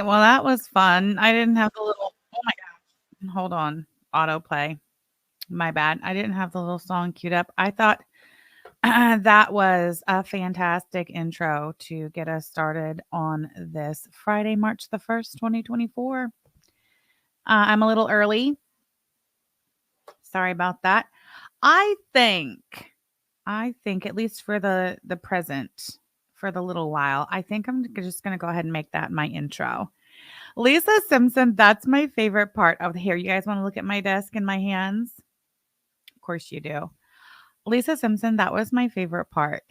right. Well, that was fun. I didn't have the little oh my god. Hold on. Autoplay. My bad. I didn't have the little song queued up. I thought that was a fantastic intro to get us started on this Friday, March the 1st, 2024. I'm a little early. Sorry about that. I think I think at least for the present, for the little while, I think I'm just going to go ahead and make that my intro. Lisa Simpson, that's my favorite part of here. You guys want to look at my desk and my hands? Of course you do. Lisa Simpson, that was my favorite part.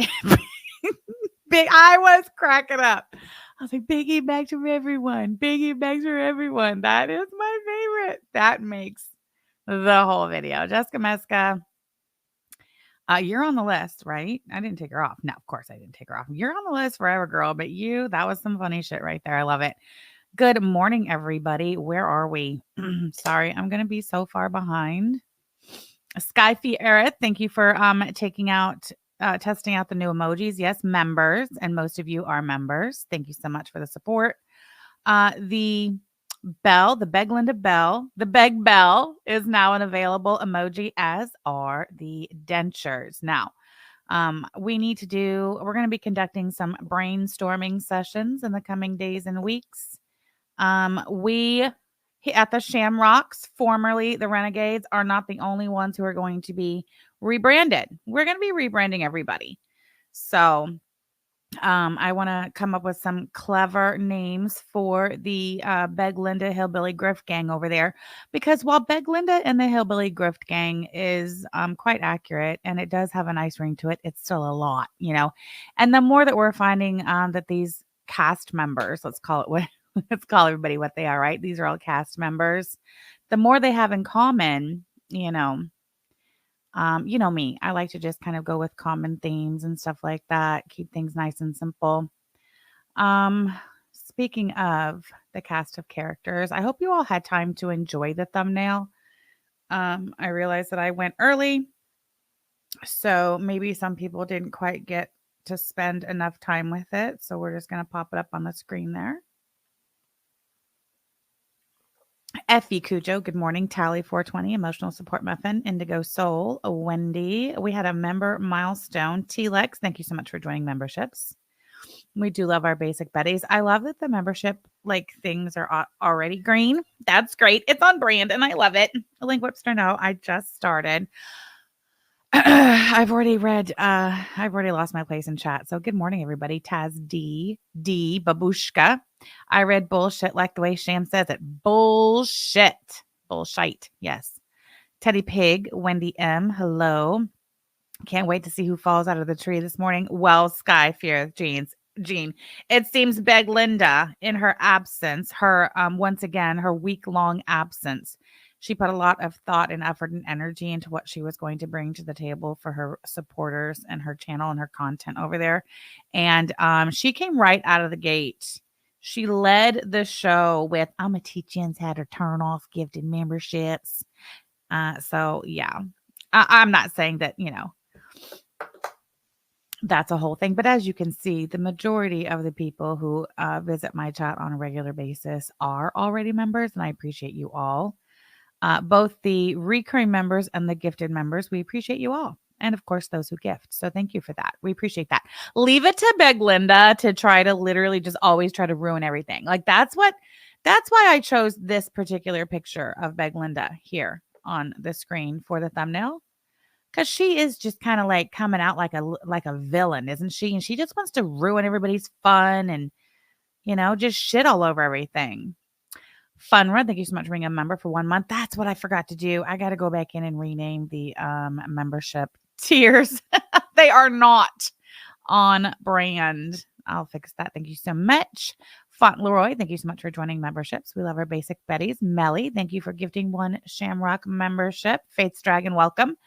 I was cracking up. I was like, Biggie bags for everyone. Biggie bags for everyone. That is my favorite. That makes the whole video. Jessica Meska, you're on the list, right? I didn't take her off. No, of course I didn't take her off. You're on the list forever, girl. But that was some funny shit right there. I love it. Good morning, everybody. Where are we? Sorry, I'm going to be so far behind. Skyfy Era, thank you for testing out the new emojis. Yes, members, and most of you are members. Thank you so much for the support. The bell, the BegLinda bell, the Beg bell is now an available emoji, as are the dentures. Now, we're going to be conducting some brainstorming sessions in the coming days and weeks. We at the Shamrocks, formerly the Renegades, are not the only ones who are going to be rebranded. We're going to be rebranding everybody. So I want to come up with some clever names for the BegLinda Hillbilly Grift Gang over there. Because while BegLinda and the Hillbilly Grift Gang is quite accurate and it does have a nice ring to it, it's still a lot, And the more that we're finding that these cast members, let's call it what let's call everybody what they are, right? These are all cast members. The more they have in common, you know me, I like to just kind of go with common themes and stuff like that, keep things nice and simple. Speaking of the cast of characters, I hope you all had time to enjoy the thumbnail. I realized that I went early, so maybe some people didn't quite get to spend enough time with it. So we're just going to pop it up on the screen there. Effie Cujo, good morning. Tally 420, Emotional Support Muffin, Indigo Soul, Wendy. We had a member milestone. T-Lex, thank you so much for joining memberships. We do love our basic Betties. I love that the membership things are already green. That's great. It's on brand and I love it. Link Whipster, no, I just started. I've already lost my place in chat. So good morning, everybody. Taz D, Babushka. I read bullshit like the way Sham says it. Bullshit. Bullshite. Yes. Teddy Pig, Wendy M. Hello. Can't wait to see who falls out of the tree this morning. Well, Sky Fear Jean. It seems BegLinda, in her absence, once again, her week-long absence, she put a lot of thought and effort and energy into what she was going to bring to the table for her supporters and her channel and her content over there. And she came right out of the gate. She led the show with, I'm going to teach you how to turn off gifted memberships. So, yeah, I'm not saying that, that's a whole thing. But as you can see, the majority of the people who visit my chat on a regular basis are already members, and I appreciate you all. Both the recurring members and the gifted members, we appreciate you all. And of course, those who gift. So thank you for that. We appreciate that. Leave it to BegLinda to try to literally just always try to ruin everything. That's why I chose this particular picture of BegLinda here on the screen for the thumbnail. Because she is just kind of coming out like a villain, isn't she? And she just wants to ruin everybody's fun and, just shit all over everything. Funra, thank you so much for being a member for 1 month. That's what I forgot to do. I got to go back in and rename the membership tiers. They are not on brand. I'll fix that. Thank you so much. Fauntleroy, thank you so much for joining memberships. We love our basic Betties. Melly, thank you for gifting 1 Shamrock membership. Faith's Dragon, welcome.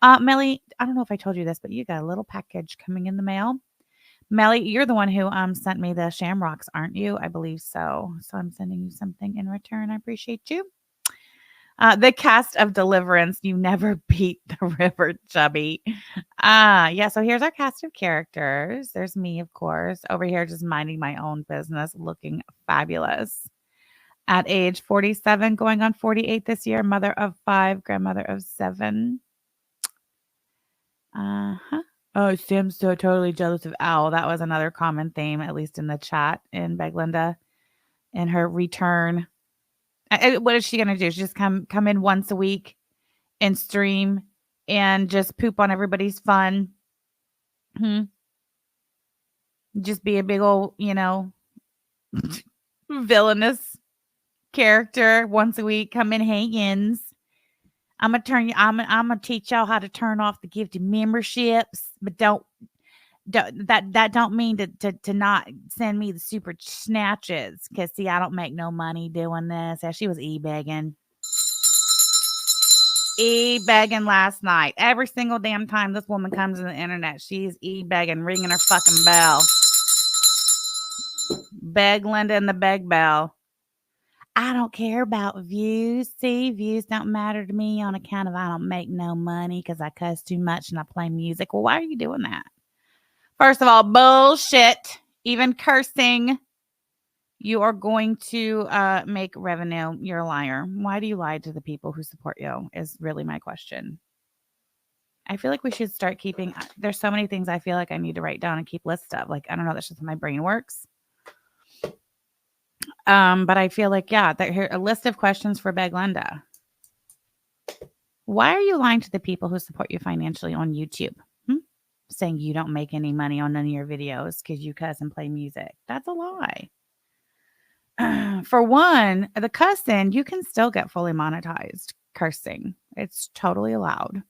Melly, I don't know if I told you this, but you got a little package coming in the mail. Melly, you're the one who sent me the Shamrocks, aren't you? I believe so. So I'm sending you something in return. I appreciate you. The cast of Deliverance, you never beat the river, Chubby. Yeah, so here's our cast of characters. There's me, of course, over here just minding my own business, looking fabulous. At age 47, going on 48 this year, mother of 5, grandmother of 7. Uh-huh. Oh, Sam's so totally jealous of Owl. That was another common theme, at least in the chat in BegLinda, in her return. What is she gonna do? She just come in once a week and stream and just poop on everybody's fun. Hmm. Just be a big old, villainous character once a week. Come in hang-ins. I'm gonna teach y'all how to turn off the gifted memberships, but that don't mean to not send me the super snatches, because see, I don't make no money doing this. Yeah, she was e-begging last night. Every single damn time this woman comes to the internet, she's e-begging, ringing her fucking bell. BegLinda and the beg bell. I don't care about views. See, views don't matter to me on account of I don't make no money because I cuss too much and I play music. Well, why are you doing that? First of all, bullshit. Even cursing, you are going to make revenue. You're a liar. Why do you lie to the people who support you is really my question. I feel like we should start keeping, there's so many things I feel like I need to write down and keep lists of. Like, I don't know, that's just how my brain works. But I feel like, yeah, here a list of questions for BegLinda. Why are you lying to the people who support you financially on YouTube? Saying you don't make any money on none of your videos because you cuss and play music. That's a lie. For one, the cussing, you can still get fully monetized cursing. It's totally allowed.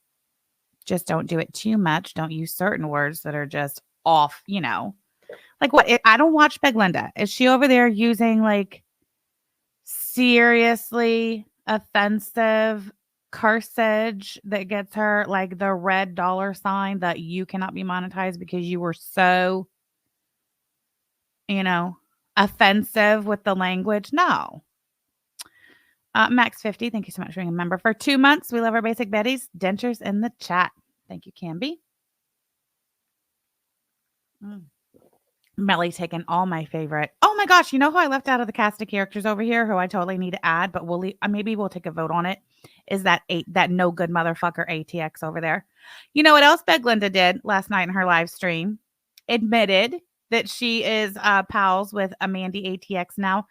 Just don't do it too much. Don't use certain words that are just off, Like what? I don't watch BegLinda. Is she over there using like seriously offensive cursage that gets her like the red dollar sign that you cannot be monetized because you were so, offensive with the language? No. Max 50, thank you so much for being a member for 2 months. We love our basic Betties. Dentures in the chat. Thank you, Canby. Melly taking all my favorite. Oh my gosh, you know who I left out of the cast of characters over here who I totally need to add, but maybe we'll take a vote on it. Is that no good motherfucker ATX over there? You know what else BegLinda did last night in her live stream? Admitted that she is pals with a Mandy ATX now,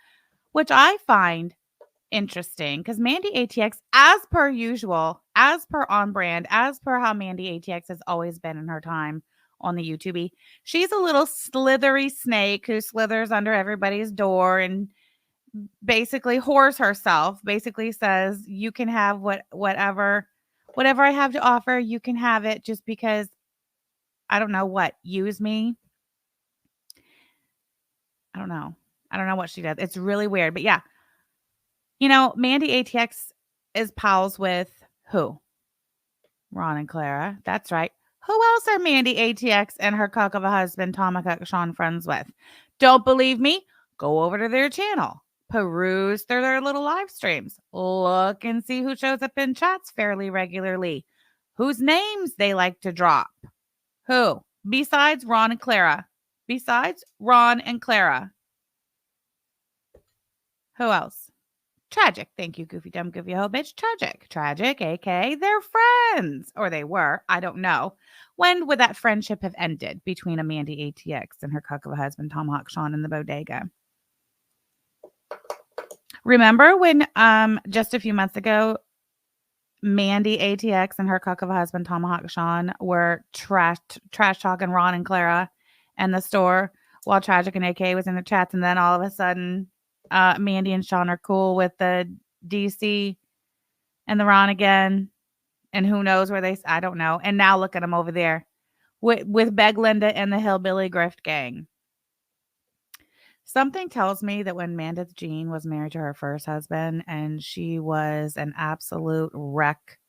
which I find interesting because Mandy ATX, as per usual, as per on brand, as per how Mandy ATX has always been in her time on the YouTube, she's a little slithery snake who slithers under everybody's door and basically whores herself, basically says you can have whatever I have to offer, you can have it just because I don't know what, use me. I don't know what she does. It's really weird, but yeah. Mandy ATX is pals with who? Ron and Clara. That's right. Who else are Mandy ATX and her cuck of a husband, Tom Sean, friends with? Don't believe me? Go over to their channel. Peruse through their little live streams. Look and see who shows up in chats fairly regularly. Whose names they like to drop. Who? Besides Ron and Clara. Who else? Tragic. Thank you, Goofy Dumb Goofy Ho Bitch. Tragic, aka they're friends. Or they were. I don't know. When would that friendship have ended between Mandy ATX and her cuck of a husband, Tom Sean, in the bodega? Remember when just a few months ago, Mandy ATX and her cuck of a husband, Tom Sean, were trash talking Ron and Clara in the store while Tragic and AK was in the chats, and then all of a sudden Mandy and Sean are cool with the DC and the Ron again, and who knows where I don't know. And now look at them over there with BegLinda and the Hillbilly Grift Gang. Something tells me that when Mandith Jean was married to her first husband and she was an absolute wreck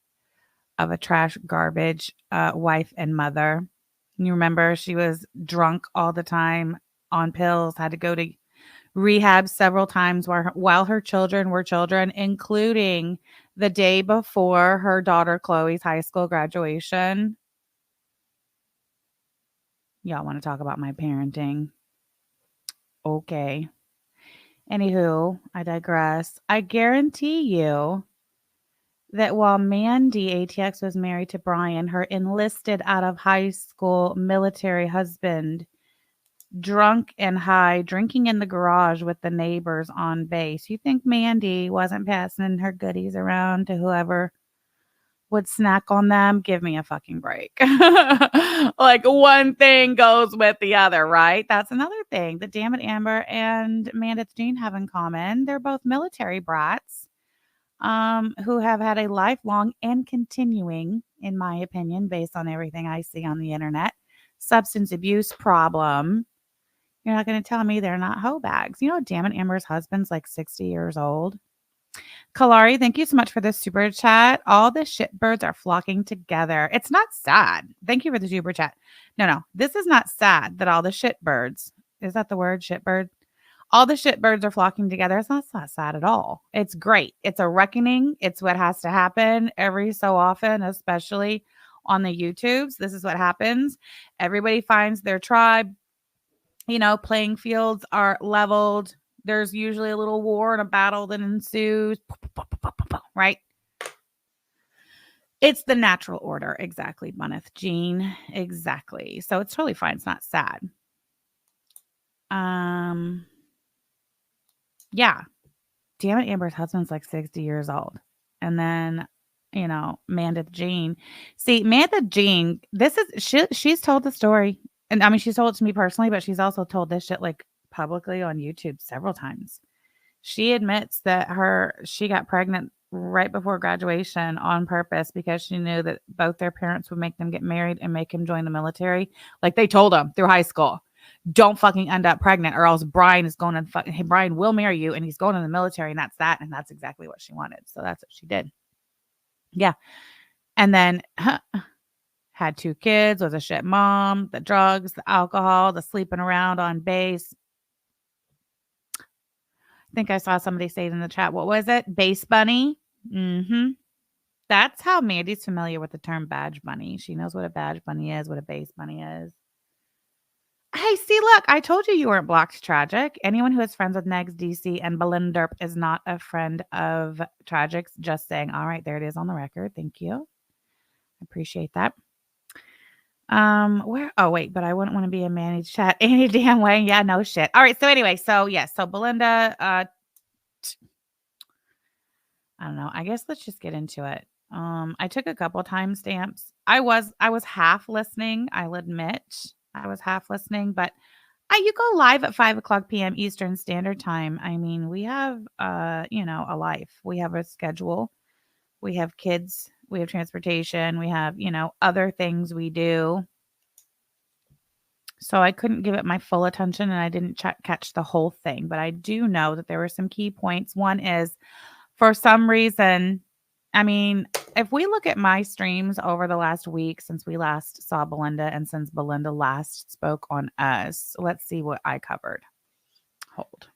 of a trash garbage wife and mother. You remember she was drunk all the time on pills, had to go to rehab several times while her children were children, including the day before her daughter Chloe's high school graduation. Y'all want to talk about my parenting? Okay. Anywho, I digress. I guarantee you that while Mandy ATX was married to Brian, her enlisted out of high school military husband, drunk and high, drinking in the garage with the neighbors on base. You think Mandy wasn't passing her goodies around to whoever would snack on them? Give me a fucking break. Like one thing goes with the other, right? That's another thing that Damn It Amber and Meredith Jean have in common. They're both military brats who have had a lifelong and continuing, in my opinion, based on everything I see on the internet, substance abuse problem. You're not going to tell me they're not hoe bags. You know, Damn It Amber's husband's like 60 years old. Kalari, thank you so much for this super chat. All the shitbirds are flocking together. It's not sad. Thank you for the super chat. No. This is not sad that all the shitbirds, is that the word, shitbird? All the shitbirds are flocking together. It's not sad at all. It's great. It's a reckoning. It's what has to happen every so often, especially on the YouTubes. This is what happens. Everybody finds their tribe. You know, playing fields are leveled. There's usually a little war and a battle that ensues, right? It's the natural order. Exactly, Buneth Jean. Exactly. So it's totally fine. It's not sad. Yeah. Damn It Amber's husband's like 60 years old. And then, you know, Mandith Jean. See, Mandith Jean, she's told the story. And I mean, she's told it to me personally, but she's also told this shit like publicly on YouTube several times. She admits that she got pregnant right before graduation on purpose because she knew that both their parents would make them get married and make him join the military. Like they told him through high school, don't fucking end up pregnant or else Brian is going to hey, Brian will marry you and he's going in the military and that's that. And that's exactly what she wanted. So that's what she did. Yeah. And then had 2 kids, was a shit mom, the drugs, the alcohol, the sleeping around on base. I think I saw somebody say it in the chat. What was it? Base bunny? Mm-hmm. That's how Mandy's familiar with the term badge bunny. She knows what a badge bunny is, what a base bunny is. Hey, see, look, I told you weren't blocked Tragic. Anyone who is friends with Negs, DC, and BegLinda is not a friend of Tragic's. Just saying. All right, there it is on the record. Thank you. I appreciate that. Where? Oh, wait, but I wouldn't want to be in Manny's chat any damn way. Yeah, no shit. All right, so anyway, so yes, so BegLinda, I don't know. I guess let's just get into it. I took a couple timestamps. I was half listening. I'll admit I was half listening, but you go live at 5:00 p.m. Eastern Standard Time. I mean, we have you know, a life. We have a schedule. We have kids. We have transportation. We have, you know, other things we do. So I couldn't give it my full attention, and I didn't catch the whole thing. But I do know that there were some key points. One is, for some reason, I mean, if we look at my streams over the last week since we last saw BegLinda and since BegLinda last spoke on us, let's see what I covered. Hold.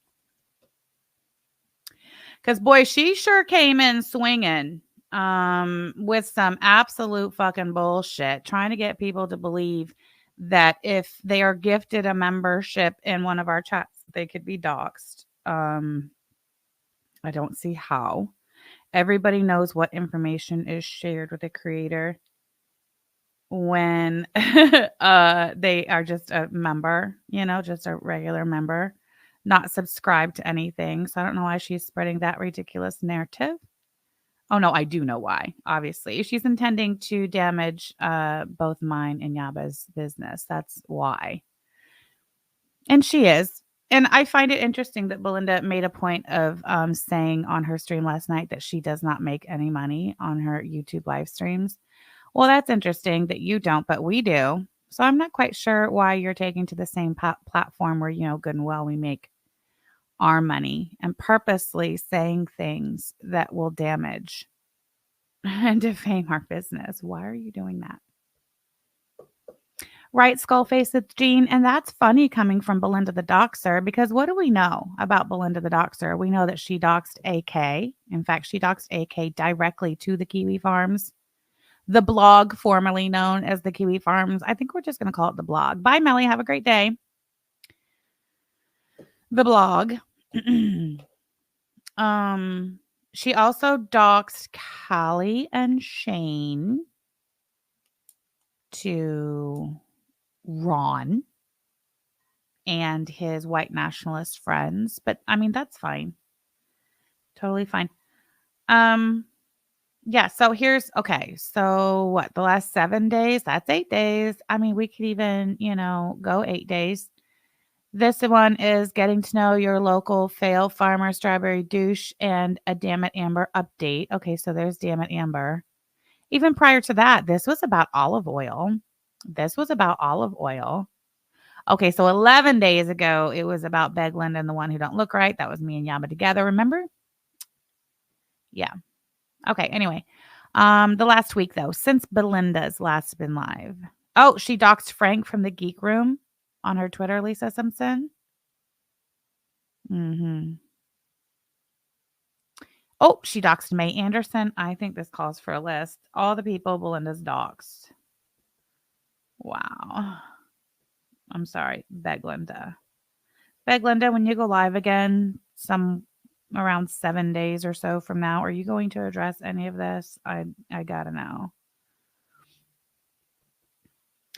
Because, boy, she sure came in swinging with some absolute fucking bullshit, trying to get people to believe that if they are gifted a membership in one of our chats, they could be doxxed. I don't see how. Everybody knows what information is shared with a creator when they are just a member, you know, just a regular member, not subscribed to anything. So I don't know why she's spreading that ridiculous narrative. Oh, no, I do know why. Obviously, she's intending to damage both mine and Yaba's business. That's why. And she is. And I find it interesting that BegLinda made a point of saying on her stream last night that she does not make any money on her YouTube live streams. Well, that's interesting that you don't, but we do. So I'm not quite sure why you're taking to the same platform where, you know, good and well, we make our money and purposely saying things that will damage and defame our business. Why are you doing that? Right, skull face with Jean, and that's funny coming from Belinda the Doxer because what do we know about Belinda the Doxer? We know that she doxed AK. In fact, she doxed AK directly to the Kiwi Farms, the blog formerly known as the Kiwi Farms. I think we're just going to call it the blog. Bye, Melly. Have a great day. The blog. um, she also doxed Callie and Shane to Ron and his white nationalist friends, but I mean that's fine. Totally fine. Um yeah, so here's okay. So what? The last 7 days, that's 8 days. I mean, we could even, go 8 days. This one is getting to know your local fail farmer strawberry douche and a Damn It Amber update. Okay, so there's Damn It Amber. Even prior to that, this was about olive oil. This was about olive oil. Okay, so 11 days ago, it was about BegLinda and the one who don't look right. That was me and Yama together, remember? Yeah. Okay, anyway. The last week though, since Belinda's last been live. Oh, she doxed Frank from the Geek Room on her Twitter, Lisa Simpson. Mhm. Oh, she doxed May Anderson. I think this calls for a list. All the people Belinda's doxed. Wow. I'm sorry, BegLinda. BegLinda, when you go live again, some around 7 days or so from now, are you going to address any of this? I gotta know.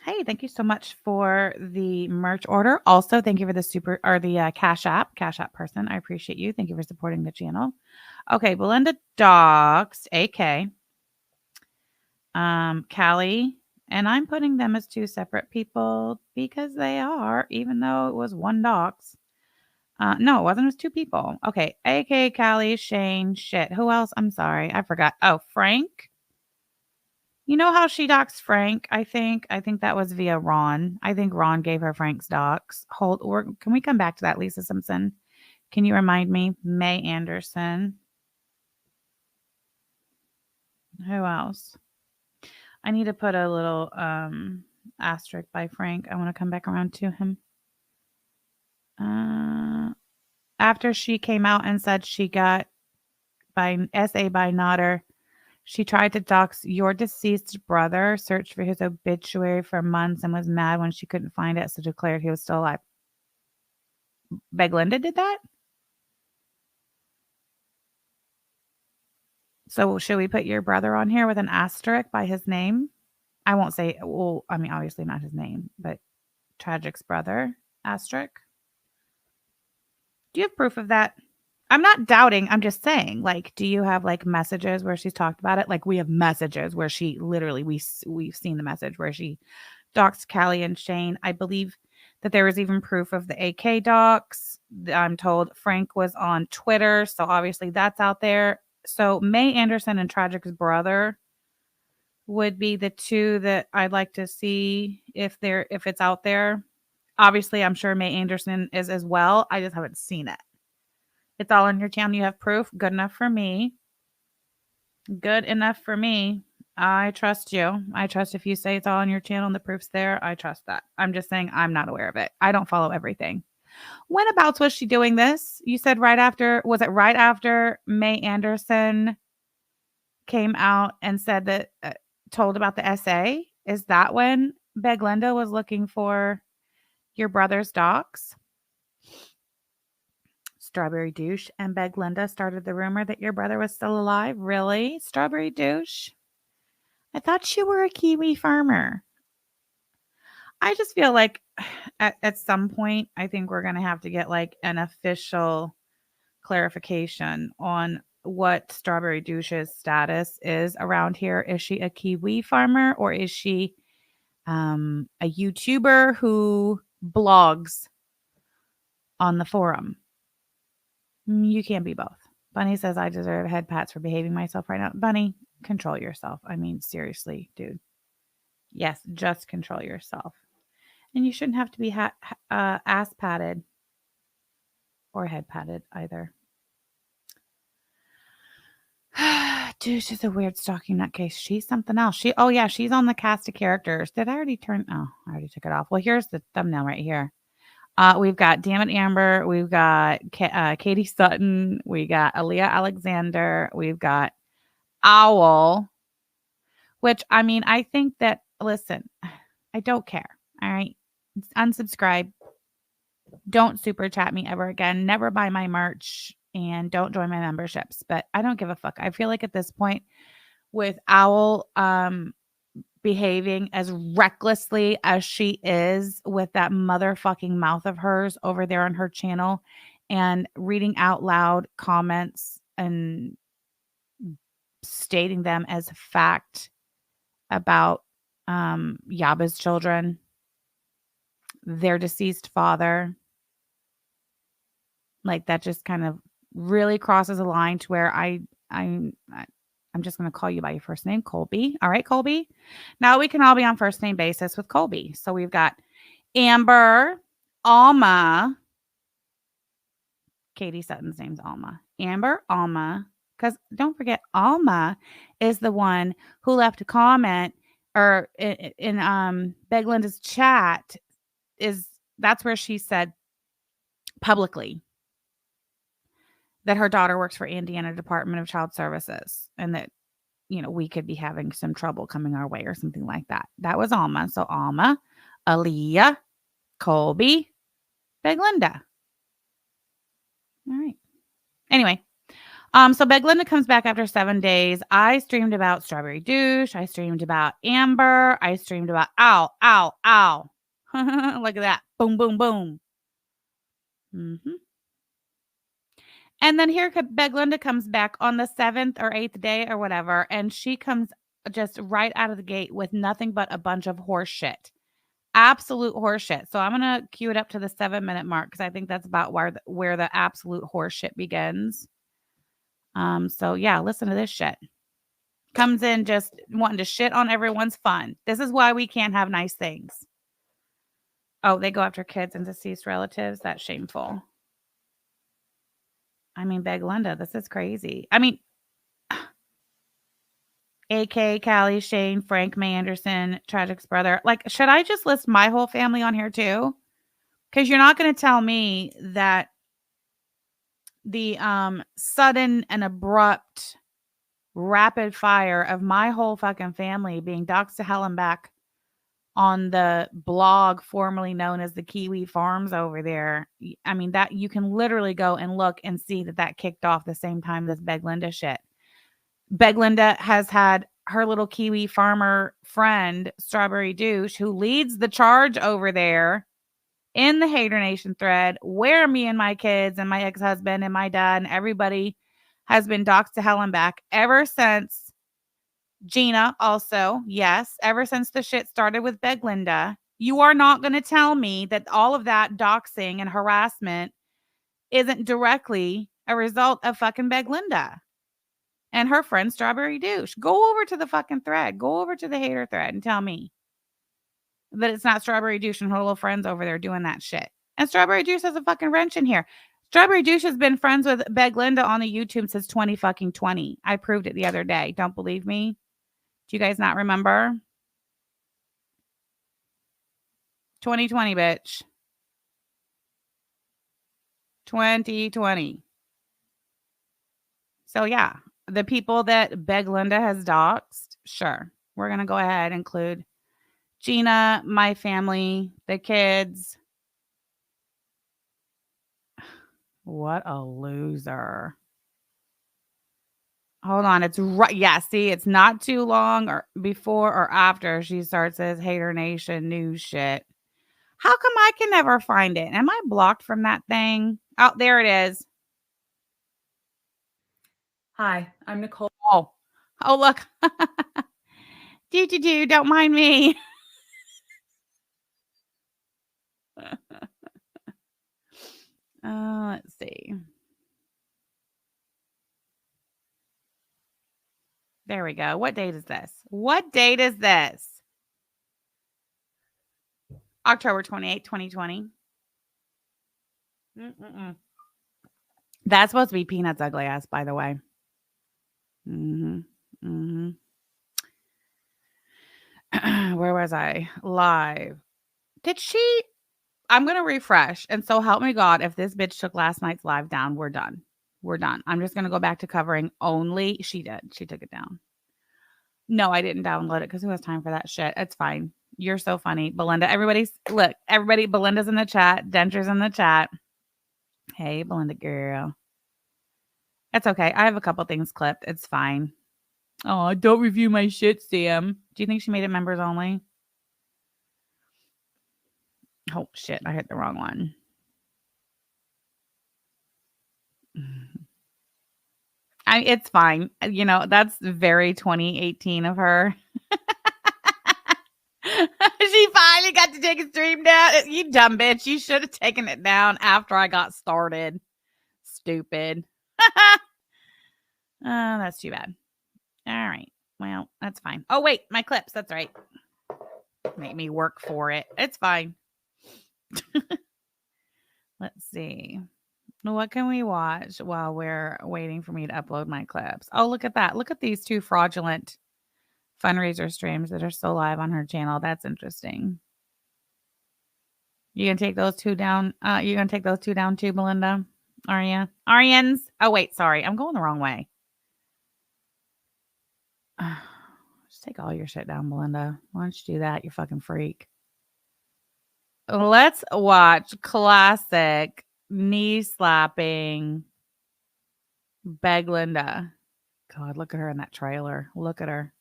Hey, thank you so much for the merch order. Also, thank you for the Cash App person. I appreciate you. Thank you for supporting the channel. Okay, Belinda doxed AK, Callie, and I'm putting them as 2 separate people because they are, even though it was one dox. No, it wasn't. It was 2 people. Okay, AK, Callie, Shane, shit. Who else? I'm sorry, I forgot. Oh, Frank. You know how she doxed Frank, I think? I think that was via Ron. I think Ron gave her Frank's dox. Can we come back to that, Lisa Simpson? Can you remind me? May Anderson. Who else? I need to put a little asterisk by Frank. I want to come back around to him. After she came out and said she got by SA by Nodder, she tried to dox your deceased brother, searched for his obituary for months, and was mad when she couldn't find it, so declared he was still alive. BegLinda did that? So should we put your brother on here with an asterisk by his name? I won't say, well, I mean, obviously not his name, but Tragic's brother, asterisk. Do you have proof of that? I'm not doubting. I'm just saying, like, do you have like messages where she's talked about it? Like, we have messages where she literally, we've seen the message where she doxed Callie and Shane. I believe that there was even proof of the AK docs. I'm told Frank was on Twitter, so obviously that's out there. So May Anderson and Tragic's brother would be the 2 that I'd like to see if it's out there. Obviously, I'm sure May Anderson is as well. I just haven't seen it. It's all on your channel. You have proof. Good enough for me. Good enough for me. I trust you. I trust if you say it's all on your channel and the proof's there. I trust that. I'm just saying I'm not aware of it. I don't follow everything. Whenabouts was she doing this? You said was it right after May Anderson came out and said that, told about the SA? Is that when BegLinda was looking for your brother's docs? Strawberry douche and BegLinda started the rumor that your brother was still alive. Really? Strawberry douche? I thought you were a Kiwi farmer. I just feel like at some point, I think we're going to have to get like an official clarification on what Strawberry douche's status is around here. Is she a Kiwi farmer or is she a YouTuber who blogs on the forum? You can't be both. Bunny says I deserve head pats for behaving myself right now. Bunny, control yourself. I mean, seriously, dude. Yes, just control yourself. And you shouldn't have to be ass patted or head patted either. Dude, she's a weird stalking nutcase. She's something else. Oh yeah, she's on the cast of characters. Did I already turn? Oh, I already took it off. Well, here's the thumbnail right here. We've got Damn It Amber. We've got Katie Sutton. We got Aaliyah Alexander. We've got Owl. Which I mean, I think that. Listen, I don't care. All right, unsubscribe. Don't super chat me ever again. Never buy my merch and don't join my memberships. But I don't give a fuck. I feel like at this point, with Owl behaving as recklessly as she is with that motherfucking mouth of hers over there on her channel and reading out loud comments and stating them as fact about Yaba's children, their deceased father. Like that just kind of really crosses a line to where I'm just going to call you by your first name, Colby. All right, Colby. Now we can all be on first name basis with Colby. So we've got Amber, Alma. Katie Sutton's name's Alma. Amber, Alma. Because don't forget, Alma is the one who left a comment or in BegLinda's chat. That's where she said publicly that her daughter works for Indiana Department of Child Services and that, we could be having some trouble coming our way or something like that. That was Alma. So Alma, Aaliyah, Colby, BegLinda. All right. Anyway, so BegLinda comes back after 7 days. I streamed about Strawberry Douche. I streamed about Amber. I streamed about ow, ow, ow. Look at that. Boom, boom, boom. Mm-hmm. And then here BegLinda comes back on the 7th or 8th day or whatever, and she comes just right out of the gate with nothing but a bunch of horse shit. Absolute horse shit. So I'm going to cue it up to the 7-minute mark because I think that's about where the absolute horse shit begins. So yeah, listen to this shit. Comes in just wanting to shit on everyone's fun. This is why we can't have nice things. Oh, they go after kids and deceased relatives. That's shameful. I mean, BegLinda, this is crazy. I mean, AK, Callie, Shane, Frank, May Anderson, Tragic's brother. Like, should I just list my whole family on here too? Because you're not going to tell me that the sudden and abrupt rapid fire of my whole fucking family being doxxed to hell and back on the blog formerly known as the Kiwi Farms over there. I mean, that you can literally go and look and see that kicked off the same time as BegLinda shit. BegLinda has had her little Kiwi farmer friend, Strawberry Douche, who leads the charge over there in the Hater Nation thread, where me and my kids and my ex-husband and my dad and everybody has been doxxed to hell and back ever since. Gina also, yes, ever since the shit started with BegLinda. You are not going to tell me that all of that doxing and harassment isn't directly a result of fucking BegLinda and her friend Strawberry Douche. Go over to the fucking thread. Go over to the hater thread and tell me that it's not Strawberry Douche and her little friends over there doing that shit. And Strawberry Douche has a fucking wrench in here. Strawberry Douche has been friends with BegLinda on the YouTube since 2020. I proved it the other day. Don't believe me? Do you guys not remember? 2020, bitch. 2020. So yeah, the people that BegLinda has doxed, sure. We're going to go ahead and include Gina, my family, the kids. What a loser. Hold on. It's right. Yeah. See, it's not too long or before or after she starts this Hater Nation news shit. How come I can never find it? Am I blocked from that thing? Oh, there it is. Hi, I'm Nicole. Oh, look. Don't mind me. Let's see. There we go. What date is this? October 28th, 2020. That's supposed to be Peanut's ugly ass, by the way. Mhm. Where was I? Live. Did she? I'm gonna refresh, and so help me God, if this bitch took last night's live down, we're done. We're done. I'm just gonna go back to covering only she did. She took it down. No, I didn't download it because who has time for that shit? It's fine. You're so funny, Belinda. Everybody, Belinda's in the chat. Denter's in the chat. Hey, Belinda girl. It's okay. I have a couple things clipped. It's fine. Oh, don't review my shit, Sam. Do you think she made it members only? Oh shit, I hit the wrong one. It's fine. You know, that's very 2018 of her. She finally got to take a stream down. You dumb bitch. You should have taken it down after I got started. Stupid. That's too bad. All right. Well, that's fine. Oh, wait. My clips. That's right. Make me work for it. It's fine. Let's see. What can we watch while we're waiting for me to upload my clips? Oh, look at that. Look at these two fraudulent fundraiser streams that are still live on her channel. That's interesting. You gonna take those two down? You gonna take those two down too, Belinda? Are you? Aryans? Oh, wait. Sorry. I'm going the wrong way. Just take all your shit down, Belinda. Why don't you do that, you fucking freak? Let's watch classic knee slapping BegLinda. God, look at her in that trailer. Look at her.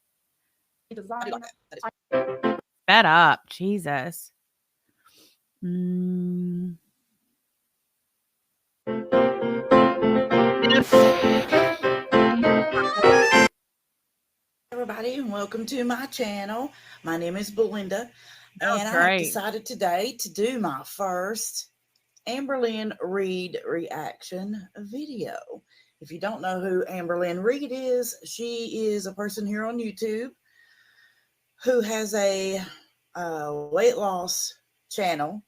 Fed up. Jesus. Everybody, and welcome to my channel. My name is BegLinda, and I have decided today to do my first Amberlynn Reed reaction video. If you don't know who Amberlynn Reed is, she is a person here on YouTube who has a weight loss channel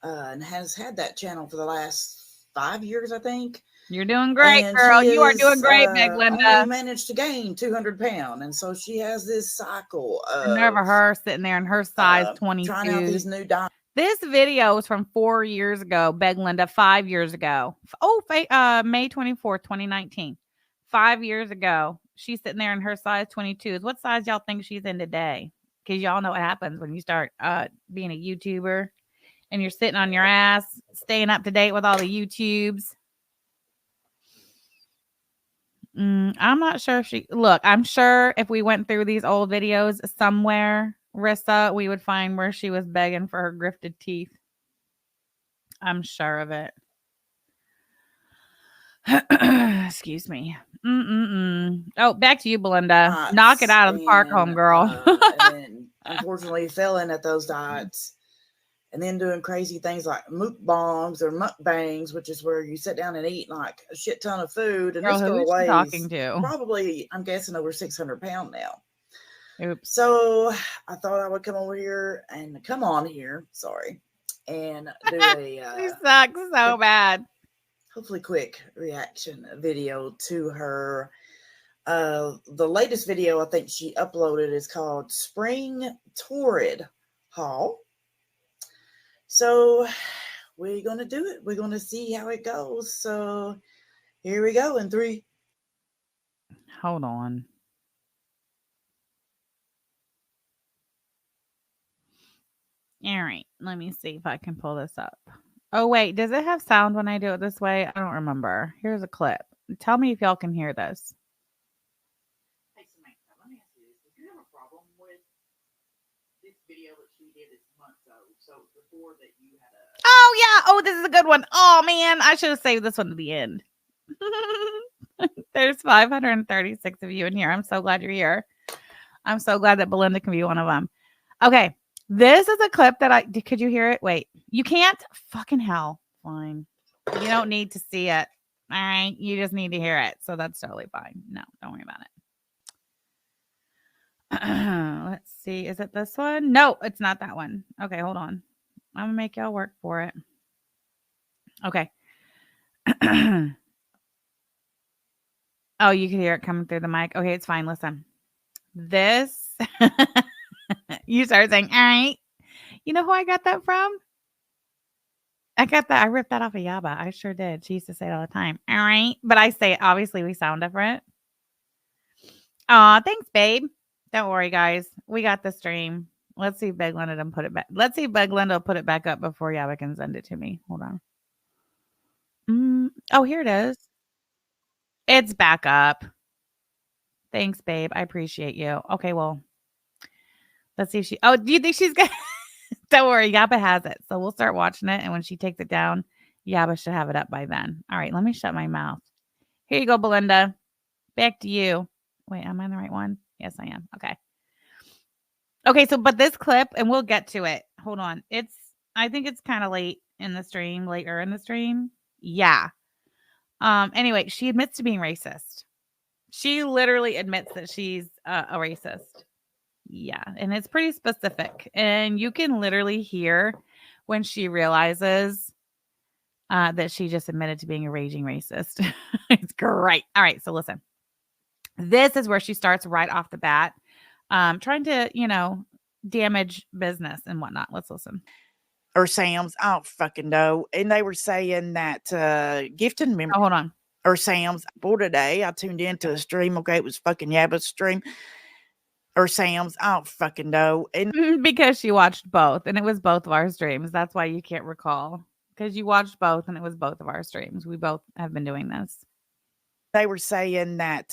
and has had that channel for the last 5 years, I think. You're doing great, girl. You are doing great, BegLinda. Only managed to gain 200 pounds, and so she has this cycle of nerve of her sitting there in her size 22. Trying out these new diets. This video is from 4 years ago, BegLinda, 5 years ago. Oh, May 24th, 2019. 5 years ago. She's sitting there in her size 22s. What size y'all think she's in today? Because y'all know what happens when you start being a YouTuber and you're sitting on your ass, staying up to date with all the YouTubes. I'm not sure if she... Look, I'm sure if we went through these old videos somewhere, Rissa, we would find where she was begging for her grifted teeth. I'm sure of it. Excuse me. Oh, back to you, Belinda. Knock it out of the park, homegirl. And unfortunately failing at those diets. And then doing crazy things like mukbangs or mukbangs, which is where you sit down and eat like a shit ton of food. And this girl weighs talking to? Probably, I'm guessing, over 600 pounds now. Oops. So I thought I would come on here and do a... She sucks so bad. Hopefully quick reaction video to her. The latest video I think she uploaded is called Spring Torrid Haul. So we're going to do it. We're going to see how it goes. So here we go in 3. Hold on. All right. Let me see if I can pull this up. Oh, wait. Does it have sound when I do it this way? I don't remember. Here's a clip. Tell me if y'all can hear this. Hey, Samantha, let me ask you this. Did you have a problem with this video that she did this month, though? So before that you had a... Oh, yeah. Oh, this is a good one. Oh, man. I should have saved this one to the end. There's 536 of you in here. I'm so glad you're here. I'm so glad that Belinda can be one of them. Okay. This is a clip that could you hear it? Wait, you can't? Fucking hell. Fine. You don't need to see it. All right. You just need to hear it. So that's totally fine. No, don't worry about it. Let's see. Is it this one? No, it's not that one. Okay, hold on. I'm going to make y'all work for it. Okay. Oh, you can hear it coming through the mic. Okay, it's fine. Listen. This, you started saying, all right. You know who I got that from? I got that. I ripped that off of Yaba. I sure did. She used to say it all the time. All right. But I say it, obviously, we sound different. Aw, thanks, babe. Don't worry, guys. We got the stream. Let's see if BegLinda done put it back. Let's see if BegLinda will put it back up before Yaba can send it to me. Hold on. Oh, here it is. It's back up. Thanks, babe. I appreciate you. Okay, well, let's see if she. Oh, do you think she's gonna? Don't worry, Yaba has it. So we'll start watching it, and when she takes it down, Yaba should have it up by then. All right, let me shut my mouth. Here you go, Belinda. Back to you. Wait, am I on the right one? Yes, I am. Okay. Okay, so but this clip, and we'll get to it. Hold on. I think it's kind of late in the stream, later in the stream. Yeah. Anyway, she admits to being racist. She literally admits that she's a racist. Yeah, and it's pretty specific. And you can literally hear when she realizes that she just admitted to being a raging racist. It's great. All right, so listen. This is where she starts right off the bat, trying to, damage business and whatnot. Let's listen. Or Sam's, I don't fucking know. And they were saying that gifting member. Oh, hold on. Or Sam's. For today, I tuned into a stream. Okay, it was fucking Yaba's stream. Or Sam's, I don't fucking know. And because she watched both, and it was both of our streams. That's why you can't recall, because you watched both, and it was both of our streams. We both have been doing this. They were saying that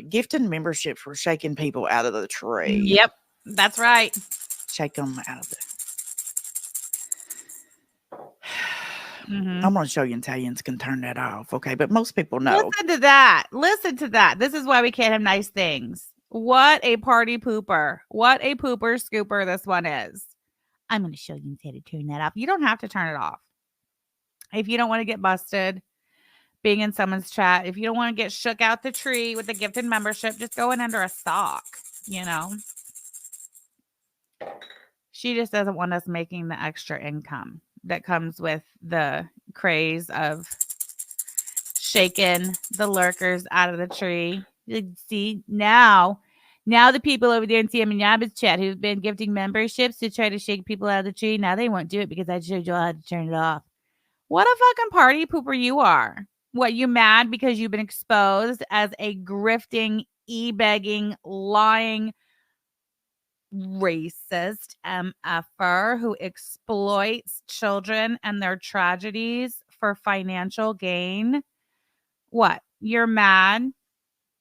gifting memberships were shaking people out of the tree. Yep, that's right. Shake them out of the. I'm going to show you Italians can turn that off, okay? But most people know. Listen to that. Listen to that. This is why we can't have nice things. What a party pooper. What a pooper scooper this one is. I'm going to show you how to turn that off. You don't have to turn it off. If you don't want to get busted being in someone's chat, if you don't want to get shook out the tree with a gifted membership, just go in under a sock, She just doesn't want us making the extra income that comes with the craze of shaking the lurkers out of the tree. See, now the people over there in Sam and Yaba's chat who've been gifting memberships to try to shake people out of the tree, now they won't do it because I showed you all how to turn it off. What a fucking party pooper you are. What, you mad because you've been exposed as a grifting, e-begging, lying, racist MFer who exploits children and their tragedies for financial gain? What? You're mad?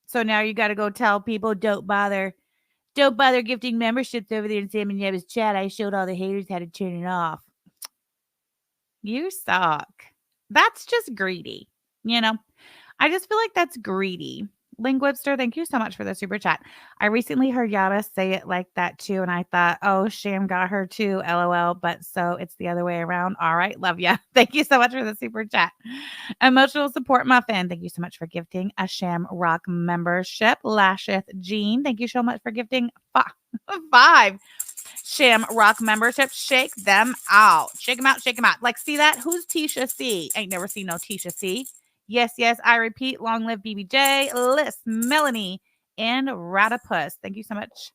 So now you got to go tell people, don't bother gifting memberships over there in Sam and Yaba's chat. I showed all the haters how to turn it off. You suck. That's just greedy. I just feel like that's greedy. Linguipster, thank you so much for the super chat. I recently heard Yaba say it like that too, and I thought, oh, Sham got her too, LOL. But so it's the other way around. All right, love ya. Thank you so much for the super chat. Emotional support muffin, thank you so much for gifting a Sham Rock membership. Lasheth Jean, thank you so much for gifting 5 Sham Rock membership. Shake them out. Shake them out. Shake them out. Like, see that? Who's Tisha C? Ain't never seen no Tisha C. Yes, I repeat. Long live BBJ, Liz, Melanie, and Ratapus. Thank you so much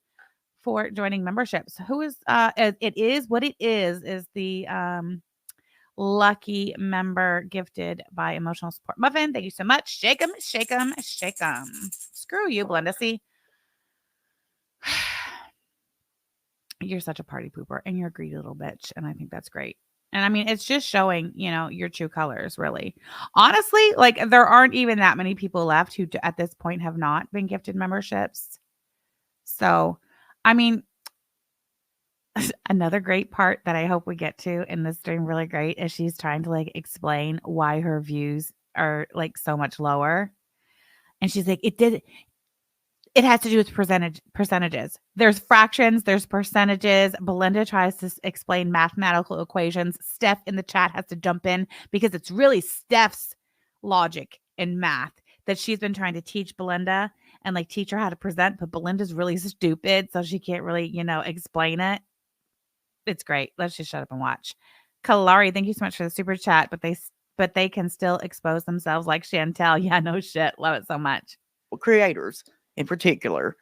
for joining memberships. Who is it is what it is the lucky member gifted by Emotional Support Muffin. Thank you so much. Shake them, shake them, shake them. Screw you, Belinda. See, you're such a party pooper and you're a greedy little bitch, and I think that's great. And I mean, it's just showing, your true colors, really. Honestly, like, there aren't even that many people left who at this point have not been gifted memberships. So, I mean, another great part that I hope we get to in this stream really great is she's trying to, like, explain why her views are, like, so much lower. And she's like, it has to do with percentages. There's fractions, there's percentages. Belinda tries to explain mathematical equations. Steph in the chat has to jump in because it's really Steph's logic and math that she's been trying to teach Belinda and, like, teach her how to present. But Belinda's really stupid, so she can't really, explain it. It's great. Let's just shut up and watch. Kalari, thank you so much for the super chat. But they can still expose themselves like Chantel. Yeah, no shit. Love it so much. Creators in particular.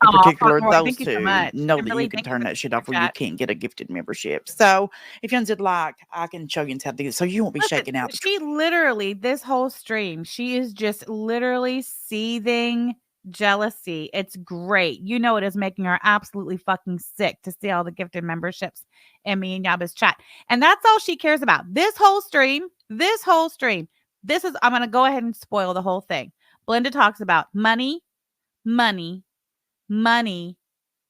in Oh, particular, Roy, those thank you so two much. know that you Kimberly, can thank you turn for the that shit super off where you chat. can't get a gifted membership. So if you would like, I can show you how to do it so you won't be Listen, shaking out. she literally this whole stream, she is just literally seething jealousy. It's great. You know it is making her absolutely fucking sick to see all the gifted memberships in me and Yaba's chat. And that's all she cares about. This is I'm gonna go ahead and spoil the whole thing. Belinda talks about money, money, money,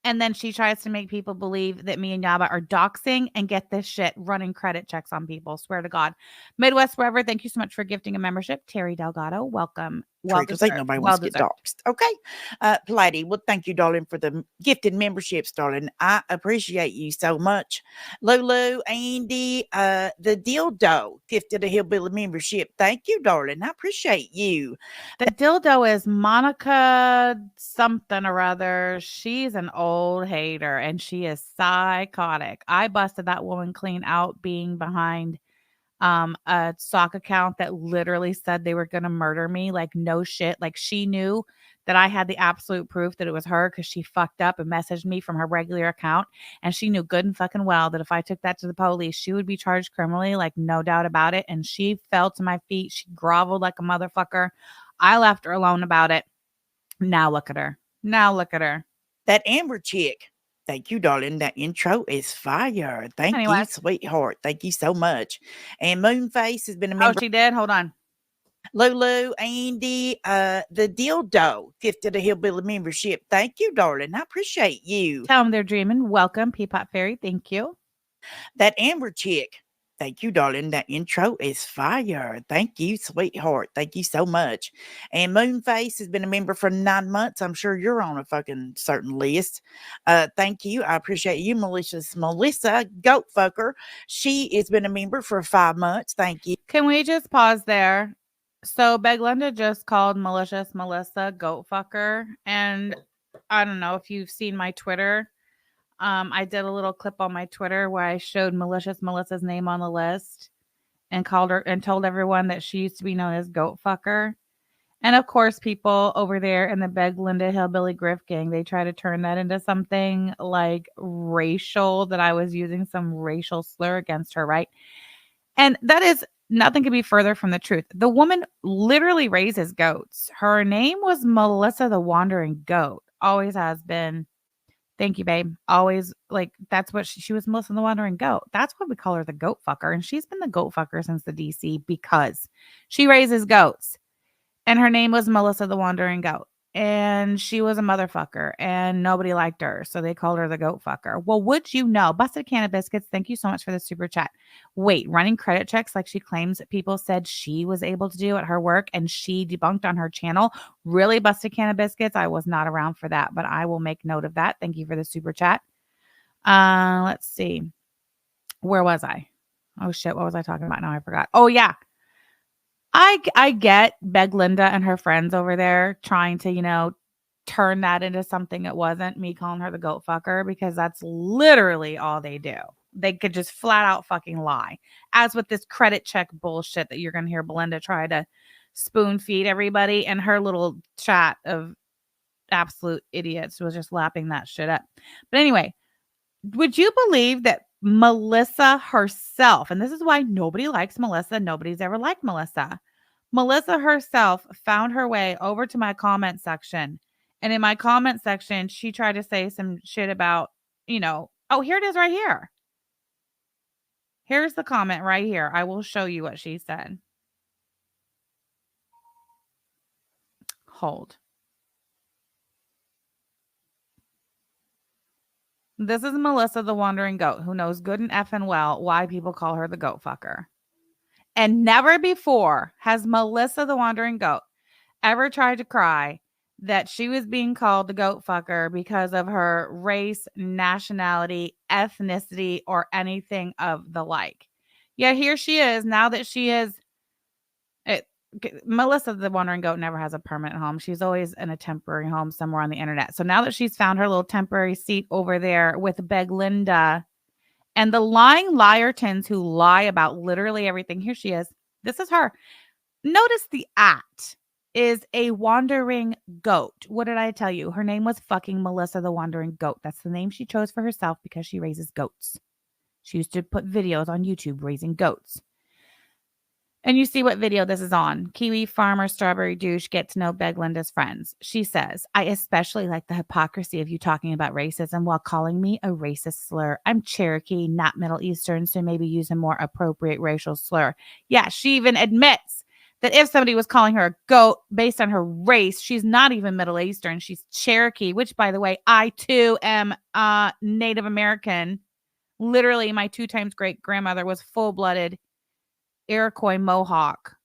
and then she tries to make people believe that me and Yaba are doxing and get this shit running credit checks on people. Swear to God. Midwest Forever, thank you so much for gifting a membership. Terry Delgado, welcome. Well Because ain't deserved. nobody Well wants to get deserved. doxxed. Okay. Plady, well, thank you, darling, for the gifted memberships, darling. I appreciate you so much. Lulu, Andy, the dildo gifted a hillbilly membership. Thank you, darling. I appreciate you. The dildo is Monica something or other. She's an old hater and she is psychotic. I busted that woman clean out being behind a stock account that literally said they were going to murder me. Like, no shit. Like, she knew that I had the absolute proof that it was her because she fucked up and messaged me from her regular account. And she knew good and fucking well that if I took that to the police, she would be charged criminally, like, no doubt about it. And she fell to my feet. She groveled like a motherfucker. I left her alone about it. Now look at her. Now look at her. That Amber chick. Thank you, darling. That intro is fire. Thank Anyway. you, sweetheart. Thank you so much. And Moonface has been a Oh, member. she did? Hold on. Lulu, Andy, the dildo gifted a hillbilly membership. Thank you, darling. I appreciate you. Tell them they're dreaming. Welcome, Peapot Fairy. Thank you. That Amber chick. Thank you, darling. That intro is fire. Thank you, sweetheart. Thank you so much. And Moonface has been a member for 9 months. I'm sure you're on a fucking certain list. Thank you. I appreciate you, Melissa Goatfucker. She has been a member for 5 months. Thank you. Can we just pause there? So BegLinda just called malicious Melissa goat fucker. And I don't know if you've seen my Twitter. I did a little clip on my Twitter where I showed malicious Melissa's name on the list and called her and told everyone that she used to be known as goat fucker. And of course, people over there in the BegLinda Hillbilly Griff gang, they try to turn that into something like racial, that I was using some racial slur against her, right? And that is nothing could be further from the truth. The woman literally raises goats. Her name was Melissa the Wandering Goat. Always has been. Thank you, babe. Always like that's what she was Melissa the Wandering Goat. That's why we call her the goat fucker. And she's been the goat fucker since the DC because she raises goats. And her name was Melissa the Wandering Goat. And she was a motherfucker and nobody liked her. So they called her the goat fucker. Well, would you know? Busted Can of Biscuits, thank you so much for the super chat. Wait, running credit checks like she claims that people said she was able to do at her work and she debunked on her channel. Really, Busted Can of Biscuits? I was not around for that, but I will make note of that. Thank you for the super chat. Let's see. Where was I? Oh shit, what was I talking about? Now I forgot. Oh yeah. I get BegLinda and her friends over there trying to, turn that into something it wasn't, me calling her the goat fucker, because that's literally all they do. They could just flat out fucking lie. As with this credit check bullshit that you're going to hear Belinda try to spoon feed everybody, and her little chat of absolute idiots was just lapping that shit up. But anyway, would you believe that Melissa herself, and this is why nobody likes Melissa, nobody's ever liked Melissa. Melissa herself found her way over to my comment section. And in my comment section, she tried to say some shit about, oh, here it is right here. Here's the comment right here. I will show you what she said. Hold. This is Melissa the Wandering Goat, who knows good and effing well why people call her the goat fucker. And never before has Melissa the Wandering Goat ever tried to cry that she was being called the goat fucker because of her race, nationality, ethnicity, or anything of the like. Yet here she is now that she is. Melissa the Wandering Goat never has a permanent home. She's always in a temporary home somewhere on the internet. So now that she's found her little temporary seat over there with BegLinda and the lying liartons who lie about literally everything, here she is. This is her. Notice the at is a wandering goat. What did I tell you? Her name was fucking Melissa the Wandering Goat. That's the name she chose for herself because she raises goats. She used to put videos on YouTube raising goats. And you see what video this is on. Kiwi farmer strawberry douche get to know BegLinda's friends. She says, I especially like the hypocrisy of you talking about racism while calling me a racist slur. I'm Cherokee, not Middle Eastern, so maybe use a more appropriate racial slur. Yeah, she even admits that if somebody was calling her a goat based on her race, she's not even Middle Eastern. She's Cherokee, which, by the way, I too am Native American. Literally, my 2 times great grandmother was full-blooded Iroquois Mohawk.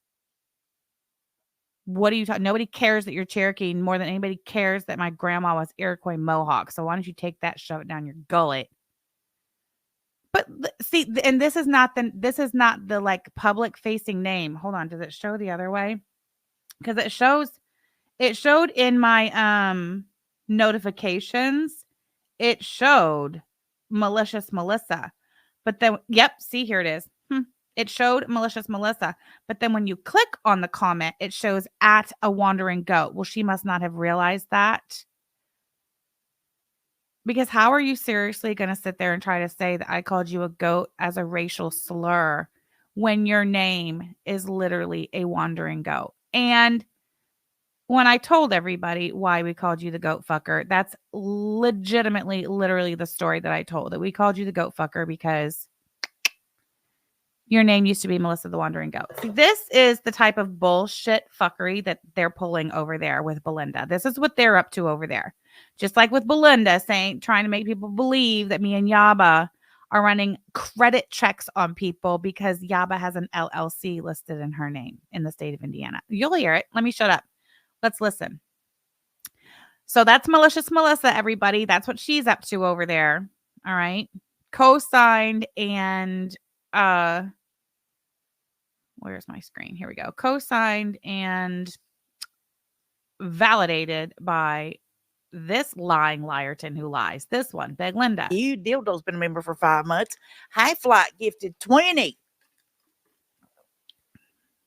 What are you talking? Nobody cares that you're Cherokee more than anybody cares that my grandma was Iroquois Mohawk. So why don't you take that, shove it down your gullet? But see, and this is not the like public facing name. Hold on, does it show the other way? Because it showed in my notifications. It showed Malicious Melissa. But then, yep, see, here it is. It showed Malicious Melissa. But then when you click on the comment, it shows at a wandering goat. Well, she must not have realized that. Because how are you seriously going to sit there and try to say that I called you a goat as a racial slur when your name is literally a wandering goat? And when I told everybody why we called you the goat fucker, that's legitimately, literally the story that I told, that we called you the goat fucker because your name used to be Melissa the Wandering Goat. See, this is the type of bullshit fuckery that they're pulling over there with BegLinda. This is what they're up to over there. Just like with BegLinda trying to make people believe that me and Yaba are running credit checks on people because Yaba has an LLC listed in her name in the state of Indiana. You'll hear it. Let me shut up. Let's listen. So that's Malicious Melissa, everybody. That's what she's up to over there. All right. Co-signed and where's my screen? Here we go. Co-signed and validated by this lying liarton who lies. This one, BegLinda. You Dildo's been a member for 5 months. High Flight gifted 20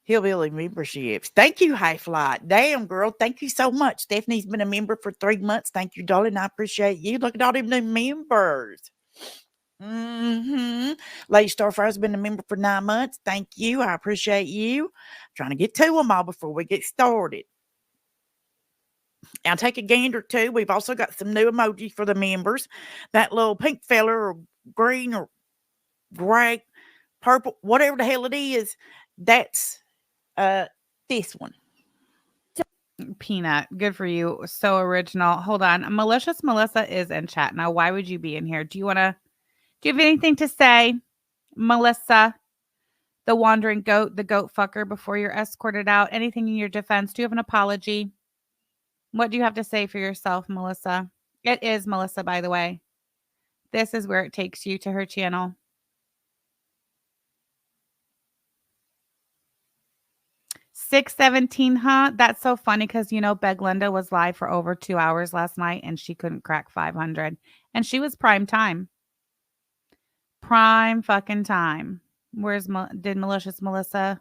Hillbilly memberships. Thank you, High Flight. Damn, girl. Thank you so much. Stephanie's been a member for 3 months. Thank you, darling. I appreciate you. Look at all them new members. Lady Starfire's been a member for 9 months. Thank you. I appreciate you. I'm trying to get to them all before we get started. Now take a gander too. We've also got some new emojis for the members. That little pink feller or green or gray, purple, whatever the hell it is, that's this one. Peanut, good for you. So original. Hold on. Malicious Melissa is in chat. Now, why would you be in here? Do you have anything to say, Melissa, the wandering goat, the goat fucker, before you're escorted out? Anything in your defense? Do you have an apology? What do you have to say for yourself, Melissa? It is Melissa, by the way. This is where it takes you to her channel. 6:17, huh? That's so funny because, BegLinda was live for over 2 hours last night and she couldn't crack 500. And she was prime time. Prime fucking time. Did Malicious Melissa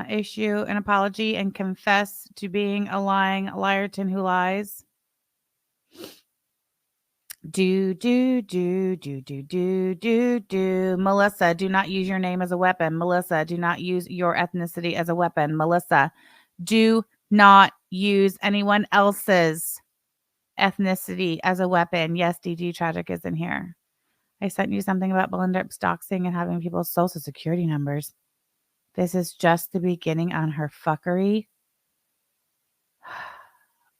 issue an apology and confess to being a lying liarton who lies? Do. Melissa, do not use your name as a weapon. Melissa, do not use your ethnicity as a weapon. Melissa, do not use anyone else's ethnicity as a weapon. Yes, DG Tragic is in here. I sent you something about BegLinda doxing and having people's social security numbers. This is just the beginning on her fuckery.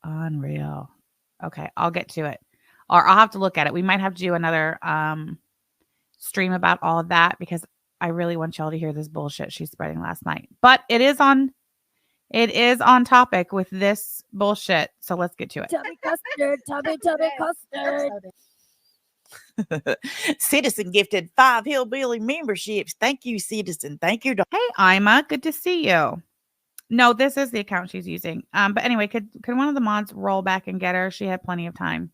Unreal. Okay, I'll get to it. Or I'll have to look at it. We might have to do another stream about all of that because I really want y'all to hear this bullshit she's spreading last night. But it is on topic with this bullshit. So let's get to it. Tubby custard. Citizen gifted 5 hillbilly memberships. Thank you, Citizen. Thank you. Hey, Ima. Good to see you. No, this is the account she's using. But anyway, could one of the mods roll back and get her? She had plenty of time.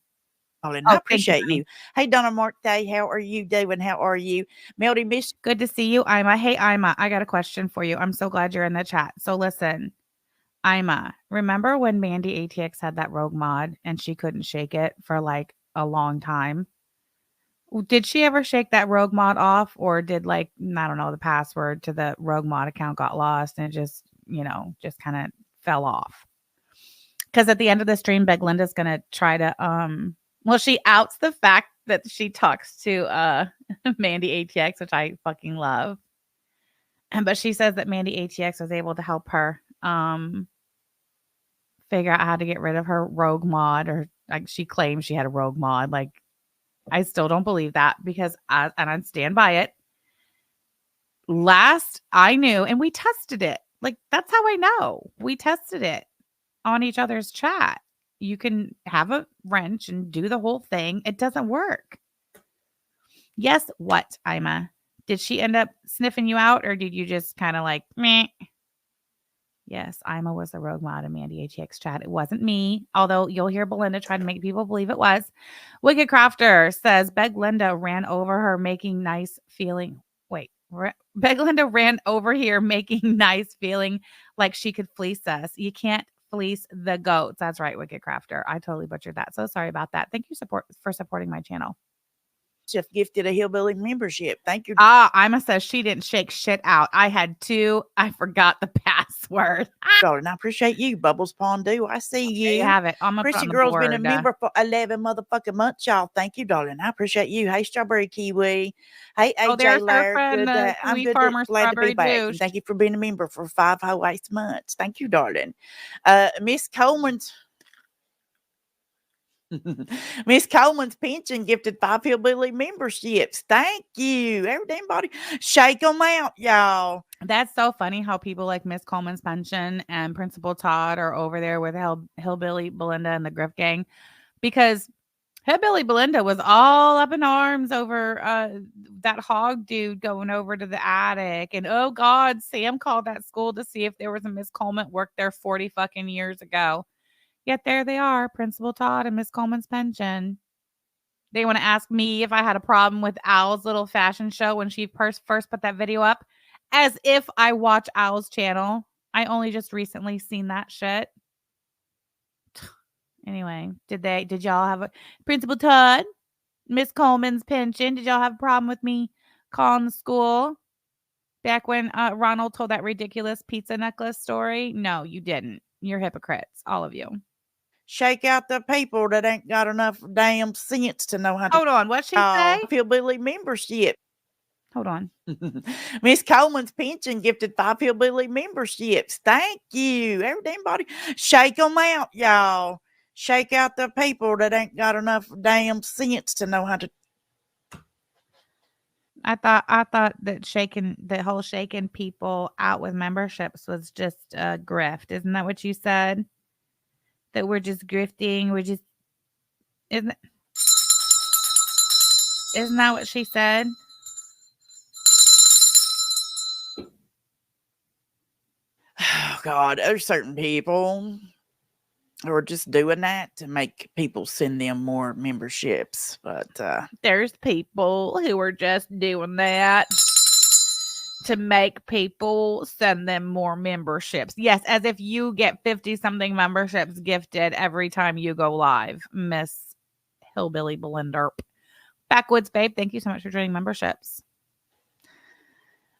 darling. I Oh, thank you, appreciate honey. you. Hey, Donna Markday, how are you doing? How are you? Melody Miss. Good to see you, Ima. Hey, Ima, I got a question for you. I'm so glad you're in the chat. So listen, Ima, remember when Mandy ATX had that rogue mod and she couldn't shake it for like a long time? Did she ever shake that rogue mod off, or did like I don't know, the password to the rogue mod account got lost and it just, just kind of fell off? Because at the end of the stream, BegLinda's gonna try to well, she outs the fact that she talks to Mandy ATX, which I fucking love. And but she says that Mandy ATX was able to help her figure out how to get rid of her rogue mod, or like she claims she had a rogue mod. Like I still don't believe that because I stand by it. Last I knew, and we tested it. Like that's how I know. We tested it on each other's chat. You can have a wrench and do the whole thing. It doesn't work. Yes, what, Ima? Did she end up sniffing you out, or did you just kind of like meh? Yes, Ima was the rogue mod in Mandy ATX chat. It wasn't me, although you'll hear Belinda try to make people believe it was. Wicked Crafter says BegLinda ran over her making nice feeling. Wait, BegLinda ran over here making nice feeling like she could fleece us. You can't fleece the goats. That's right, Wicked Crafter. I totally butchered that. So sorry about that. Thank you for supporting my channel. Just gifted a hillbilly membership. Thank you. Ima says she didn't shake shit out. I had two. I forgot the password. Darling, I appreciate you, Bubbles Pondue. I see you. There you have it. I'm gonna put Chrissy on the Girl's board. been a member for 11 motherfucking months, y'all. Thank you, darling. I appreciate you. Hey, Strawberry Kiwi. Hey, Oh, AJ there's her Laird. friend, Good. I'm Sweet good. Farmer Glad to be Strawberry back. Douche. And thank you for being a member for 5 whole 8 months. Thank you, darling. Miss Coleman's. Miss Coleman's pension gifted 5 hillbilly memberships. Thank you. Everybody, shake them out, y'all. That's so funny how people like Miss Coleman's pension and Principal Todd are over there with Hillbilly Belinda and the Griff Gang, because Hillbilly Belinda was all up in arms over that hog dude going over to the attic. And oh God, Sam called that school to see if there was a Miss Coleman worked there 40 fucking years ago. Yet there they are, Principal Todd and Miss Coleman's pension. They want to ask me if I had a problem with Owl's little fashion show when she first put that video up, as if I watch Owl's channel. I only just recently seen that shit. Anyway, did y'all have a Principal Todd, Miss Coleman's pension? Did y'all have a problem with me calling the school back when Ronald told that ridiculous pizza necklace story? No, you didn't. You're hypocrites, all of you. Shake out the people that ain't got enough damn sense to know how to. Hold on, what'd she say? Hillbilly membership. Hold on. Miss Coleman's pension gifted 5 hillbilly memberships. Thank you. Everybody, shake them out, y'all. Shake out the people that ain't got enough damn sense to know how to. I thought that the whole shaking people out with memberships was just a grift. Isn't that what you said? That we're just grifting. We're just isn't that what she said? Oh God, there's certain people who are just doing that to make people send them more memberships. But there's people who are just doing that to make people send them more memberships. Yes, as if you get 50 something memberships gifted every time you go live, Miss Hillbilly Belinda. Backwoods Babe, thank you so much for joining memberships.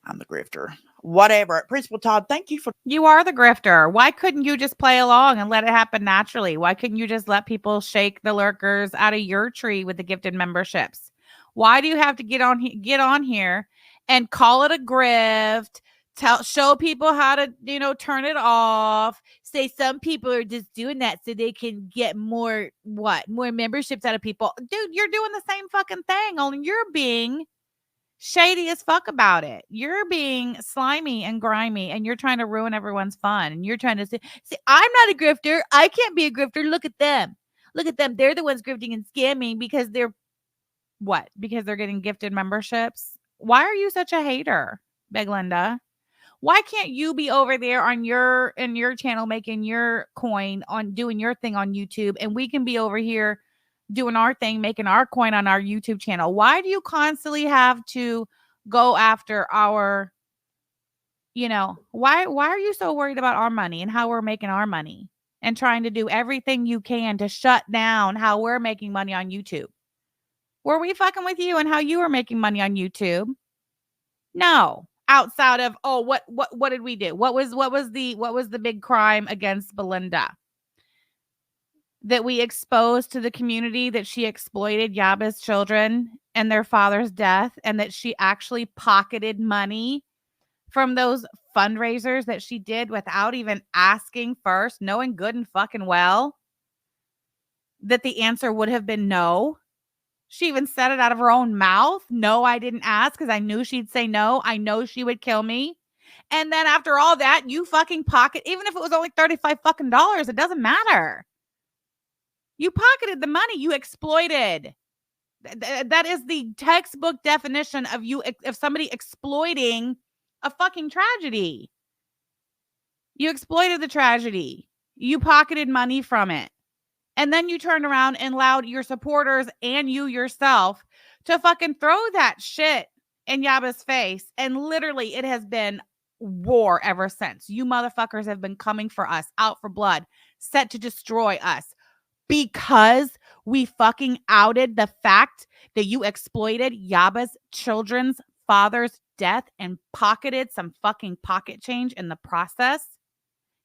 I'm the grifter. Whatever. Principal Todd, thank you for. You are the grifter. Why couldn't you just play along and let it happen naturally? Why couldn't you just let people shake the lurkers out of your tree with the gifted memberships? Why do you have to get on here and call it a grift? Show people how to, turn it off. Say some people are just doing that so they can get more memberships out of people. Dude, you're doing the same fucking thing, only you're being shady as fuck about it. You're being slimy and grimy, and you're trying to ruin everyone's fun. And you're trying to say, I'm not a grifter. I can't be a grifter. Look at them. Look at them. They're the ones grifting and scamming because they're what? Because they're getting gifted memberships. Why are you such a hater, BegLinda? Why can't you be over there on your channel making your coin, on doing your thing on YouTube, and we can be over here doing our thing, making our coin on our YouTube channel. Why do you constantly have to go after our, why are you so worried about our money and how we're making our money and trying to do everything you can to shut down how we're making money on YouTube? Were we fucking with you and how you were making money on YouTube? No. Outside of, what did we do? What was the big crime against BegLinda? That we exposed to the community that she exploited Yaba's children and their father's death, and that she actually pocketed money from those fundraisers that she did without even asking first, knowing good and fucking well that the answer would have been no. She even said it out of her own mouth. No, I didn't ask because I knew she'd say no. I know she would kill me. And then after all that, you fucking pocket, even if it was only $35 fucking dollars, it doesn't matter. You pocketed the money. You exploited. That is the textbook definition of somebody exploiting a fucking tragedy. You exploited the tragedy. You pocketed money from it. And then you turned around and allowed your supporters and you yourself to fucking throw that shit in Yaba's face. And literally, it has been war ever since. You motherfuckers have been coming for us, out for blood, set to destroy us, because we fucking outed the fact that you exploited Yaba's children's father's death and pocketed some fucking pocket change in the process.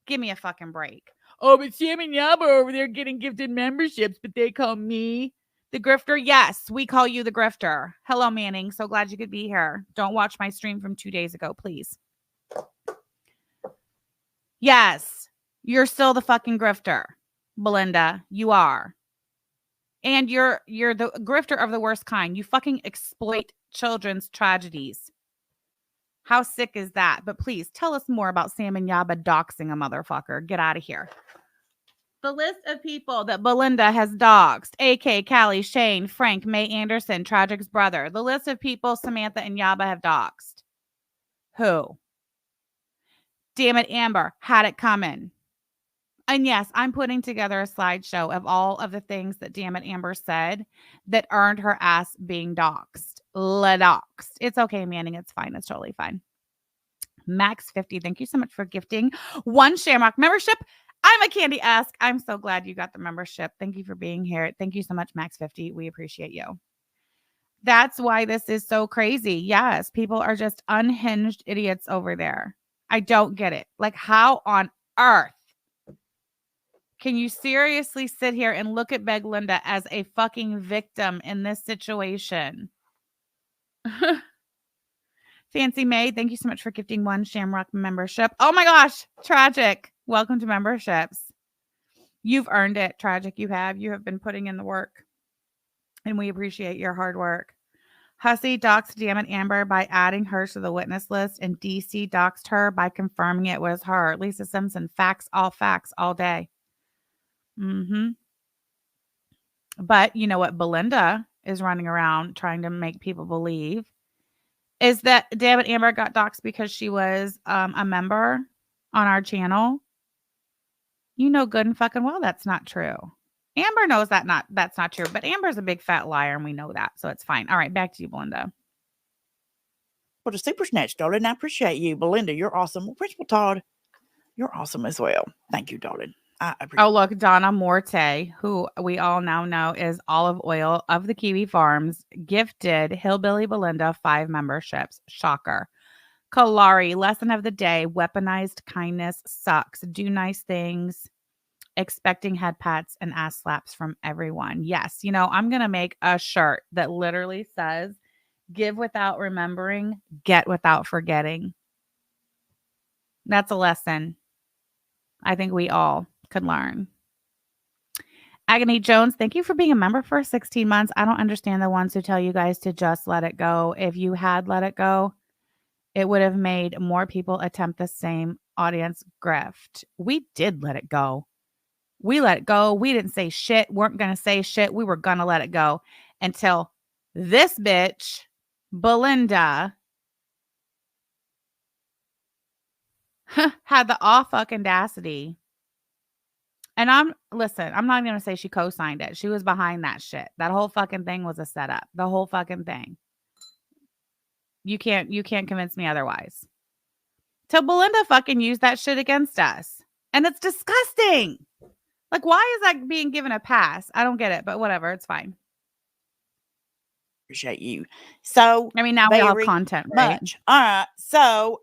Give me a fucking break. Oh, but Sam and Yaba are over there getting gifted memberships, but they call me the grifter. Yes, we call you the grifter. Hello, Manning. So glad you could be here. Don't watch my stream from 2 days ago, please. Yes, you're still the fucking grifter, BegLinda. You are. And you're the grifter of the worst kind. You fucking exploit children's tragedies. How sick is that? But please tell us more about Sam and Yaba doxing a motherfucker. Get out of here. The list of people that BegLinda has doxed: AK, Callie, Shane, Frank, May Anderson, Tragic's brother. The list of people Samantha and Yaba have doxed. Who? Damn it, Amber. Had it coming. And yes, I'm putting together a slideshow of all of the things that Damn it, Amber said that earned her ass being doxed. Doxed. It's okay, Manning. It's fine. It's totally fine. Max50, thank you so much for gifting 1 Shamrock membership. I'm a Candy Ask. I'm so glad you got the membership. Thank you for being here. Thank you so much, Max50. We appreciate you. That's why this is so crazy. Yes, people are just unhinged idiots over there. I don't get it. Like, how on earth can you seriously sit here and look at BegLinda as a fucking victim in this situation? Fancy May, thank you so much for gifting 1 Shamrock membership. Oh my gosh, Tragic. Welcome to memberships. You've earned it, Tragic. You have. You have been putting in the work. And we appreciate your hard work. Hussey doxed Damn it, Amber by adding her to the witness list, and DC doxed her by confirming it was her. Lisa Simpson, facts all day. But you know what BegLinda is running around trying to make people believe is that Damn it, Amber got doxed because she was a member on our channel. You know good and fucking well that's not true. Amber knows that's not true, but Amber's a big fat liar and we know that, so it's fine. All right, back to you, BegLinda. Well, the super snatch, darling. I appreciate you. BegLinda, you're awesome. Well, Principal Todd, you're awesome as well. Thank you, darling. Oh, look, Donna Morte, who we all now know is Olive Oil of the Kiwi Farms, gifted Hillbilly BegLinda 5 memberships. Shocker. Kalari, lesson of the day: weaponized kindness sucks. Do nice things, expecting head pats and ass slaps from everyone. Yes, I'm going to make a shirt that literally says, give without remembering, get without forgetting. That's a lesson I think we all could learn. Agony Jones, thank you for being a member for 16 months. I don't understand the ones who tell you guys to just let it go. If you had let it go, it would have made more people attempt the same audience grift. We did let it go. We let it go. We didn't say shit. Weren't going to say shit. We were going to let it go until this bitch, BegLinda, had the fucking audacity And listen, I'm not going to say she co-signed it. She was behind that shit. That whole fucking thing was a setup. The whole fucking thing. You can't convince me otherwise. Till Belinda fucking used that shit against us. And it's disgusting. Like, why is that being given a pass? I don't get it, but whatever. It's fine. Appreciate you. So, I mean, now we all have content, right? Much. All right. So,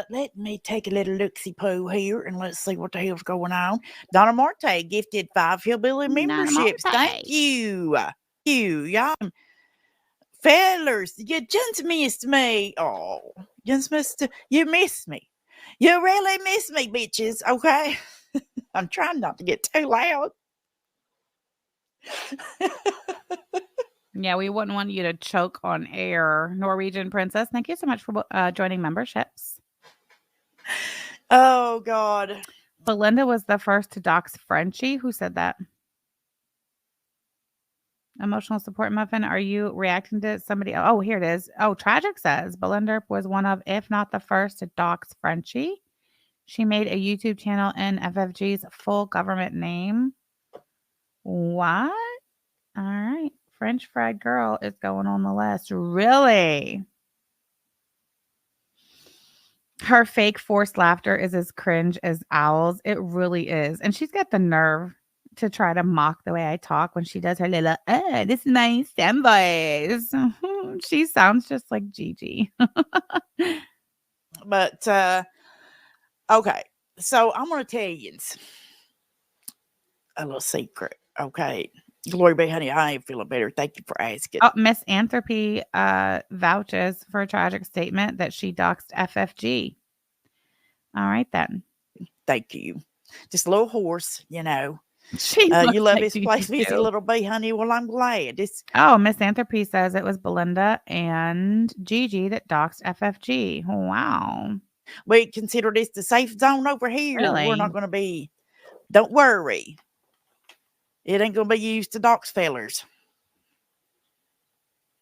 let me take a little look-see-poo here and let's see what the hell's going on. Donna Marte gifted 5 Hillbilly memberships. Thank you. Y'all. Fellers, you just missed me. Oh, you missed me. You really missed me, bitches. Okay. I'm trying not to get too loud. Yeah, we wouldn't want you to choke on air. Norwegian Princess, thank you so much for joining memberships. Oh, God. Belinda was the first to dox Frenchie. Who said that? Emotional support muffin. Are you reacting to somebody? Oh, here it is. Oh, Tragic says Belinda was one of, if not the first, to dox Frenchie. She made a YouTube channel in FFG's full government name. What? All right. French fried girl is going on the list. Really? Her fake forced laughter is as cringe as owls. It really is. And she's got the nerve to try to mock the way I talk when she does her little, this is my STEM voice. She sounds just like Gigi. But, okay. So I'm going to tell you a little secret. Okay. Glory be, honey, I am feeling better. Thank you for asking. Oh, Miss Anthropy vouches for a Tragic statement that she doxed FFG. All right, then. Thank you. Just a little hoarse, you know. You love like this place, busy little bee, honey. Well, I'm glad. Oh, Miss Anthropy says it was Belinda and Gigi that doxed FFG. Wow. We consider this the safe zone over here. Really? We're not going to be, don't worry. It ain't going to be used to dox fellers.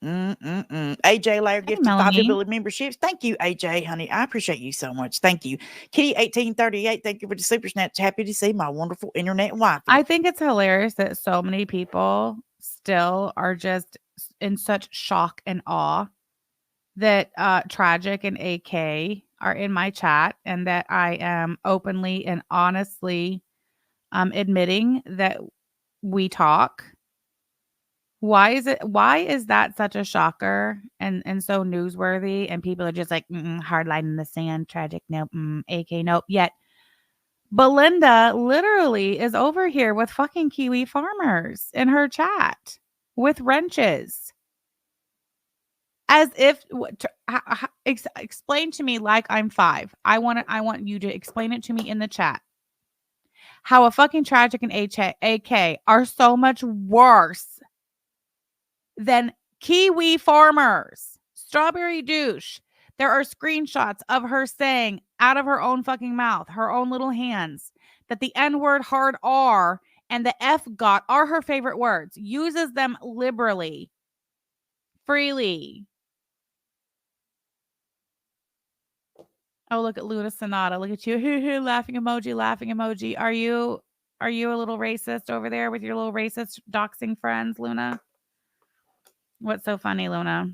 AJ Lair gifted 5 Hillbilly memberships. Thank you, AJ, honey. I appreciate you so much. Thank you. Kitty1838, thank you for the super snatch. Happy to see my wonderful internet wife. I think it's hilarious that so many people still are just in such shock and awe that Tragic and AK are in my chat and that I am openly and honestly admitting that we talk. Why is that such a shocker and so newsworthy? And people are just like, hard line in the sand, Tragic, nope, AK, nope. Yet Belinda literally is over here with fucking Kiwi farmers in her chat with wrenches. As if explain to me like I'm 5. I want you to explain it to me in the chat. How a fucking Tragic and AK are so much worse than Kiwi farmers. Strawberry douche. There are screenshots of her saying out of her own fucking mouth, her own little hands, that the N-word, hard R, and the F-got are her favorite words. Uses them liberally, freely. Oh, look at Luna Sonata. Look at you. Laughing emoji, laughing emoji. Are you a little racist over there with your little racist doxing friends, Luna? What's so funny, Luna?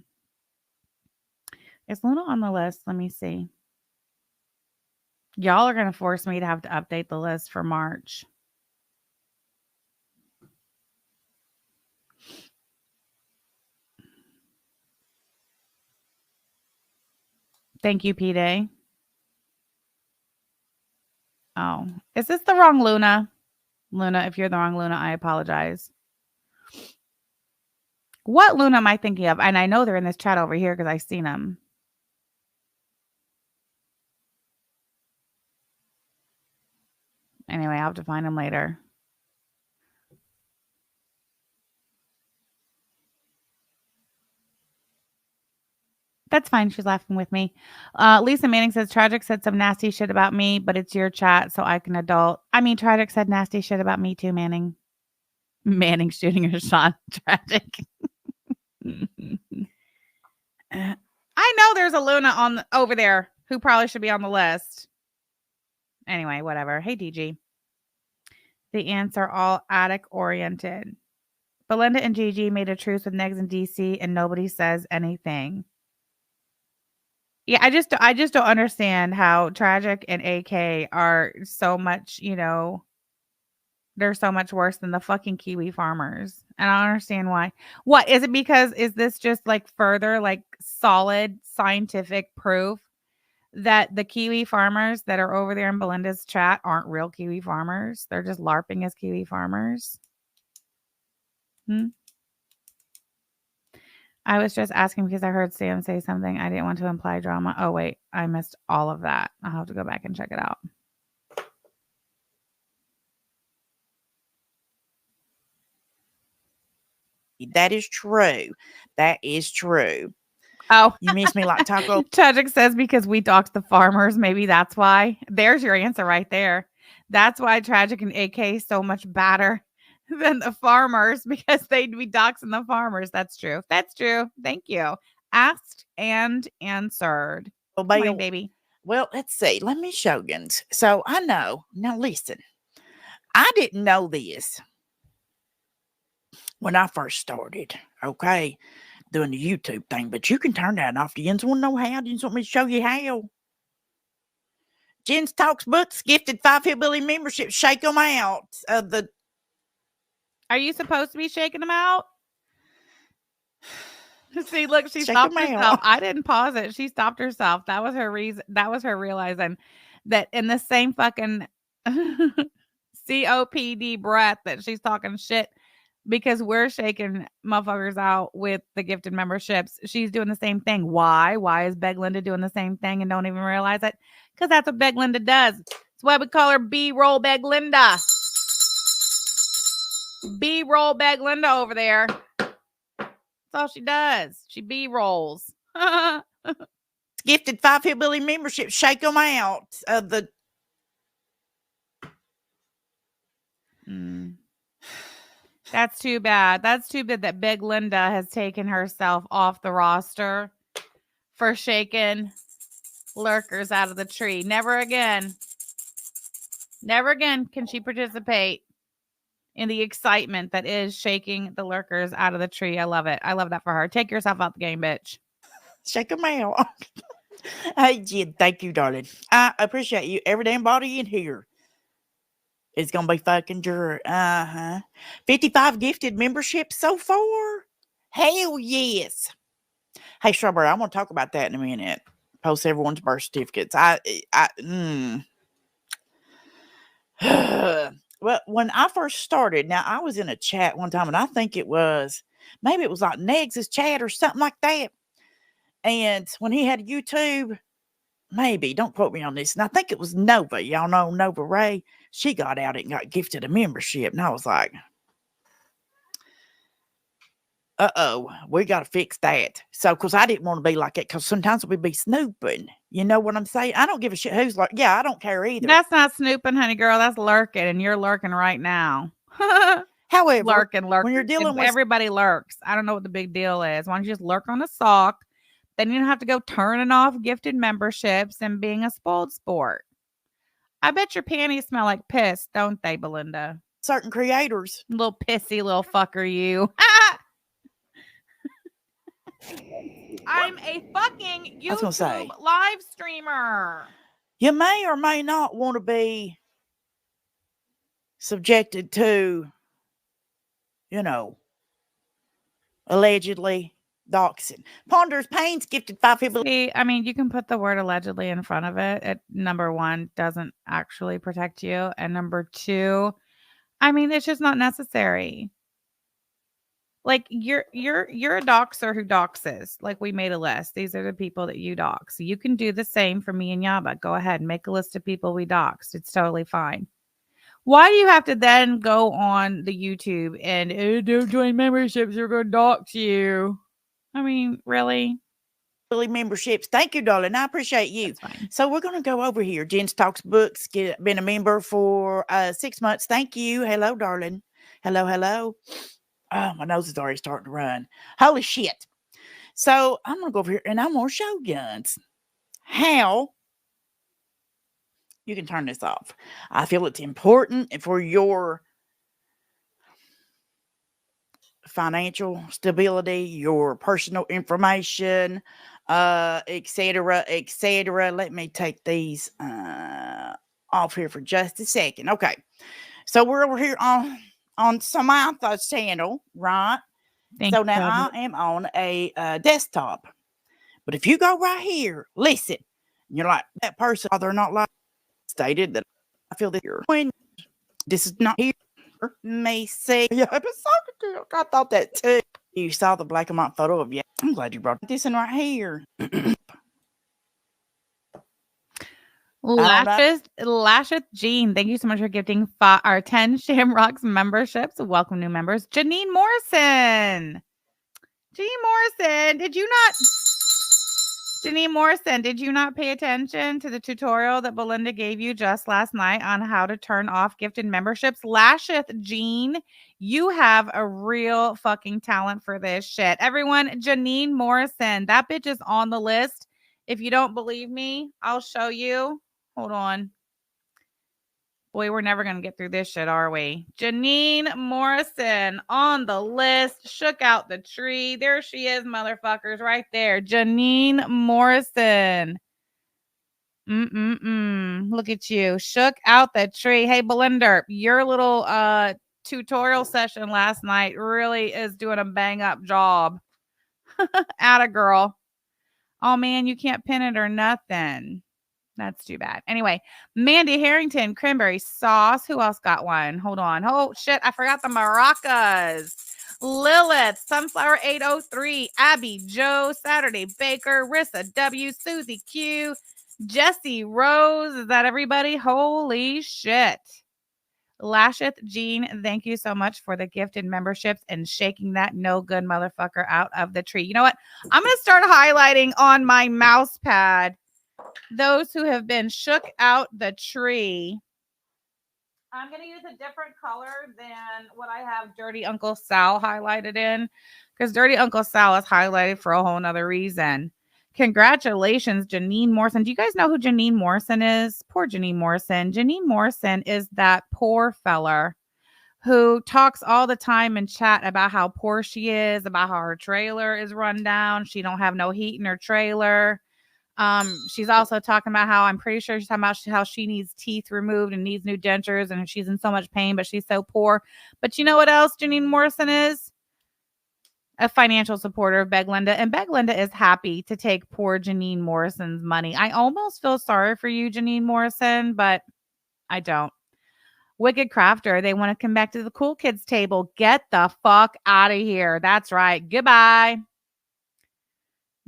Is Luna on the list? Let me see. Y'all are going to force me to have to update the list for March. Thank you, P-Day. Oh, is this the wrong Luna? Luna, if you're the wrong Luna, I apologize. What Luna am I thinking of? And I know they're in this chat over here because I've seen them. Anyway, I'll have to find them later. That's fine. She's laughing with me. Lisa Manning says, Tragic said some nasty shit about me, but it's your chat, so I can adult. I mean, Tragic said nasty shit about me too, Manning. Manning shooting her shot. Tragic. I know there's a Luna over there who probably should be on the list. Anyway, whatever. Hey, DG. The ants are all attic oriented. Belinda and Gigi made a truce with Negs in DC and nobody says anything. Yeah, I just don't understand how Tragic and AK are so much, they're so much worse than the fucking Kiwi farmers. And I don't understand why. What is it because is this just like further like solid scientific proof that the Kiwi farmers that are over there in Belinda's chat aren't real Kiwi farmers? They're just LARPing as Kiwi farmers. Hmm? I was just asking because I heard Sam say something. I didn't want to imply drama. Oh, wait. I missed all of that. I'll have to go back and check it out. That is true. That is true. Oh, you miss me like taco. Tragic says because we doxed the farmers. Maybe that's why. There's your answer right there. That's why Tragic and AK is so much better than the farmers because they'd be doxing the farmers. That's true. That's true. Thank you. Asked and answered. Oh, Come on, baby. Well, let's see. Let me show you. So I know. Now listen. I didn't know this when I first started. Okay. Doing the YouTube thing, but you can turn that off. Do you want to know how? Do you want me to show you how? Jen's Talks Books gifted 5 Hillbilly memberships. Shake them out. Are you supposed to be shaking them out? See, look, she stopped herself. I didn't pause it. She stopped herself. That was her reason. That was her realizing that in the same fucking COPD breath that she's talking shit because we're shaking motherfuckers out with the gifted memberships. She's doing the same thing. Why? Why is BegLinda doing the same thing and don't even realize it? Because that's what BegLinda does. That's why we call her B-roll BegLinda. B-roll BegLinda over there. That's all she does. She B-rolls. Gifted 5 Hillbilly memberships. Shake them out. That's too bad. That's too bad that BegLinda has taken herself off the roster for shaking lurkers out of the tree. Never again. Never again can she participate in the excitement that is shaking the lurkers out of the tree. I love it. I love that for her. Take yourself out the game, bitch. Shake them out. Hey, Jen, thank you, darling. I appreciate you. Every damn body in here is going to be fucking your, 55 gifted memberships so far. Hell yes. Hey, Strawberry, I want to talk about that in a minute. Post everyone's birth certificates. Well, when I first started, now I was in a chat one time, and I think maybe it was like Negs' chat or something like that. And when he had YouTube, maybe, don't quote me on this, and I think it was Nova. Y'all know Nova Ray. She got out and got gifted a membership, and I was like, we got to fix that. So, because I didn't want to be like that, because sometimes we'd be snooping. You know what I'm saying? I don't give a shit who's like, yeah, I don't care either. That's not snooping, honey girl. That's lurking, and you're lurking right now. However, lurking. When you're dealing with everybody lurks. I don't know what the big deal is. Why don't you just lurk on a sock? Then you don't have to go turning off gifted memberships and being a spoiled sport. I bet your panties smell like piss, don't they, Belinda? Certain creators. Little pissy little fucker, you. I'm a fucking YouTube live streamer. You may or may not want to be subjected to, allegedly doxing. Ponders Pains gifted 5 people. See, I mean, you can put the word allegedly in front of it. It, number one, doesn't actually protect you. And number two, I mean, it's just not necessary. Like you're a doxer who doxes. Like we made a list. These are the people that you dox. So you can do the same for me and Yaba. Go ahead and make a list of people we doxed. It's totally fine. Why do you have to then go on the YouTube and don't join memberships? You're going to dox you. I mean, really? Memberships. Thank you, darling. I appreciate you. So we're going to go over here. Jen's Talks Books. Been a member for 6 months. Thank you. Hello, darling. Hello. Oh, my nose is already starting to run. Holy shit. So I'm going to go over here and I'm going to show you how you can turn this off. I feel it's important for your financial stability, your personal information, etc., etc. Let me take these off here for just a second. Okay, so we're over here on Samantha's channel, right? So now I am on a desktop. But if you go right here, listen, you're like, that person, they're not like stated that I feel that you're when this is not here. May say, yeah, I thought that too. You saw the black and white photo of you. I'm glad you brought this in right here. Lashes Jean, thank you so much for gifting our 10 Shamrocks memberships. Welcome new members. Janine Morrison. Janine Morrison, did you not pay attention to the tutorial that BegLinda gave you just last night on how to turn off gifted memberships? Lasheth Jean, you have a real fucking talent for this shit. Everyone, Janine Morrison, that bitch is on the list. If you don't believe me, I'll show you. Hold on. Boy, we're never going to get through this shit, are we? Janine Morrison on the list. Shook out the tree. There she is, motherfuckers, right there. Janine Morrison. Look at you. Shook out the tree. Hey, BegLinda, your little tutorial session last night really is doing a bang up job. Atta girl. Oh, man, you can't pin it or nothing. That's too bad. Anyway, Mandy Harrington, cranberry sauce. Who else got one? Hold on. Oh, shit. I forgot the maracas. Lilith, Sunflower 803, Abby, Joe, Saturday Baker, Rissa W, Susie Q, Jesse Rose. Is that everybody? Holy shit. Lasheth Jean, thank you so much for the gifted memberships and shaking that no good motherfucker out of the tree. You know what? I'm going to start highlighting on my mouse pad those who have been shook out the tree. I'm going to use a different color than what I have Dirty Uncle Sal highlighted in, because Dirty Uncle Sal is highlighted for a whole nother reason. Congratulations, Janine Morrison. Do you guys know who Janine Morrison is? Poor Janine Morrison. Janine Morrison is that poor feller who talks all the time in chat about how poor she is, about how her trailer is run down. She don't have no heat in her trailer. She's also talking about how I'm pretty sure she's talking about how she needs teeth removed and needs new dentures and she's in so much pain, but she's so poor. But you know what else Janine Morrison is? A financial supporter of BegLinda, and BegLinda is happy to take poor Janine Morrison's money. I almost feel sorry for you, Janine Morrison, but I don't. Wicked Crafter, they want to come back to the cool kids table. Get the fuck out of here. That's right. Goodbye.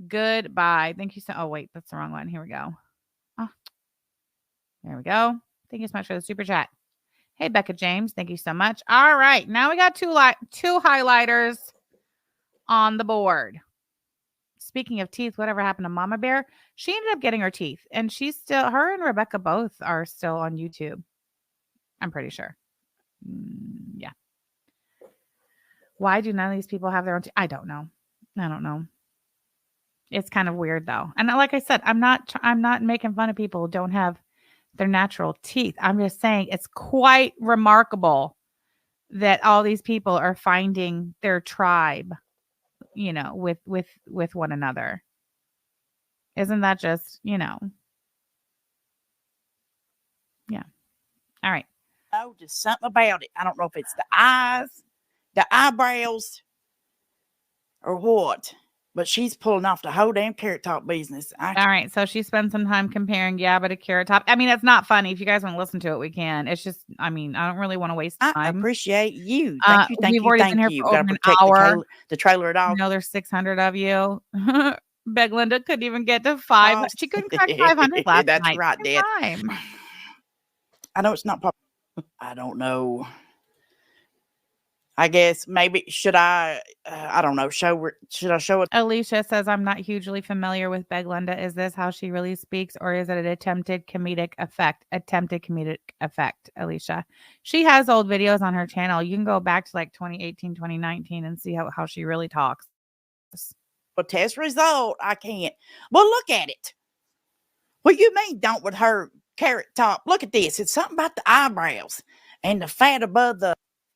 Goodbye. Thank you so. Oh, wait, that's the wrong one. Here we go. Oh, there we go. Thank you so much for the super chat. Hey, Becca James. Thank you so much. All right. Now we got two highlighters on the board. Speaking of teeth, whatever happened to Mama Bear? She ended up getting her teeth, and her and Rebecca both are still on YouTube. I'm pretty sure. Yeah. Why do none of these people have their own teeth? I don't know. It's kind of weird though. And like I said, I'm not making fun of people who don't have their natural teeth. I'm just saying it's quite remarkable that all these people are finding their tribe, with one another. Isn't that just, Yeah. All right. Oh, just something about it. I don't know if it's the eyes, the eyebrows, or what. But she's pulling off the whole damn Carrot Top business. All right. So she spent some time comparing Gabba to Carrot Top. I mean, it's not funny. If you guys want to listen to it, we can. It's just, I don't really want to waste time. I appreciate you. Thank you. We've already been here for over an hour. The trailer at all. There's 600 of you. BegLinda couldn't even get to 5. She couldn't crack 500 last That's night. Right, Dad. I know it's not popular. I don't know. I guess maybe should I don't know, should I show it? Alicia says, I'm not hugely familiar with BegLinda. Is this how she really speaks, or is it an attempted comedic effect? Alicia. She has old videos on her channel. You can go back to like 2018, 2019 and see how she really talks. Well, test result, I can't. Well, look at it. What you mean don't with her carrot top. Look at this. It's something about the eyebrows and the fat above the.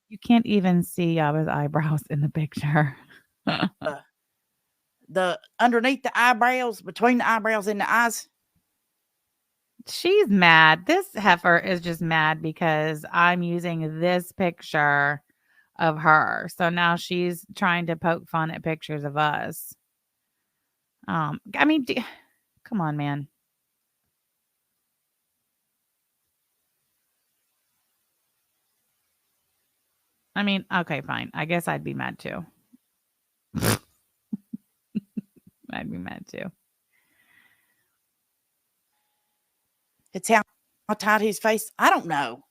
You can't even see Yaba's eyebrows in the picture. The underneath the eyebrows, between the eyebrows and the eyes. She's mad. This heifer is just mad because I'm using this picture of her. So now she's trying to poke fun at pictures of us. I mean, come on, man. I mean, okay, fine. I guess I'd be mad too. I'd be mad too. It's how tight his face. I don't know.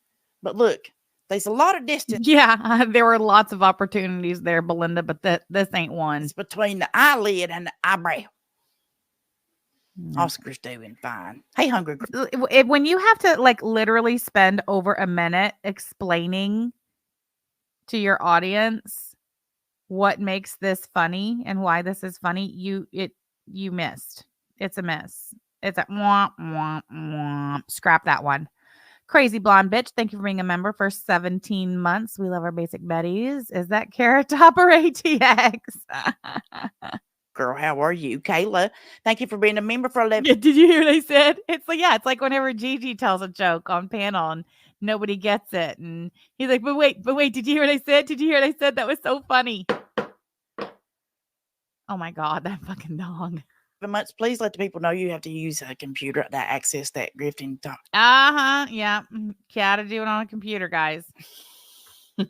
But look, there's a lot of distance. Yeah, there were lots of opportunities there, Belinda, but this ain't one. It's between the eyelid and the eyebrow. Oscar's doing fine. Hey, hungry. When you have to like literally spend over a minute explaining to your audience what makes this funny and why this is funny, you missed. It's a miss. It's a womp, womp, womp. Scrap that one. Crazy blonde bitch. Thank you for being a member for 17 months. We love our basic betties. Is that Carrot Top or ATX? Girl, how are you? Kayla, thank you for being a member for 11. Yeah, did you hear what I said? It's like, yeah, it's like whenever Gigi tells a joke on panel and nobody gets it. And he's like, but wait, did you hear what I said? Did you hear what I said? That was so funny. Oh my God, that fucking dog. Months, please let the people know you have to use a computer to access that grifting talk. Yeah. Gotta do it on a computer, guys. So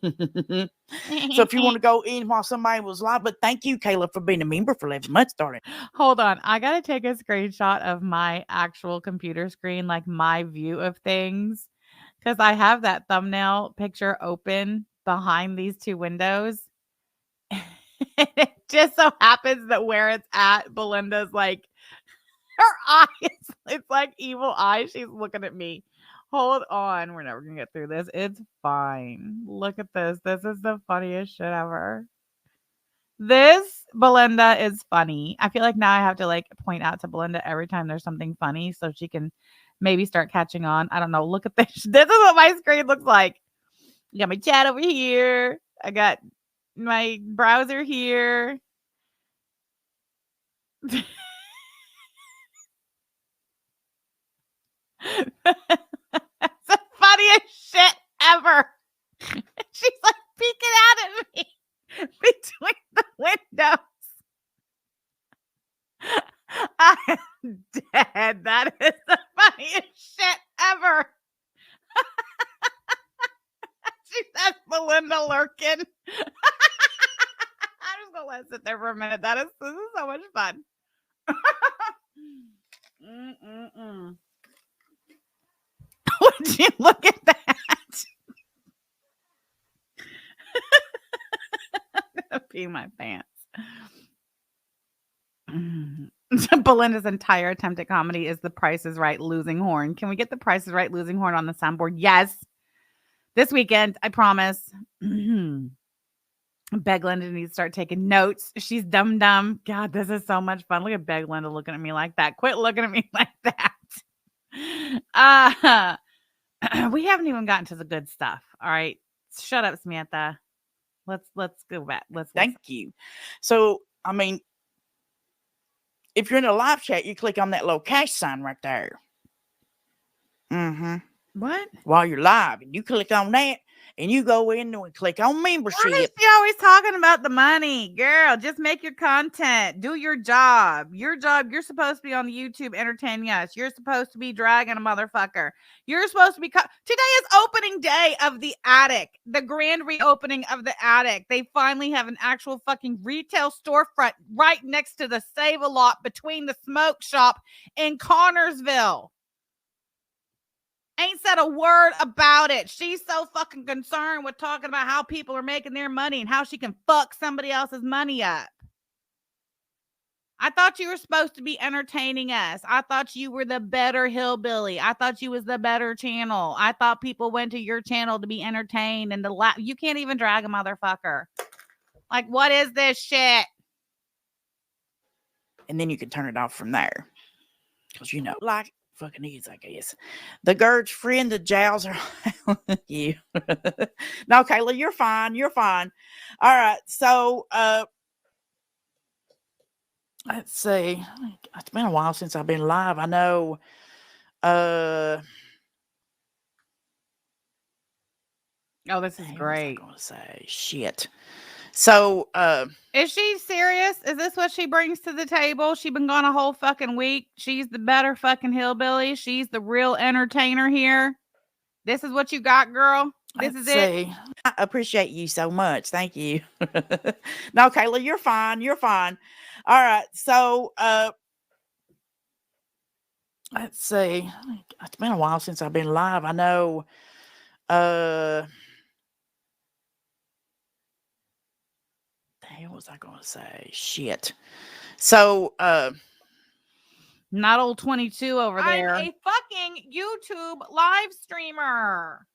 if you want to go in while somebody was live, but thank you, Kayla, for being a member for 11 months, darling. Hold on. I got to take a screenshot of my actual computer screen, like my view of things, because I have that thumbnail picture open behind these two windows. It just so happens that where it's at, Belinda's like, her eyes, it's like evil eyes. She's looking at me. Hold on. We're never going to get through this. It's fine. Look at this. This is the funniest shit ever. This, Belinda, is funny. I feel like now I have to like point out to Belinda every time there's something funny so she can maybe start catching on. I don't know. Look at this. This is what my screen looks like. I got my chat over here. I got my browser here. That's the funniest shit ever. She's like peeking out at me between the windows. I'm dead. That is the funniest shit ever. She says Belinda lurking. I'm just gonna let it sit there for a minute. This is so much fun. Would you look at that? I'm gonna pee my pants. Belinda's entire attempt at comedy is The Price is Right losing horn. Can we get The Price is Right losing horn on the soundboard? Yes. This weekend, I promise. BegLinda needs to start taking notes. She's dumb. God, this is so much fun. Look at BegLinda looking at me like that. Quit looking at me like that. We haven't even gotten to the good stuff. All right. Shut up, Samantha. Let's go back. Thank you. So, I mean, if you're in a live chat, you click on that little cash sign right there. What? While you're live, and you click on that, and you go in and click on membership. Why is she always talking about the money? Girl, just make your content. Do your job. You're supposed to be on the YouTube entertaining us. You're supposed to be dragging a motherfucker. You're supposed to be... Today is opening day of the Attic. The grand reopening of the Attic. They finally have an actual fucking retail storefront right next to the Save-A-Lot between the smoke shop in Connorsville. Ain't said a word about it. She's so fucking concerned with talking about how people are making their money and how she can fuck somebody else's money up. I thought you were supposed to be entertaining us. I thought you were the better hillbilly. I thought you was the better channel. I thought people went to your channel to be entertained and to laugh. You can't even drag a motherfucker. Like, what is this shit? And then you can turn it off from there. Because, like fucking is, I guess. The Gurge friend, the jowls are you. No, Kayla, you're fine. You're fine. All right. So, let's see. It's been a while since I've been live. I know. Oh, this is great. What was I going to say? Shit. So, is she serious? Is this what she brings to the table? She been gone a whole fucking week. She's the better fucking hillbilly. She's the real entertainer here. This is what you got, girl. This is it. I appreciate you so much. Thank you. No, Kayla, you're fine. You're fine. All right. So, let's see. It's been a while since I've been live. I know. The hell was I going to say? Shit. So, not old 22 over there. I'm a fucking YouTube live streamer.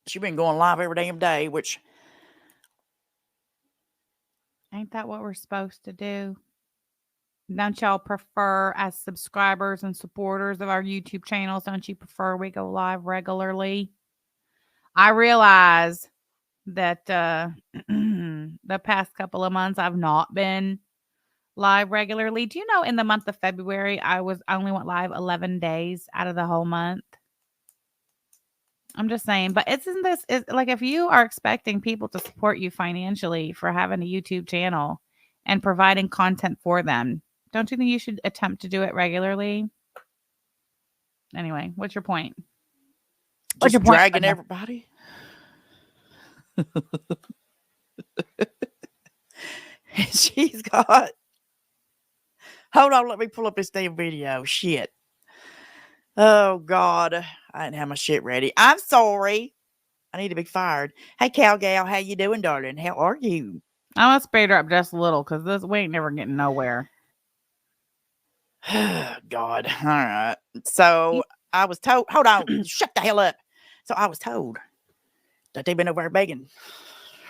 She's been going live every damn day, which ain't that what we're supposed to do? Don't y'all prefer, as subscribers and supporters of our YouTube channels, don't you prefer we go live regularly? I realize that the past couple of months I've not been live regularly. Do you know in the month of February I only went live 11 days out of the whole month? I'm just saying, but isn't this like if you are expecting people to support you financially for having a YouTube channel and providing content for them, don't you think you should attempt to do it regularly? Anyway, what's your point? What's your point? Dragging everybody. She's got. Hold on, let me pull up this damn video. Shit. Oh God, I didn't have my shit ready. I'm sorry. I need to be fired. Hey, Cal Gal, how you doing, darling? How are you? I'm gonna speed her up just a little because we ain't never getting nowhere. God. All right. So I was told. Hold on. Shut the hell up. So I was told that they've been over there begging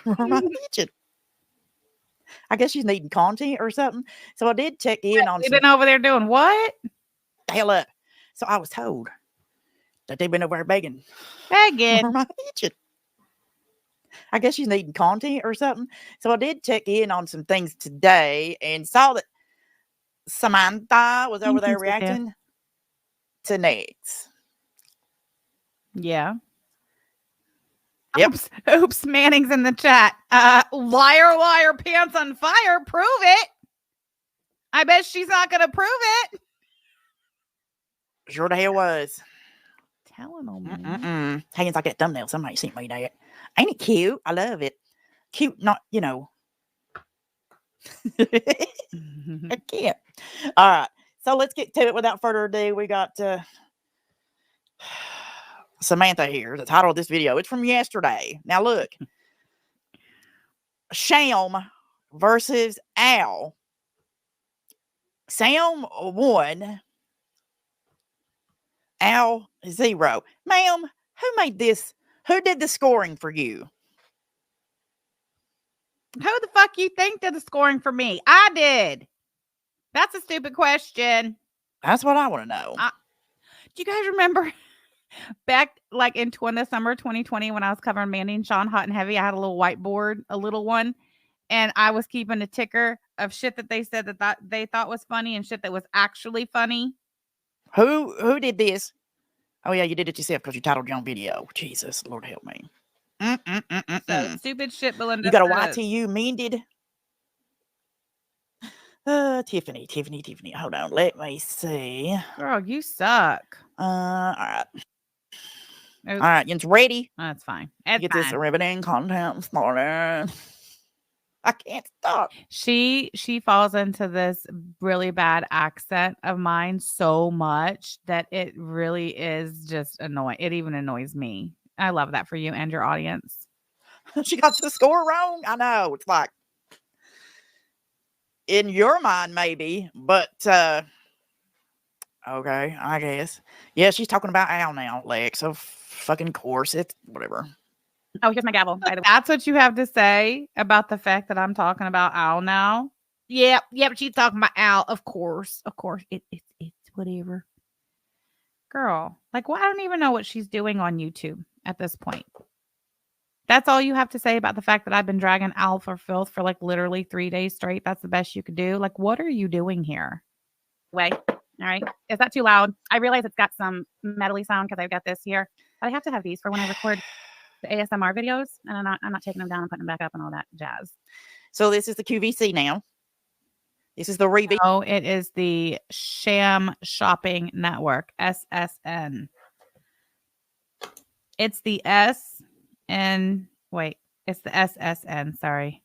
for my kitchen. I guess she's needing content or something. So I did check in on. They've been over there doing what? The hell up. So I was told that they've been over there begging for my kitchen. I guess she's needing content or something. So I did check in on some things today and saw that Samantha was over there reacting to Next. Yeah. Yep. Oops, Manning's in the chat. Liar, pants on fire. Prove it. I bet she's not going to prove it. Sure the hell was. Telling on me. Hey, it's like that thumbnail. Somebody sent me that. Ain't it cute? I love it. Cute, not, you know. I can't. All right. So let's get to it without further ado. We got Samantha here. The title of this video. It's from yesterday. Now look. Sham versus Al. Sam won. Al 0. Ma'am, who made this? Who did the scoring for you? Who the fuck you think did the scoring for me? I did. That's a stupid question. That's what I want to know. Do you guys remember back like in the summer of 2020 when I was covering Mandy and Sean Hot and Heavy? I had a little whiteboard, a little one, and I was keeping a ticker of shit that they said that they thought was funny and shit that was actually funny. Who did this? Oh yeah, you did it yourself because you titled your own video. Jesus, Lord help me. So stupid shit, BegLinda. You got a YTU mended? Tiffany. Hold on, let me see. Girl, you suck. All right. All right, it's ready. That's fine. Get this riveting content started. I can't stop. She falls into this really bad accent of mine so much that it really is just annoying. It even annoys me. I love that for you and your audience. She got the score wrong. I know. It's like in your mind, maybe, but okay, I guess. Yeah, she's talking about Al now, Lex. Of fucking course, it's whatever. Oh, here's my gavel. That's what you have to say about the fact that I'm talking about Al now. Yep. She's talking about Al. Of course. It's whatever. Girl, like, well, I don't even know what she's doing on YouTube at this point. That's all you have to say about the fact that I've been dragging Al for filth for like literally 3 days straight. That's the best you could do. Like, what are you doing here? Way. All right. Is that too loud? I realize it's got some metally sound because I've got this here. But I have to have these for when I record the ASMR videos. And I'm not taking them down and putting them back up and all that jazz. So this is the QVC now. This is the Reby. Oh, it is the Sham Shopping Network, SSN. It's the S and wait, it's the SSN, sorry.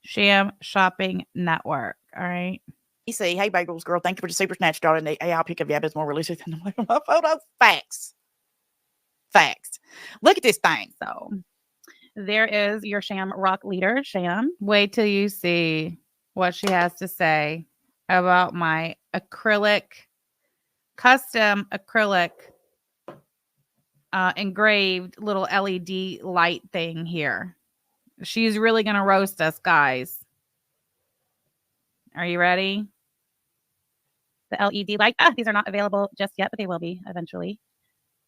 Sham Shopping Network. All right. You see, hey Bagels girl, thank you for the super snatch darling. The AI pick of Yab is more realistic than my photo. Facts. Look at this thing. So there is your Sham Rock leader, Sham. Wait till you see what she has to say about my custom acrylic engraved little LED light thing here. She's really going to roast us, guys. Are you ready? The LED light. These are not available just yet, but they will be eventually.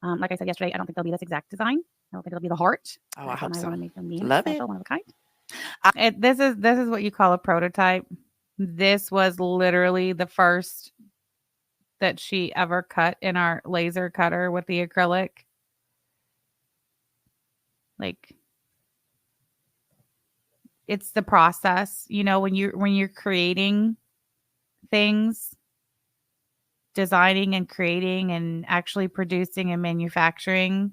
Like I said yesterday, I don't think they'll be this exact design. I don't think it'll be the heart. Oh, I hope so. I want to make them be Love special, it. one of a kind. This is what you call a prototype. This was literally the first that she ever cut in our laser cutter with the acrylic. Like, it's the process, you know, when you're creating things, designing and creating and actually producing and manufacturing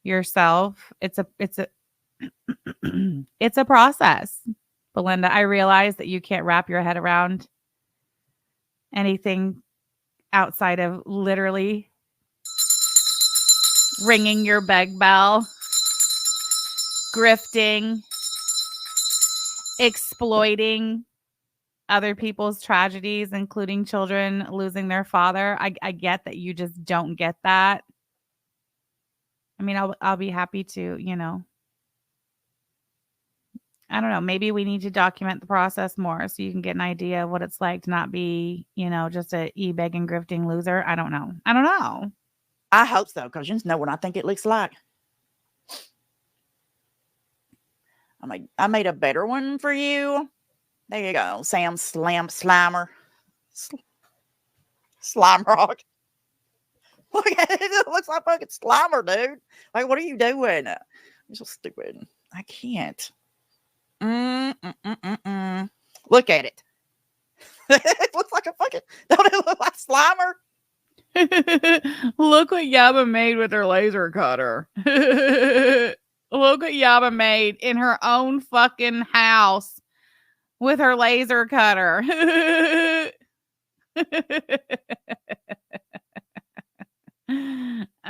yourself. It's a it's a process. Belinda, I realize that you can't wrap your head around anything outside of literally ringing your beg bell, grifting, exploiting other people's tragedies, including children losing their father. I get that you just don't get that. I mean, I'll be happy to, you know, I don't know, maybe we need to document the process more so you can get an idea of what it's like to not be, you know, just a e-beg and grifting loser. I don't know. I hope so, because you just know what I think it looks like. I made a better one for you. There you go. Sam Slimer. Slime Rock. Look at it. It looks like fucking Slimer, dude. Like, what are you doing? You're so stupid. I can't. Look at it. It looks like a fucking... Don't it look like Slimer? Look what Yaba made with her laser cutter. Look what Yaba made in her own fucking house with her laser cutter.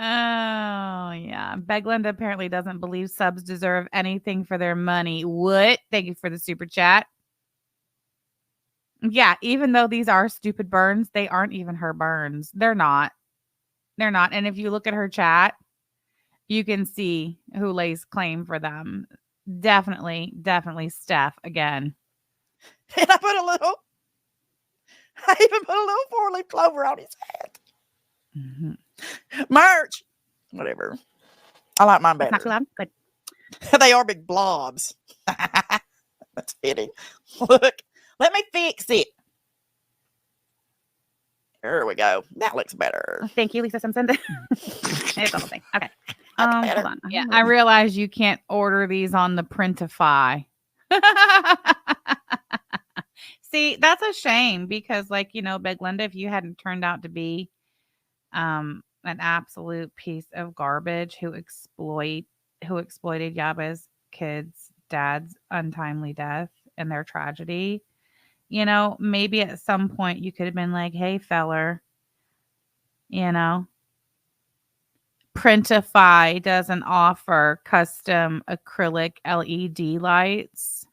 Oh, yeah. BegLinda apparently doesn't believe subs deserve anything for their money. What? Thank you for the super chat. Yeah, even though these are stupid burns, they aren't even her burns. They're not. And if you look at her chat, you can see who lays claim for them. Definitely Steph again. And I even put a little 4-leaf clover on his head. Mm-hmm. Merch. Whatever. I like mine better. Not too loud. Good. They are big blobs. That's fitting. Look. Let me fix it. There we go. That looks better. Thank you, Lisa Simpson. It's the whole thing. Okay. Hold on. Yeah, I realize you can't order these on the Printify. See, that's a shame because, like, you know, BegLinda, if you hadn't turned out to be an absolute piece of garbage who exploited Yaba's kids' dad's untimely death and their tragedy, you know, maybe at some point you could have been like, hey, feller, you know, Printify doesn't offer custom acrylic LED lights,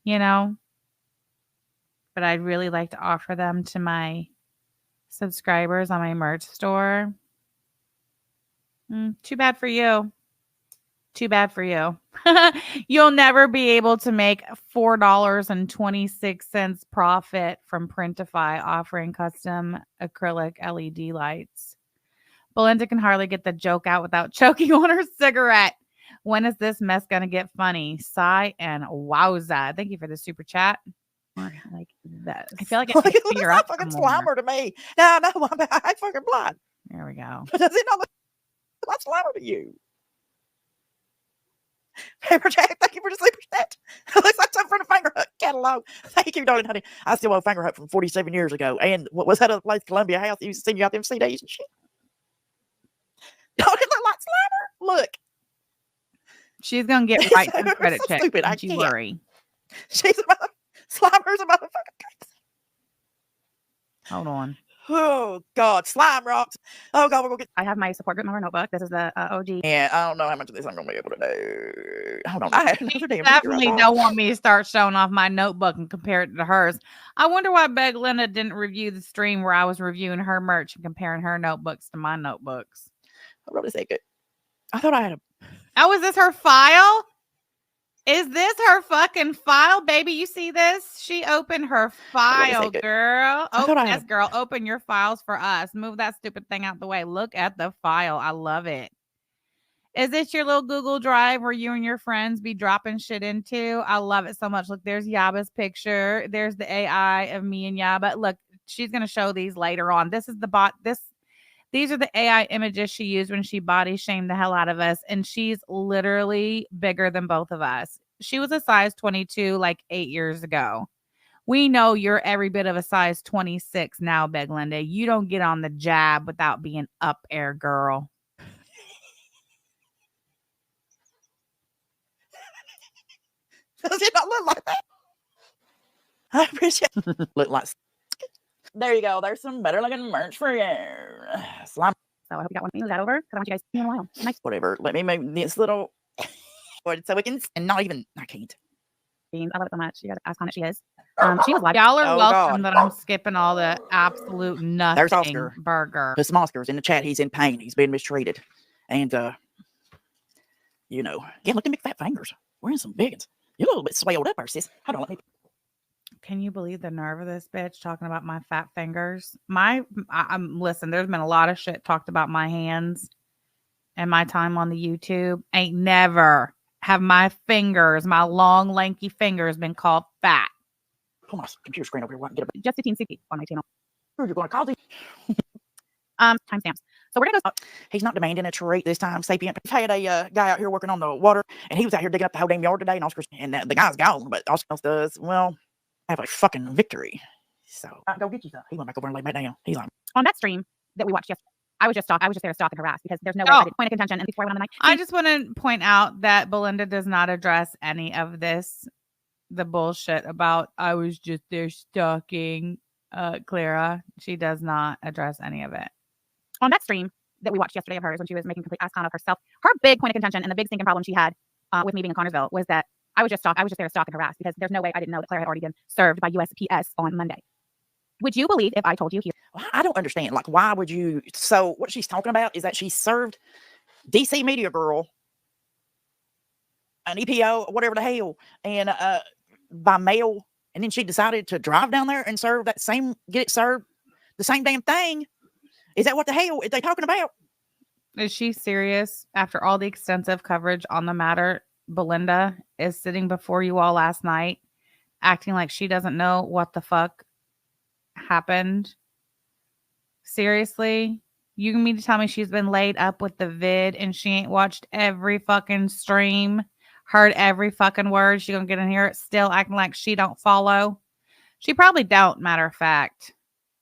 you know, but I'd really like to offer them to my subscribers on my merch store. Too bad for you. Too bad for you. You'll never be able to make $4.26 profit from Printify offering custom acrylic LED lights. Belinda can hardly get the joke out without choking on her cigarette. When is this mess going to get funny? Sigh and wowza. Thank you for the super chat. Like this. I feel like it makes your up fucking Slimer to me. No, I fucking blind. There we go. Does it not look like Slimer to you? Paper Jack, thank you for the super chat. It looks like something from the Fingerhut catalog. Thank you, darling honey. I still owe Fingerhut from 47 years ago. And what was that other place, Columbia House? You used to send you out them CDs and shit. Don't it look like Slimer? Look. She's gonna get right to credit check. Stupid. Don't you worry. She's Slimer's a motherfucker. Hold on. Oh God, slime rocks. Oh God, we're gonna get. I have my support group member notebook. This is the OG. Yeah, I don't know how much of this I'm gonna be able to do. Hold on, I definitely don't want me to start showing off my notebook and compare it to hers. I wonder why BegLinda didn't review the stream where I was reviewing her merch and comparing her notebooks to my notebooks. Hold on a second. I thought I had a. Oh, is this her file? Is this her fucking file, baby? You see this? She opened her file, girl. Oh, yes, girl. Open your files for us. Move that stupid thing out the way. Look at the file. I love it. Is this your little Google Drive where you and your friends be dropping shit into? I love it so much. Look, there's Yaba's picture. There's the AI of me and Yaba. Look, she's going to show these later on. This is the bot. These are the AI images she used when she body shamed the hell out of us. And she's literally bigger than both of us. She was a size 22 like 8 years ago. We know you're every bit of a size 26 now, BegLinda. You don't get on the jab without being up air, girl. Does it not look like that? I appreciate it. Look like. There you go. There's some better looking merch for you. Slime. So I hope you got one of these. Is that over? Because I want you guys to see in a while. Nice. Whatever. Let me move this little so we can, and not even, I can't. I love it so much. You got to ask how much she is. She was like, y'all are welcome that I'm skipping all the absolute nothing. There's Oscar. Burger. Put some Oscars in the chat. He's in pain. He's being mistreated. And, you know, again, look at them big fat fingers. We're in some big ones. You're a little bit swelled up, sis. Hold on, let me. Can you believe the nerve of this bitch talking about my fat fingers? Listen, there's been a lot of shit talked about my hands and my time on the YouTube. Ain't never have my fingers, my long, lanky fingers, been called fat. Pull my computer screen over here. Get a just 15 CP on my channel. Who are you going to call these? Timestamps. So we're gonna go. He's not demanding a treat this time, Sapient. We've had a guy out here working on the water, and he was out here digging up the whole damn yard today. And Oscar's and the guy's gone, but Oscar does have a fucking victory. So go get you some. He went back over and lay back down. He's like on that stream that we watched yesterday. I was just there to stalk and harass because there's no way I did point of contention. And before I went on the night, I just want to point out that Belinda does not address any of this, the bullshit about I was just there stalking Clara. She does not address any of it. On that stream that we watched yesterday of hers when she was making complete ass con of herself, her big point of contention and the big stinking problem she had with me being in Connersville was that I was just there to stalk and harass because there's no way I didn't know that Clara had already been served by USPS on Monday. Would you believe if I told you here? Well, I don't understand. Like, why would you? So what she's talking about is that she served DC Media Girl an EPO, whatever the hell, and by mail, and then she decided to drive down there and serve get it served the same damn thing. Is that what the hell are they talking about? Is she serious? After all the extensive coverage on the matter, Belinda is sitting before you all last night, acting like she doesn't know what the fuck happened. Seriously? You mean to tell me she's been laid up with the vid and she ain't watched every fucking stream, heard every fucking word? She gonna get in here still acting like she don't follow? She probably don't, matter of fact.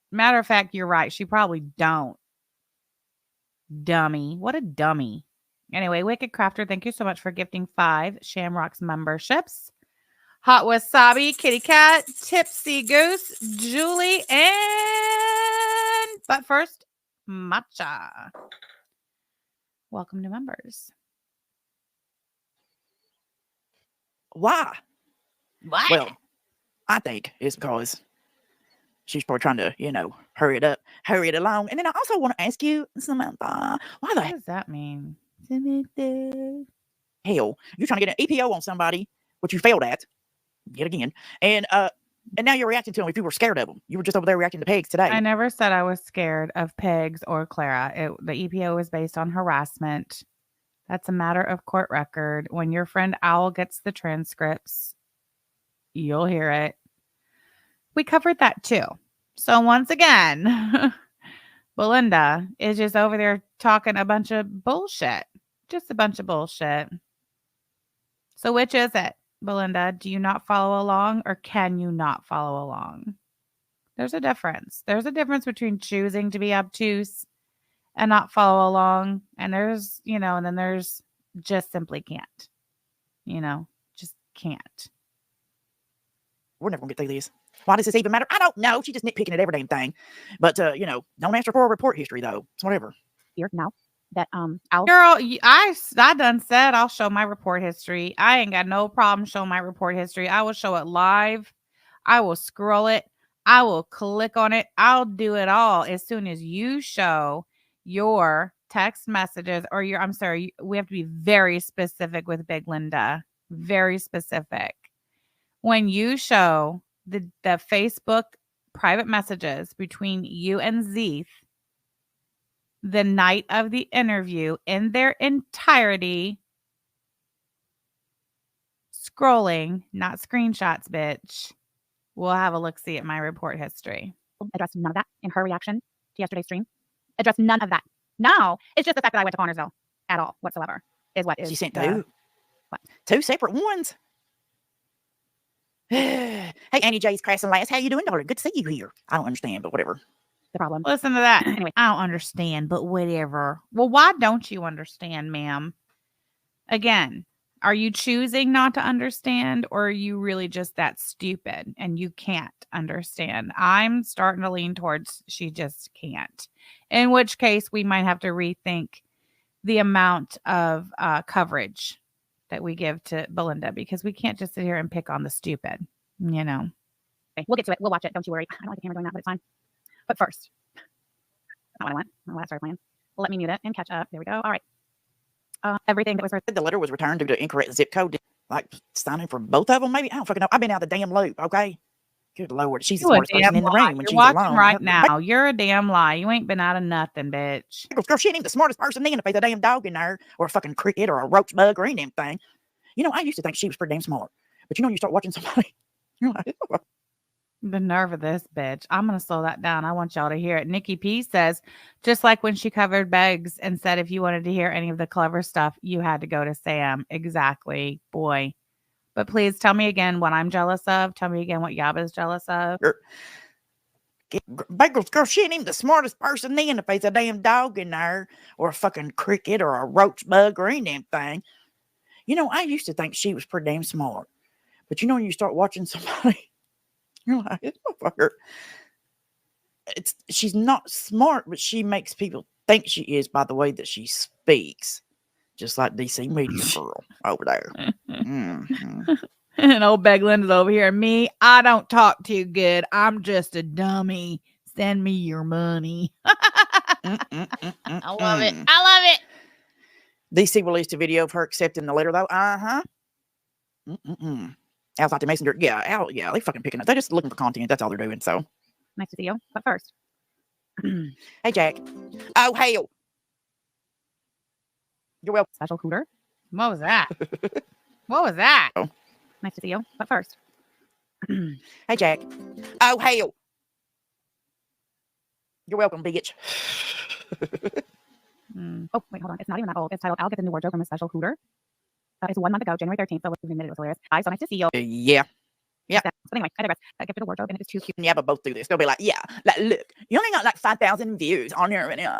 Matter of fact, you're right. She probably don't. Dummy. What a dummy. Anyway, Wicked Crafter, thank you so much for gifting 5 Shamrocks memberships. Hot Wasabi, Kitty Cat, Tipsy Goose, Julie, but first, Matcha. Welcome to members. Why? Well, I think it's because she's probably trying to, hurry it along. And then I also want to ask you, Samantha, what does that mean? hell, you're trying to get an EPO on somebody, which you failed at, yet again, and now you're reacting to them if you were scared of them. You were just over there reacting to Pegs today. I never said I was scared of Pegs or Clara. The EPO was based on harassment. That's a matter of court record. When your friend Owl gets the transcripts, you'll hear it. We covered that too. So once again, BegLinda is just over there talking a bunch of bullshit. Just a bunch of bullshit. So which is it, BegLinda? Do you not follow along or can you not follow along? There's a difference. There's a difference between choosing to be obtuse and not follow along. And there's, and then there's just simply can't. Just can't. We're never going to get through this. Why does this even matter? I don't know. She's just nitpicking at every damn thing. But, don't ask her for a report history, though. It's whatever. Here, now that, Girl, I done said I'll show my report history. I ain't got no problem showing my report history. I will show it live. I will scroll it. I will click on it. I'll do it all as soon as you show your text messages or we have to be very specific with BegLinda. Very specific. When you show the Facebook private messages between you and Zeeth the night of the interview in their entirety, scrolling, not screenshots, bitch, we'll have a look-see at my report history. Address none of that in her reaction to yesterday's stream. Address none of that. No, it's just the fact that I went to Connersville at all whatsoever is what is. She sent two separate ones. Hey, Annie J's Crass and Lass, how you doing, darling? Good to see you here. I don't understand, but whatever. The problem. Listen to that. Anyway, I don't understand, but whatever. Well, why don't you understand, ma'am? Again, are you choosing not to understand, or are you really just that stupid and you can't understand? I'm starting to lean towards she just can't. In which case, we might have to rethink the amount of coverage that we give to BegLinda, because we can't just sit here and pick on the stupid, Okay, we'll get to it. We'll watch it. Don't you worry. I don't like the camera doing that, but it's fine. But first, that's not what I want. Not what I started playing. Let me mute it and catch up. There we go. All right. Everything that was the letter was returned due to incorrect zip code. Like signing for both of them, maybe. I don't fucking know. I've been out of the damn loop. Okay. Good Lord, she's the smartest person in the room when she's alone. Right now, you're a damn lie. You ain't been out of nothing, bitch. Girl, she ain't even the smartest person in if there's a damn dog in there, or a fucking cricket, or a roach bug, or any damn thing. I used to think she was pretty damn smart, but you start watching somebody, you're like, oh. The nerve of this bitch. I'm going to slow that down. I want y'all to hear it. Nikki P says, just like when she covered Begs and said, if you wanted to hear any of the clever stuff, you had to go to Sam. Exactly, boy. But please tell me again what I'm jealous of. Tell me again what Yaba's jealous of. Girl, she ain't even the smartest person in if there's a damn dog in there, or a fucking cricket, or a roach bug, or any damn thing. I used to think she was pretty damn smart. But when you start watching somebody, you're like, motherfucker. She's not smart, but she makes people think she is by the way that she speaks. Just like DC Media Girl over there. Mm-hmm. And old BegLinda's over here. Me, I don't talk too good. I'm just a dummy. Send me your money. I love it. I love it. DC released a video of her accepting the letter, though. Uh-huh. Al's like the messenger. Yeah, Al, yeah, they fucking picking up. They're just looking for content. That's all they're doing, so. Nice to see you. But first. Hey, Jack. Oh, hell. You're welcome. Special cooter. What was that? What was that? Oh. Nice to see you. But first. Hey, Jack. Oh, hell. You're welcome, bitch. Oh, wait, hold on. It's not even that old. It's titled, I'll Get the New Wardrobe from a Special Cooter. It's 1 month ago, January 13th. So it was hilarious. Hi, so nice to see you. Yeah. Yeah. So anyway, I digress. I gifted a wardrobe and it is too cute. Yeah, but both do this. They'll be like, yeah, like, look, you only got like 5,000 views on your video.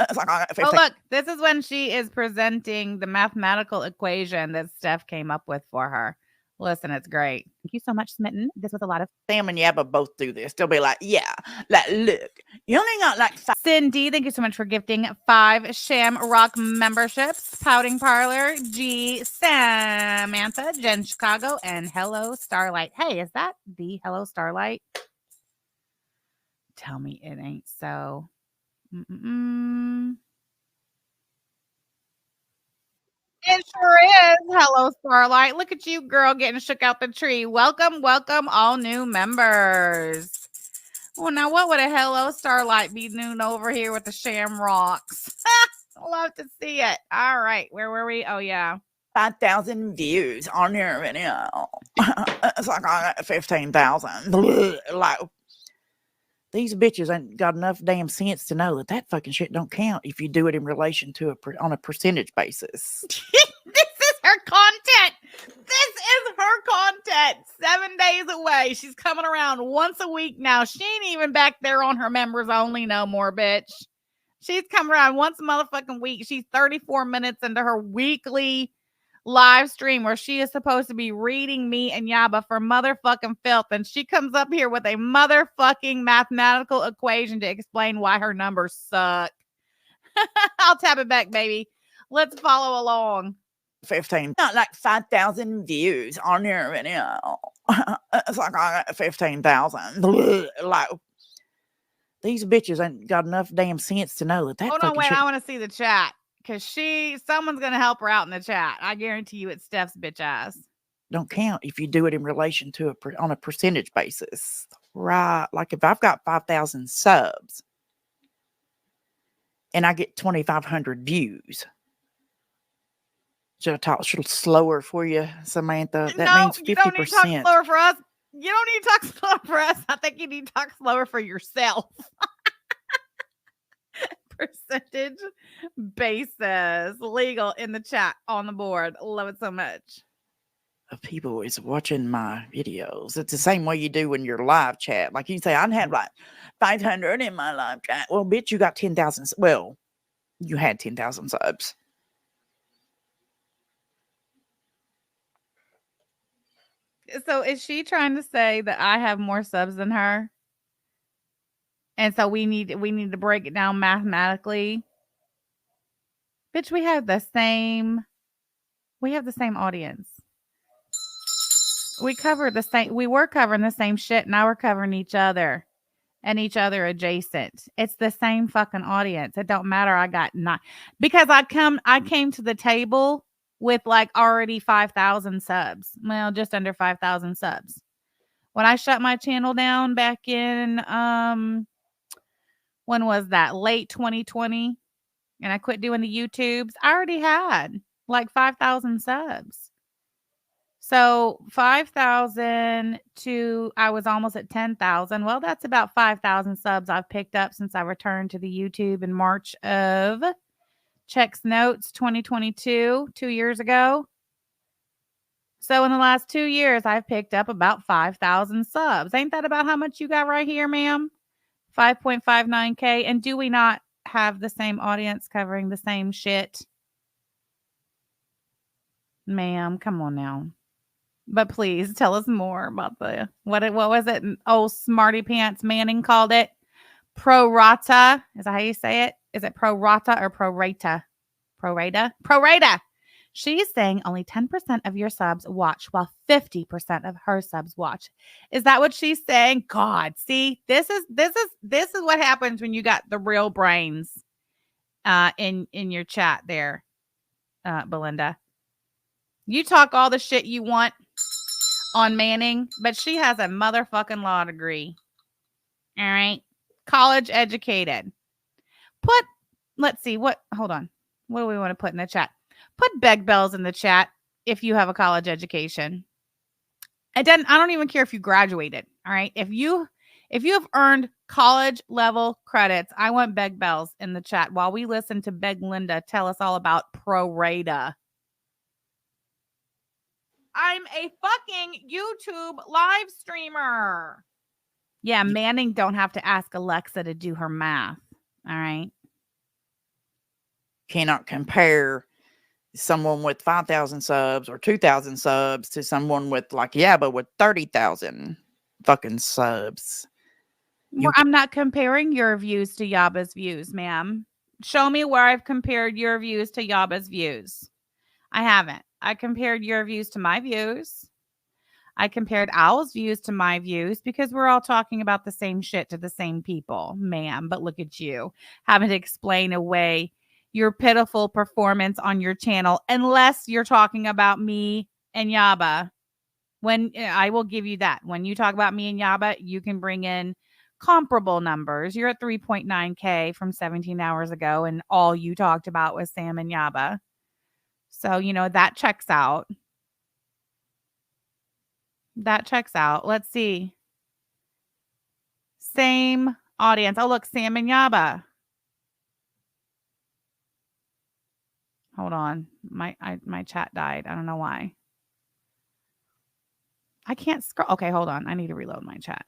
It's like, oh, look, this is when she is presenting the mathematical equation that Steph came up with for her. Listen, it's great. Thank you so much, Smitten. This was a lot of... Sam and Yabba both do this. They'll be like, yeah, like, look, you only got like... Cindy, thank you so much for gifting 5 Shamrock memberships. Pouting Parlor, G, Samantha, Jen Chicago, and Hello Starlight. Hey, is that the Hello Starlight? Tell me it ain't so. It sure is. Hello, Starlight. Look at you, girl, getting shook out the tree. Welcome, welcome, all new members. Well, now what would a hello Starlight be doing over here with the shamrocks? Love to see it. All right, where were we? Oh yeah, 5,000 views on your video. It's like I got 15,000. Like, these bitches ain't got enough damn sense to know that fucking shit don't count if you do it in relation to on a percentage basis. This is her content. This is her content. 7 days away. She's coming around once a week now. She ain't even back there on her members only no more, bitch. She's coming around once a motherfucking week. She's 34 minutes into her weekly live stream where she is supposed to be reading me and Yaba for motherfucking filth. And she comes up here with a motherfucking mathematical equation to explain why her numbers suck. I'll tap it back, baby. Let's follow along. 15, not like 5,000 views on your video. It's like I got 15,000. Like, these bitches ain't got enough damn sense to know that Hold on, wait, I want to see the chat. Because someone's going to help her out in the chat. I guarantee you it's Steph's bitch ass. Don't count if you do it in relation to on a percentage basis. Right. Like if I've got 5,000 subs and I get 2,500 views. Should I talk slower for you, Samantha? That means 50%. You don't need to talk slower for us. You don't need to talk slower for us. I think you need to talk slower for yourself. Percentage basis. Legal in the chat on the board. Love it so much. Of people is watching my videos. It's the same way you do when you're live chat. Like you say, I'd have like 500 in my live chat. Well, bitch, you got 10,000. Well, you had 10,000 subs. So is she trying to say that I have more subs than her? And so we need to break it down mathematically. Bitch, we have the same audience. We were covering the same shit. Now we're covering each other and each other adjacent. It's the same fucking audience. It don't matter. I got not because I came to the table with like already 5,000 subs. Well, just under 5,000 subs. When I shut my channel down back in when was that? Late 2020. And I quit doing the YouTubes. I already had like 5,000 subs. So 5,000 to I was almost at 10,000. Well, that's about 5,000 subs I've picked up since I returned to the YouTube in March of Checks Notes 2022, 2 years ago. So in the last 2 years, I've picked up about 5,000 subs. Ain't that about how much you got right here, ma'am? 5.59K. And do we not have the same audience covering the same shit? Ma'am, come on now. But please tell us more about what was it? Oh, Smarty Pants Manning called it pro rata. Is that how you say it? Is it pro rata or pro rata? Pro rata? Pro rata. She's saying only 10% of your subs watch while 50% of her subs watch. Is that what she's saying? God, see, this is what happens when you got the real brains in your chat there, Belinda. You talk all the shit you want on Manning, but she has a motherfucking law degree. All right. College educated. Let's see hold on. What do we want to put in the chat? Put Beg Bells in the chat if you have a college education. I don't even care if you graduated. All right. If you have earned college level credits, I want Beg Bells in the chat while we listen to BegLinda tell us all about pro rata. I'm a fucking YouTube live streamer. Yeah, Manning don't have to ask Alexa to do her math. All right. Cannot compare someone with 5,000 subs or 2,000 subs to someone with like Yaba with 30,000 fucking subs. Well, I'm not comparing your views to Yaba's views, ma'am. Show me where I've compared your views to Yaba's views. I haven't. I compared your views to my views. I compared Owl's views to my views because we're all talking about the same shit to the same people, ma'am. But look at you having to explain away your pitiful performance on your channel, unless you're talking about me and Yaba. When I will give you that. When you talk about me and Yaba, you can bring in comparable numbers. You're at 3.9K from 17 hours ago, and all you talked about was Sam and Yaba. So, that checks out. That checks out. Let's see. Same audience. Oh, look, Sam and Yaba. Hold on. My chat died. I don't know why. I can't scroll. Okay, hold on. I need to reload my chat.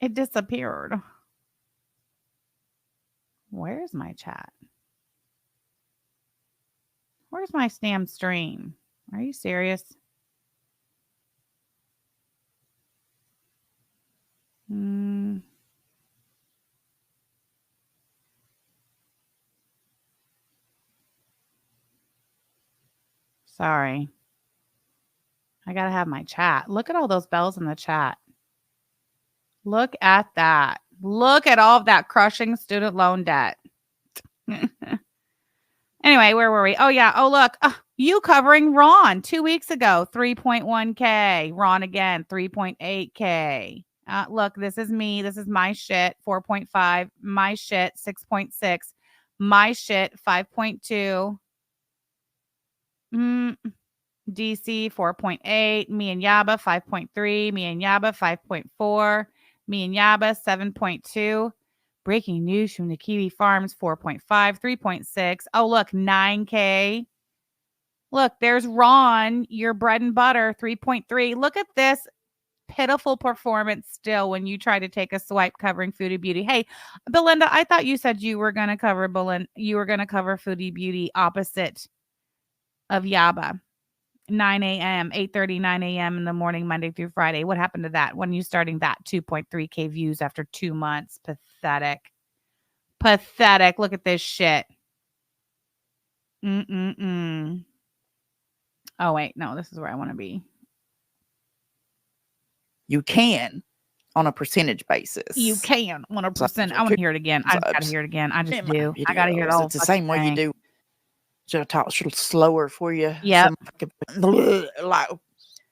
It disappeared. Where's my chat? Where's my damn stream? Are you serious? Sorry. I got to have my chat. Look at all those bells in the chat. Look at that. Look at all of that crushing student loan debt. Anyway, where were we? Oh, yeah. Oh, look. You covering Ron 2 weeks ago, 3.1K. Ron again, 3.8K. Look, this is me. This is my shit, 4.5. My shit, 6.6. My shit, 5.2. DC, 4.8. Me and Yaba, 5.3. Me and Yaba, 5.4. Me and Yaba, 7.2. Breaking news from the Kiwi Farms, 4.5, 3.6. Oh, look, 9K. Look, there's Ron, your bread and butter, 3.3. Look at this pitiful performance still when you try to take a swipe covering Foodie Beauty. Hey, BegLinda, I thought you said you were going to cover Foodie Beauty opposite of Yaba. 9 a.m., 8:30, 9 a.m. in the morning, Monday through Friday. What happened to that? When are you starting that? 2.3K views after 2 months. Pathetic. Pathetic. Look at this shit. Oh, wait. No, this is where I want to be. You can on a percentage basis. You can 100%. I want to hear it again. I got to hear it again. I just do. I got to hear it all. It's the same way you do. Should I talk a little slower for you? Yeah. Like,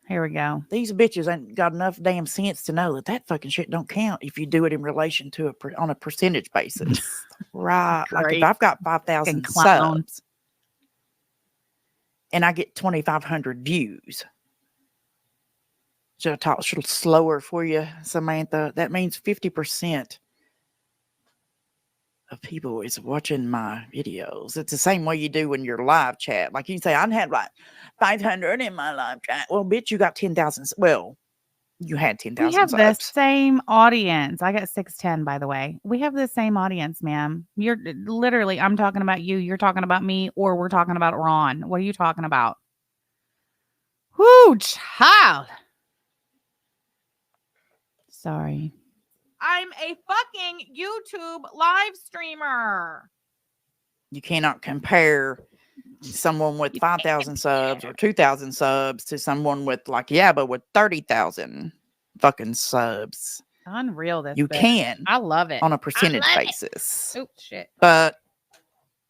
here we go. These bitches ain't got enough damn sense to know that fucking shit don't count if you do it in relation to on a percentage basis. Right. Like if I've got 5,000 subs and I get 2,500 views. Should I talk a little slower for you, Samantha? That means 50% of people is watching my videos. It's the same way you do in your live chat. Like you say, I had like 500 in my live chat. Well, bitch, you got 10,000. Well, you had 10,000 We have subs. the same audience. I got 610, by the way. We have the same audience, ma'am. You're literally, I'm talking about you. You're talking about me, or we're talking about Ron. What are you talking about? Whoo, child. Sorry. I'm a fucking YouTube live streamer. You cannot compare someone with 5,000 subs or 2,000 subs to someone with like Yaba with 30,000 fucking subs. Unreal. This you bit. Can. I love it On a percentage basis. Oh, shit. But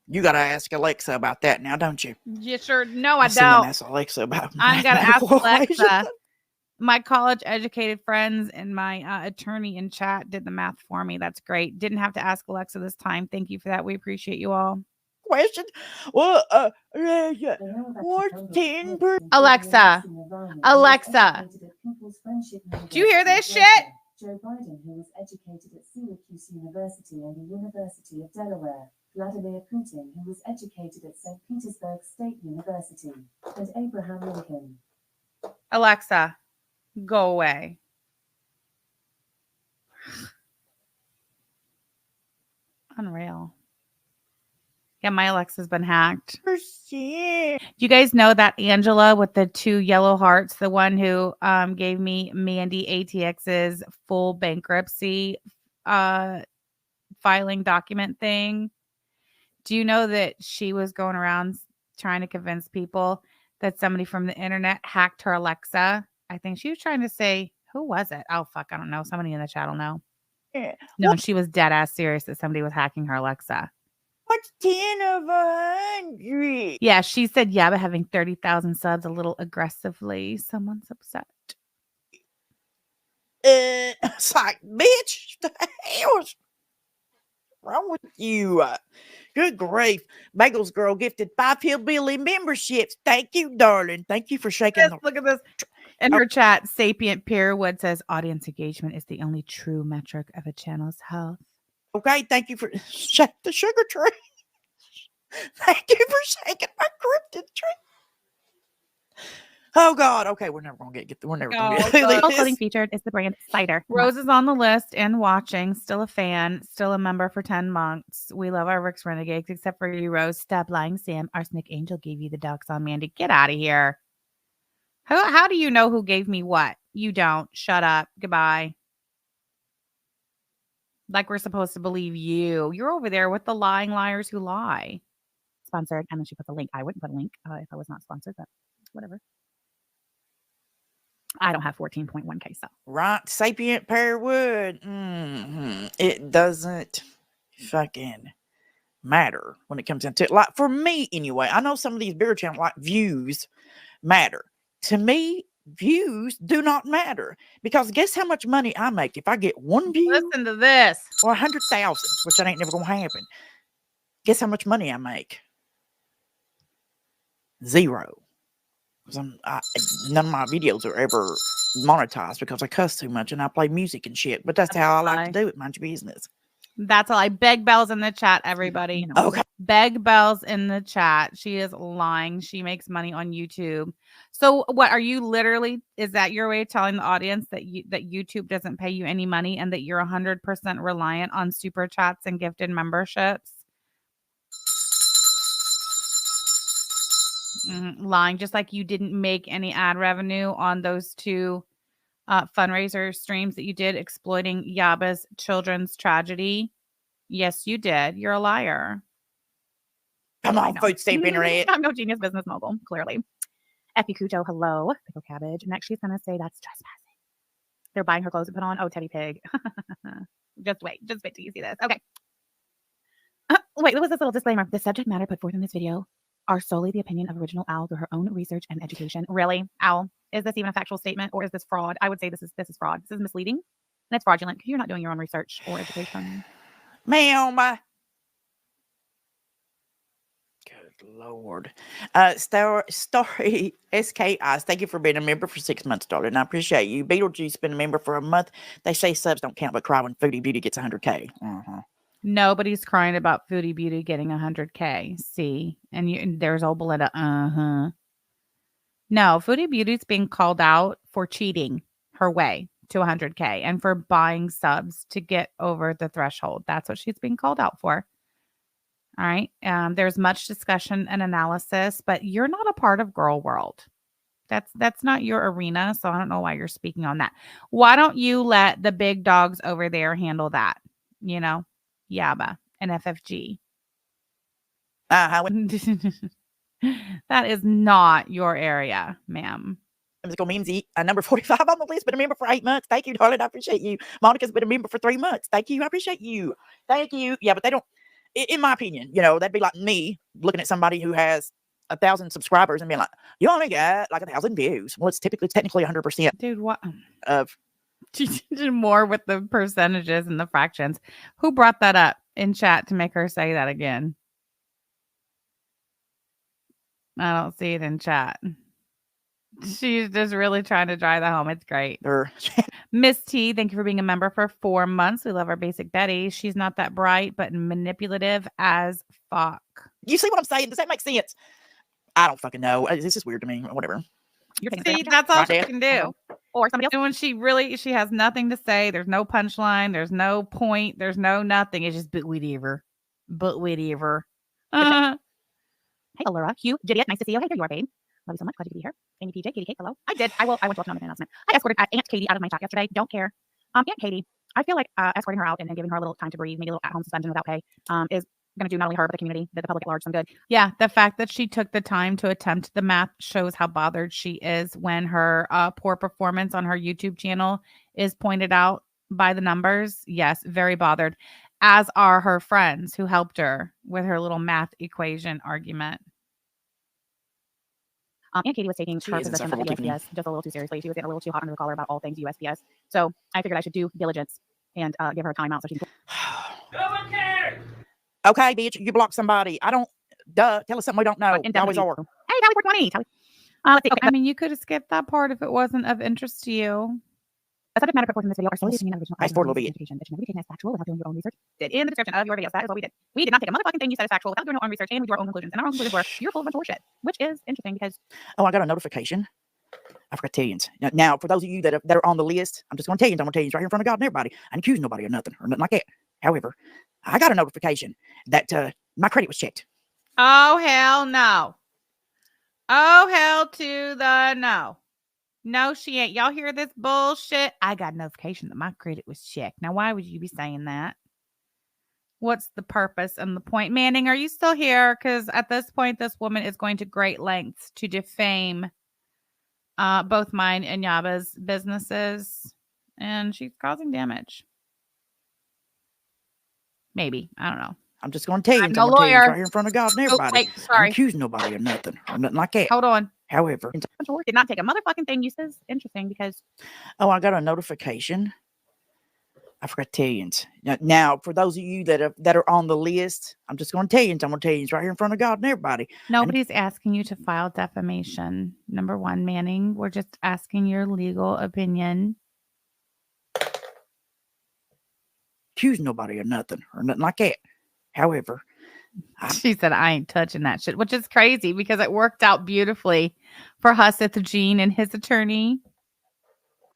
you got to ask Alexa about that now, don't you? Yeah, sure. No, I don't. That's Alexa about I'm going to ask Alexa. My college educated friends and my attorney in chat did the math for me. That's great. Didn't have to ask Alexa this time. Thank you for that. We appreciate you all. Question. Well, what's 10%? Alexa. Do you hear this shit? Joe Biden, who was educated at Syracuse University and the University of Delaware. Vladimir Putin, who was educated at St. Petersburg State University. And Abraham Lincoln. Alexa. Go away. Unreal. Yeah, my Alexa's been hacked. Do you guys know that Angela with the 2 yellow hearts, the one who gave me Mandy ATX's full bankruptcy filing document thing? Do you know that she was going around trying to convince people that somebody from the internet hacked her Alexa? I think she was trying to say, who was it? Oh, fuck. I don't know. Somebody in the chat will know. No, and she was dead ass serious that somebody was hacking her Alexa. What's 10 of 100? Yeah, she said, yeah, but having 30,000 subs a little aggressively. Someone's upset. It's like, bitch, the hell's wrong with you? Good grief. Bagels Girl gifted 5 Hillbilly memberships. Thank you, darling. Thank you for shaking the... Look at this. In her chat, Sapient Peerwood says audience engagement is the only true metric of a channel's health. Okay, thank you for shake the sugar tree. Thank you for shaking my cryptid tree. Oh God. Okay, we're never gonna get we're never gonna get through this. Clothing featured is the brand Cider. Rose is on the list and watching. Still a fan. Still a member for 10 months. We love our Rick's Renegades, except for you, Rose. Stop lying, Sam. Arsenic Angel gave you the docs on Mandy. Get out of here. How do you know who gave me what? You don't. Shut up. Goodbye. Like we're supposed to believe you. You're over there with the lying liars who lie. Sponsored. And then she put the link. I wouldn't put a link if I was not sponsored, but whatever. I don't have 14.1K, so. Right, Sapient Pearwood. It doesn't fucking matter when it comes into it. Like, for me, anyway, I know some of these bigger channels, like, views matter. To me, views do not matter. Because guess how much money I make if I get one view? Listen to this. Or 100,000, which that ain't never gonna happen. Guess how much money I make? 0. None of my videos are ever monetized because I cuss too much and I play music and shit. But that's how I like to do it. Mind your business. That's all. I beg Bells in the chat, everybody. Okay. Beg Bells in the chat. She is lying. She makes money on YouTube. So what are you literally, is that your way of telling the audience that YouTube doesn't pay you any money and that you're 100% reliant on super chats and gifted memberships? Lying, just like you didn't make any ad revenue on those 2 fundraiser streams that you did exploiting Yaba's children's tragedy. Yes, you did. You're a liar. Come on, food stamp internet. I'm no genius business mogul, clearly. Effie Kuto, hello. Pickle cabbage. Next, she's going to say that's trespassing. They're buying her clothes to put on. Oh, Teddy Pig. Just wait till you see this. Okay. Wait, what was this little disclaimer? The subject matter put forth in this video are solely the opinion of original Owl through her own research and education. Really, Owl? Is this even a factual statement or is this fraud? I would say this is fraud. This is misleading and it's fraudulent because you're not doing your own research or education. Ma'am. Good Lord. Story SKIs. Thank you for being a member for 6 months, darling. I appreciate you. Beetlejuice been a member for a month. They say subs don't count, but cry when Foodie Beauty gets 100K. Nobody's crying about Foodie Beauty getting 100K. See, and there's old BegLinda. No, Foodie Beauty's being called out for cheating her way to 100K and for buying subs to get over the threshold. That's what she's being called out for. All right. There's much discussion and analysis, but you're not a part of Girl World. That's not your arena, so I don't know why you're speaking on that. Why don't you let the big dogs over there handle that? You know? Yaba and FFG. That is not your area, ma'am. Musical Memesy, number 45 on the list, been a member for 8 months. Thank you, darling. I appreciate you. Monica's been a member for 3 months. Thank you. I appreciate you. Thank you. Yeah, but they don't, in my opinion, that'd be like me looking at somebody who has 1,000 subscribers and being like, you only got like 1,000 views. Well, it's technically 100%. Dude, what? Of more with the percentages and the fractions. Who brought that up in chat to make her say that again? I don't see it in chat. She's just really trying to drive that home. It's great. Miss T, thank you for being a member for 4 months. We love our basic Betty. She's not that bright, but manipulative as fuck. You see what I'm saying? Does that make sense? I don't fucking know. This is weird to me. Whatever. See, that's all she can do. Or somebody else. And when she has nothing to say, there's no punchline, there's no point, there's no nothing. It's just but whatever. Hey, Laura, Hugh, Juliet, nice to see you. Hey, here you are, babe. Love you so much. Glad you could be here. Amy PJ, Katie Kate, hello. I went to watch an announcement. I escorted Aunt Katie out of my chat yesterday. Don't care. Aunt Katie, I feel like escorting her out and giving her a little time to breathe, maybe a little at-home suspension without pay, is going to do not only her, but the community, the public at large, some good. Yeah, the fact that she took the time to attempt the math shows how bothered she is when her poor performance on her YouTube channel is pointed out by the numbers. Yes, very bothered, as are her friends who helped her with her little math equation argument. And Katie was taking her position at USPS just a little too seriously. She was getting a little too hot under the collar about all things USPS. So I figured I should do diligence and give her a timeout so she can. No one cares. Okay, bitch, you blocked somebody. I don't. Tell us something we don't know. You always are. Hey, Tally 420. Tally. Let's see. Okay, I mean, you could have skipped that part if it wasn't of interest to you. the subject matter put forth in this video are solely opinion of original authors and education that should never be taken as factual without doing your own research. In the description of your videos, that is what we did. We did not take a motherfucking thing you said as factual without doing our own research, and we drew our own conclusions. And our own conclusions were you're full of a bunch of horseshit, which is interesting because I got a notification. I forgot to tell you. Now, for those of you that are on the list, I'm just going to tell you. I'm going to tell you right here in front of God and everybody. I didn't accuse nobody or nothing like that. However, I got a notification that my credit was checked. Oh hell no! Oh hell to the no! No, she ain't. Y'all hear this bullshit? I got a notification that my credit was checked. Now, why would you be saying that? What's the purpose and the point? Manning, are you still here? Because at this point, this woman is going to great lengths to defame both mine and Yaba's businesses, and she's causing damage. Maybe. I don't know. I'm just going to tell you. I'm no lawyer. Right here in front of God and everybody. Wait, sorry. I'm accusing nobody or nothing like that. Hold on. However, did not take a motherfucking thing. You says interesting because. Oh, I got a notification. I forgot to tell you. Now, for those of you that are on the list, I'm just going to tell you. I'm going to tell you right here in front of God and everybody. Nobody's asking you to file defamation. Number one, Manning, we're just asking your legal opinion. Accuse nobody or nothing like that. However, she said, I ain't touching that shit, which is crazy because it worked out beautifully for Husseth Jean and his attorney.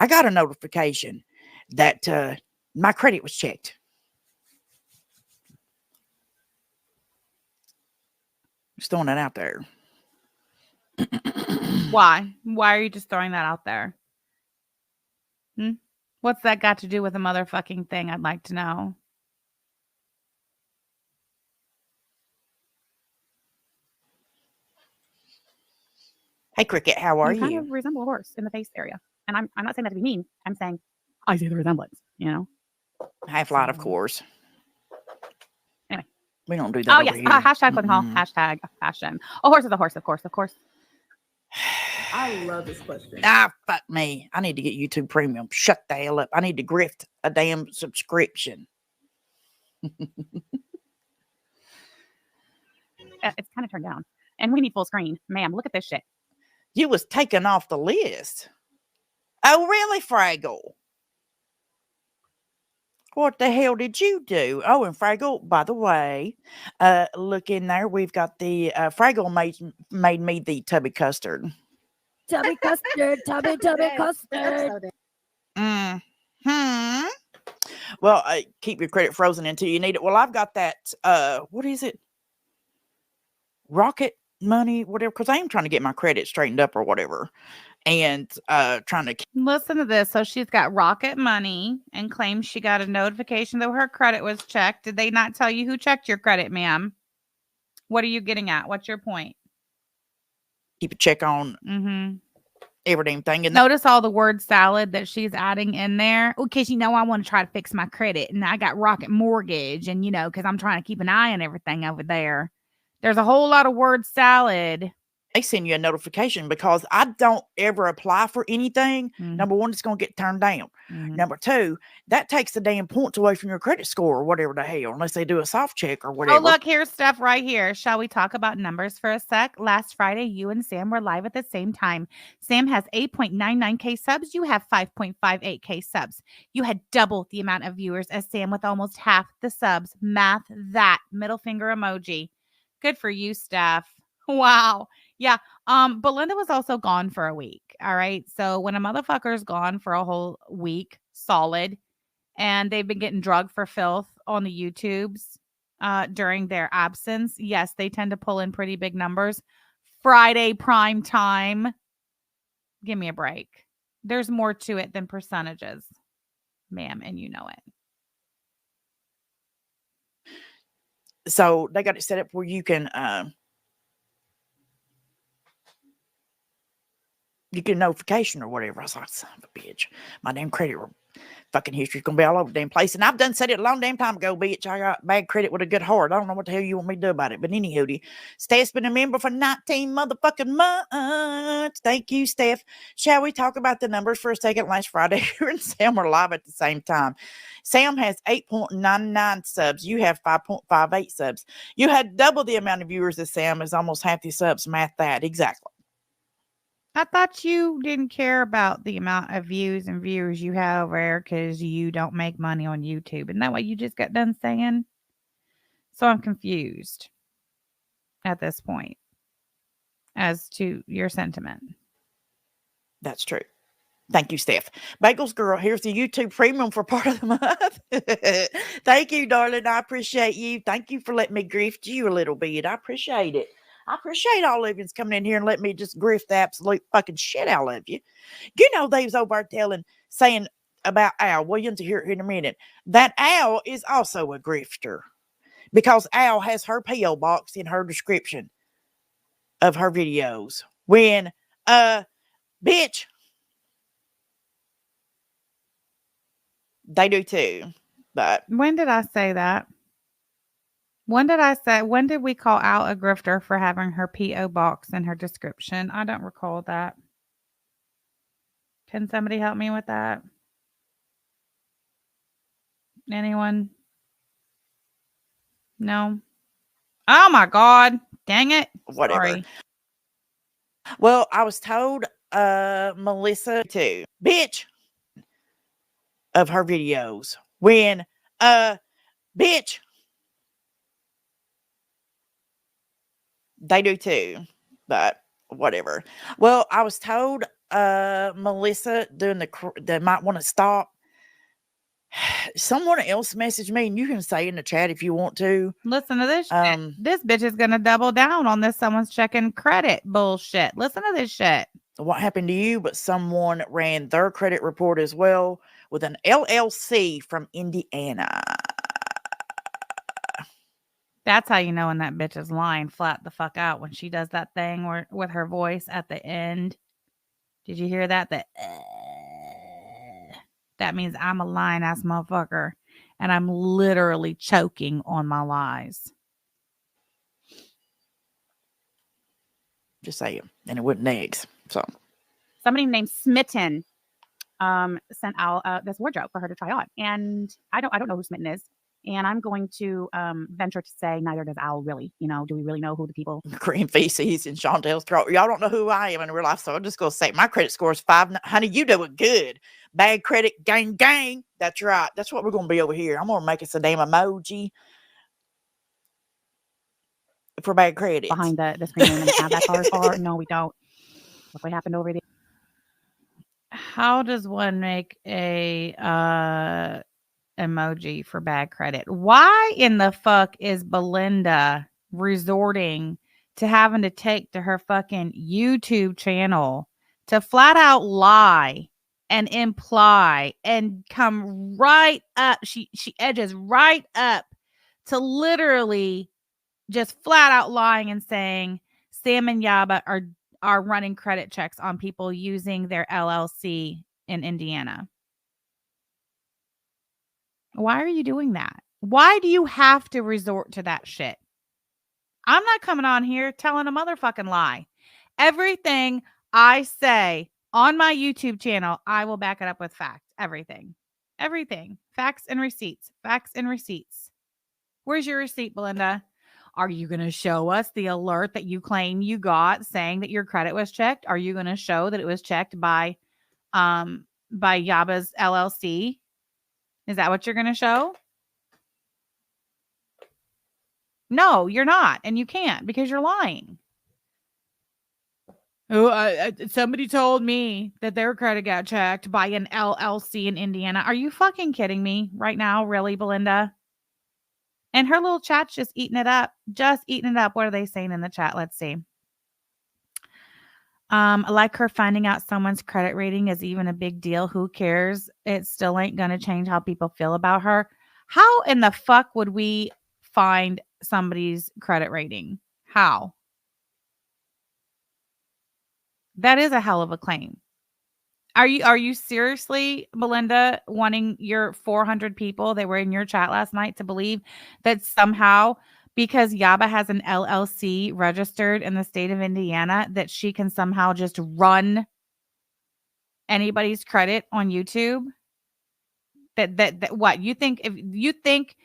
I got a notification that my credit was checked. Just throwing that out there. Why? Why are you just throwing that out there? What's that got to do with a motherfucking thing? I'd like to know. Hey, Cricket, how are you? You kind of resemble a horse in the face area. And I'm not saying that to be mean. I'm saying I see the resemblance, you know? Half light, of course. Anyway. We don't do that. Oh, yes. Hashtag Clinton Hall. Hashtag fashion. A horse is a horse, of course. I love this question. Fuck me. I need to get YouTube Premium. Shut the hell up. I need to grift a damn subscription. It's kind of turned down. And we need full screen. Ma'am, look at this shit. You was taken off the list. Oh, really, Fraggle? What the hell did you do? Oh, and Fraggle, by the way, look in there. We've got the Fraggle made me the tubby custard. Tubby custard, tubby custard. Well, keep your credit frozen until you need it. Well, I've got that. What is it? Rocket money, whatever. Because I am trying to get my credit straightened up or whatever, and trying to listen to this. So she's got Rocket Money and claims she got a notification that her credit was checked. Did they not tell you who checked your credit, ma'am? What are you getting at? What's your point? Keep a check on every damn thing. And notice all the word salad that she's adding in there. Because I want to try to fix my credit, and I got Rocket Mortgage, and because I'm trying to keep an eye on everything over there. There's a whole lot of word salad. They send you a notification because I don't ever apply for anything. Number one, it's going to get turned down. Number two, that takes the damn points away from your credit score or whatever the hell, unless they do a soft check or whatever. Oh, look, here's stuff right here. Shall we talk about numbers for a sec? Last Friday, you and Sam were live at the same time. Sam has 8.99K subs. You have 5.58K subs. You had double the amount of viewers as Sam with almost half the subs. Math that. Middle finger emoji. Good for you, Steph. Wow. Yeah. BegLinda was also gone for a week. All right. So when a motherfucker's gone for a whole week solid and they've been getting drugged for filth on the YouTubes during their absence, yes, they tend to pull in pretty big numbers. Friday prime time. Give me a break. There's more to it than percentages, ma'am, and you know it. So they got it set up where you can you get a notification or whatever. I was like, son of a bitch. My damn credit Fucking history's gonna be all over the damn place. And I've done said it a long damn time ago, bitch. I got bad credit with a good heart. I don't know what the hell you want me to do about it. But anywho, Steph's been a member for 19 motherfucking months. Thank you, Steph. Shall we talk about the numbers for a second? Last Friday, her and Sam were live at the same time. Sam has 8.99 subs. You have 5.58 subs. You had double the amount of viewers as Sam is almost half the subs. Math that. Exactly. I thought you didn't care about the amount of views and viewers you have over there because you don't make money on YouTube. Isn't that what you just got done saying? So I'm confused at this point as to your sentiment. That's true. Thank you, Steph. Bagels Girl, here's the YouTube premium for part of the month. Thank you, darling. I appreciate you. Thank you for letting me grift you a little bit. I appreciate it. I appreciate all of you coming in here and let me just grift the absolute fucking shit out of you. You know, they was over there saying about Al Williams here in a minute. That Al is also a grifter because Al has her P.O. box in her description of her videos. When, bitch, they do too. But when did I say that? When did we call out a grifter for having her P.O. box in her description? I don't recall that. Can somebody help me with that? Anyone? No? Oh my God. Dang it. whatever. Sorry. Well, I was told Melissa too. Bitch of her videos. When bitch, they do too. But whatever. Well, I was told Melissa doing they might want to stop. Someone else messaged me, and you can say in the chat if you want to. Listen to this shit. This bitch is gonna double down on this someone's checking credit bullshit. Listen to this shit. What happened to you? But someone ran their credit report as well with an LLC from Indiana. That's how you know when that bitch is lying flat the fuck out when she does that thing where with her voice at the end. Did you hear that? That means I'm a lying ass motherfucker and I'm literally choking on my lies. Just saying. And it wasn't eggs. So somebody named Smitten sent out this wardrobe for her to try on. And I don't know who Smitten is. And I'm going to venture to say neither does Al really. You know, do we really know who the people? Green feces and Chantel's throat. Y'all don't know who I am in real life, so I'm just going to say my credit score is 5. Honey, you doing good. Bad credit, gang, gang. That's right. That's what we're going to be over here. I'm going to make us a damn emoji for bad credit. Behind the screen name and have that card for? No, we don't. Look what happened over there. How does one make a emoji for bad credit? Why in the fuck is BegLinda resorting to having to take to her fucking YouTube channel to flat out lie and imply and come right up? She edges right up to literally just flat out lying and saying Sam and Yaba are running credit checks on people using their LLC in Indiana. Why are you doing that? Why do you have to resort to that shit? I'm not coming on here telling a motherfucking lie. Everything I say on my YouTube channel, I will back it up with facts. Everything. Everything. Facts and receipts. Facts and receipts. Where's your receipt, BegLinda? Are you going to show us the alert that you claim you got saying that your credit was checked? Are you going to show that it was checked by Yaba's LLC? Is that what you're going to show? No, you're not. And you can't because you're lying. Oh, somebody told me that their credit got checked by an LLC in Indiana. Are you fucking kidding me right now? Really, BegLinda? And her little chat's just eating it up. Just eating it up. What are they saying in the chat? Let's see. Like her finding out someone's credit rating is even a big deal. Who cares? It still ain't going to change how people feel about her. How in the fuck would we find somebody's credit rating? How? That is a hell of a claim. Are you seriously, Belinda, wanting your 400 people that were in your chat last night to believe that somehow because Yaba has an LLC registered in the state of Indiana that she can somehow just run anybody's credit on YouTube? That what you think? If you think,